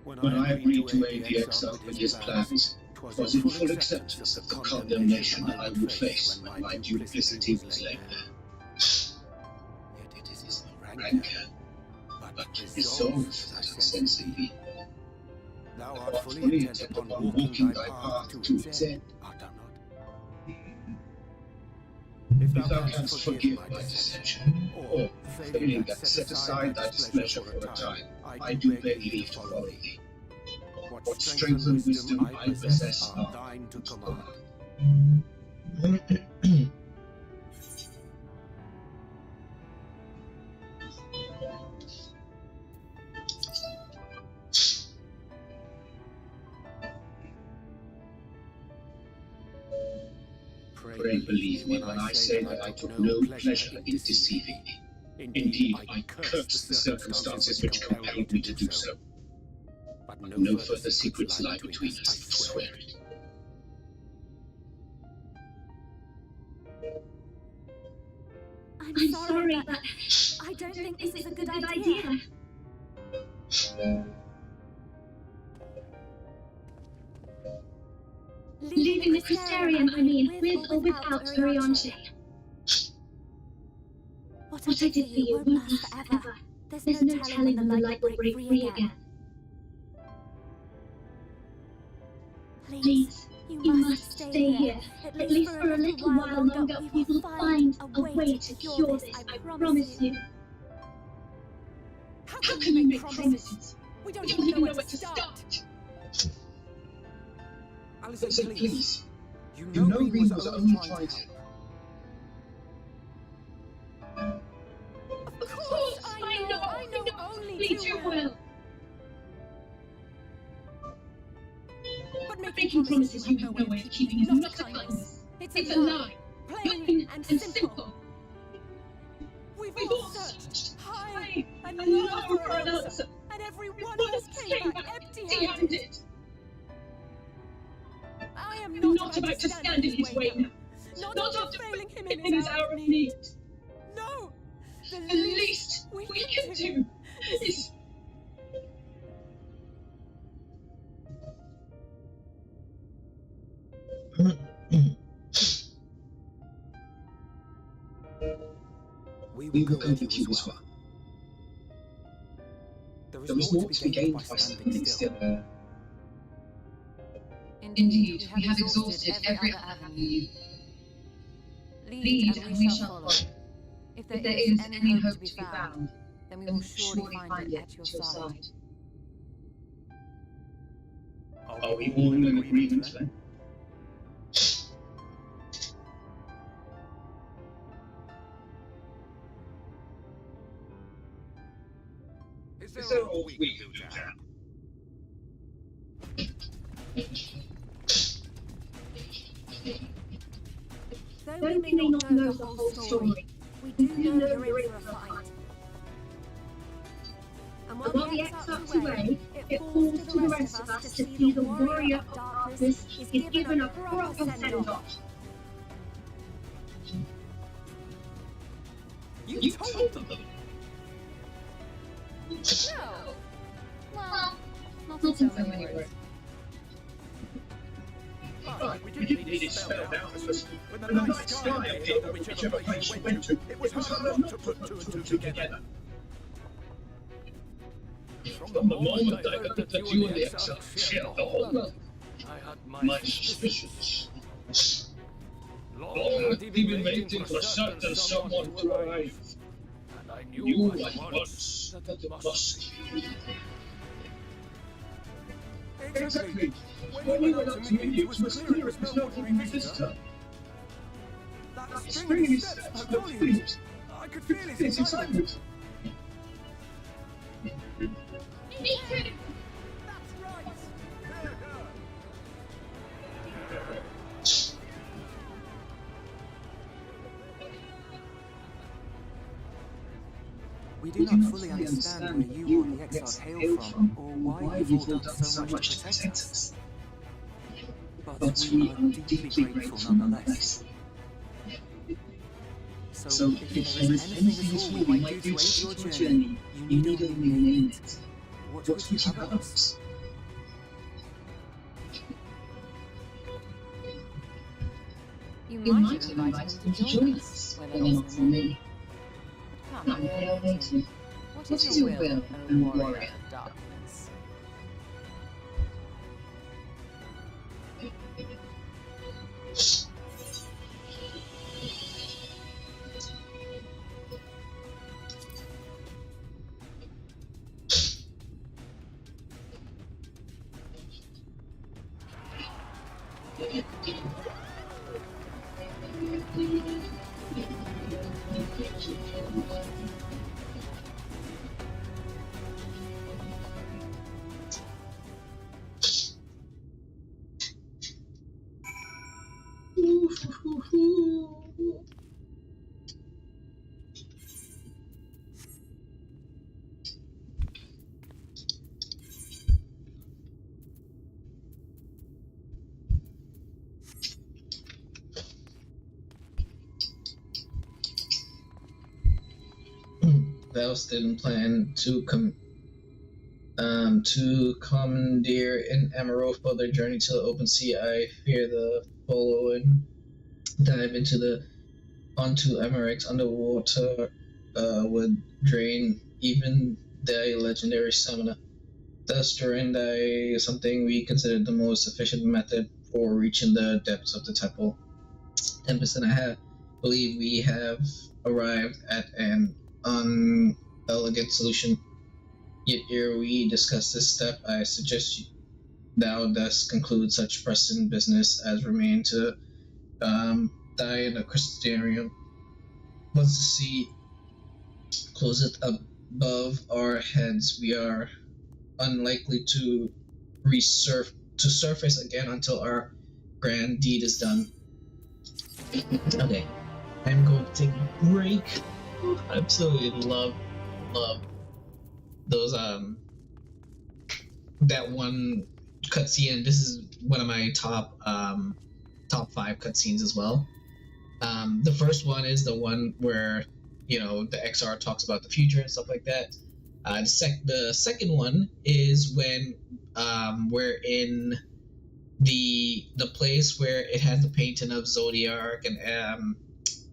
When I agreed to aid the Exarch with his plans, it was in full acceptance of the condemnation I would face when my duplicity was laid bare. Yet it is not rancor, but resolve that ascends in thee. Thou art fully intent upon walking thy path to its end, art thou not? If thou canst forgive my deception, or, failing that, set aside thy displeasure for a time, I do beg leave to follow thee. What strength and wisdom I possess are thine to command. Pray believe me when I say that I took no pleasure in deceiving thee. Indeed, I cursed the circumstances which compelled me to do so. But no further secrets lie between us, I swear it. I'm sorry, but I don't think this is a good idea. Leaving the Crystarium, I mean, with or without Orianche. What I did for you won't last forever. There's no telling when the light will break free again. Please, you must stay here. At least for a little while longer, we will find a way to cure this, I promise you. How can you make promises? We don't even know where to start. Alison, please. You know Reed was only trying to... Of course, I know only too well. But making promises you have no way of keeping is not a kindness. It's a lie. Plain and simple. We've all searched high and low for an answer, and every one of us came back empty-handed. I am not about to stand in his way now. Not after failing him in his hour of need. No! The least we can do is... We will go with you as well. There is more to be gained by standing still. Indeed, we have exhausted every avenue. Lead and we shall follow. If there is any hope to be found, then we will surely find it at your side. Are we all in agreement then? Is there all we can do, Jack? Though we may not know the whole story, we do know you're in for a fight. And while the X-Arc's away, it falls to the rest of us to see the warrior of darkness is given a proper send-off. You told them? No. Well, not in so many words. We didn't need it spelled out for us. When the night sky appeared on whichever place you went to, it was hard not to put two and two together. From the moment I heard that you and the X-Arc shared the whole world, I had my suspicions. Long had he been waiting for a certain someone to arrive, and I knew at once that it must be you. Exactly. When we went up to meet you, it was clear it was no ordinary visitor. That spring in his step had no feet. I could feel his excitement. Ethan! That's right! We do not fully understand where you or the X-Arc hail from, or why you've all done so much to protect us. But we are deeply grateful nonetheless. So if there is anything at all we might do to aid your journey, you need only name it. What would you have of us? You might invite him to join us, whether not for me. Come, pale maiden. What is your will, O warrior of darkness? Faust didn't plan to commandeer an Amaroth for their journey to the open sea. I fear the follow and dive onto Amarex underwater would drain even the legendary summoner. Thus, Durandai is something we considered the most efficient method for reaching the depths of the temple. Tempest and I believe we have arrived at an unelegant solution. Yet ere we discuss this step, I suggest thou dost conclude such pressing business as remain to die in the Crystarium. Once the sea closeth above our heads, we are unlikely to surface again until our grand deed is done. Okay, I'm going to take a break. I absolutely love those that one cutscene. This is one of my top 5 cutscenes as well. The first one is the one where the XR talks about the future and stuff like that. The second one is when we're in the place where it has the painting of Zodiac and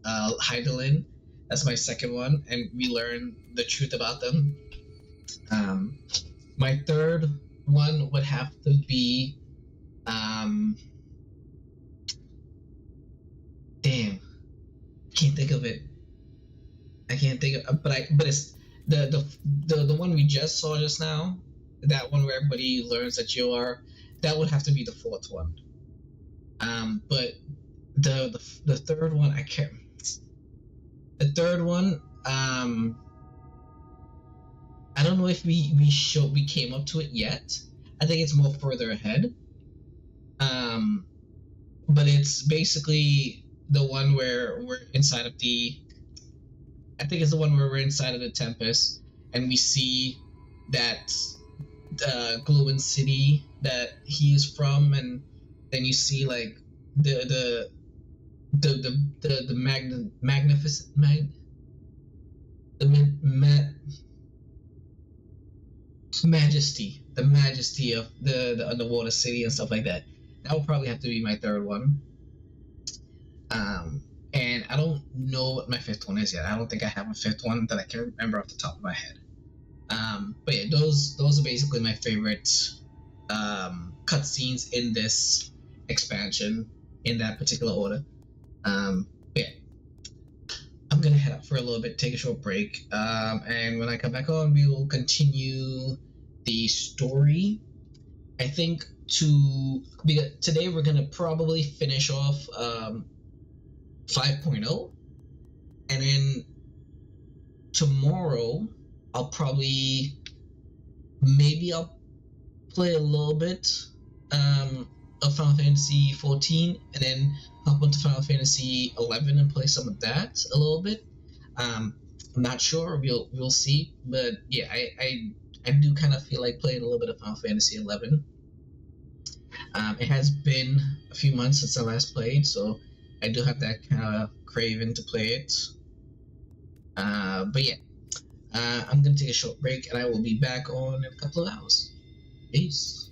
Heidelin. That's my second one, and we learn the truth about them. My third one would have to be damn, can't think of it. I can't think of, but it's the one we just saw just now. That one where everybody learns that you are. That would have to be the fourth one. But the third one, I can't. The third one, I don't know if we came up to it yet. I think it's more further ahead. But it's basically the one where we're inside of the. I think it's the one where we're inside of the Tempest, and we see that glowing city that he is from, and then you see like the magnificent majesty of the underwater city and stuff like that. That would probably have to be my third one. And I don't know what my fifth one is yet. I don't think I have a fifth one that I can remember off the top of my head. But yeah, those are basically my favorite cutscenes in this expansion in that particular order. But yeah, I'm gonna head out for a little bit, take a short break, and when I come back on, we will continue the story. I think because today we're gonna probably finish off 5.0, and then tomorrow I'll probably I'll play a little bit of Final Fantasy 14, and then hop onto Final Fantasy 11 and play some of that a little bit. I'm not sure. We'll see. But yeah, I do kind of feel like playing a little bit of Final Fantasy 11. It has been a few months since I last played, so I do have that kind of craving to play it. But yeah, I'm gonna take a short break, and I will be back on in a couple of hours. Peace.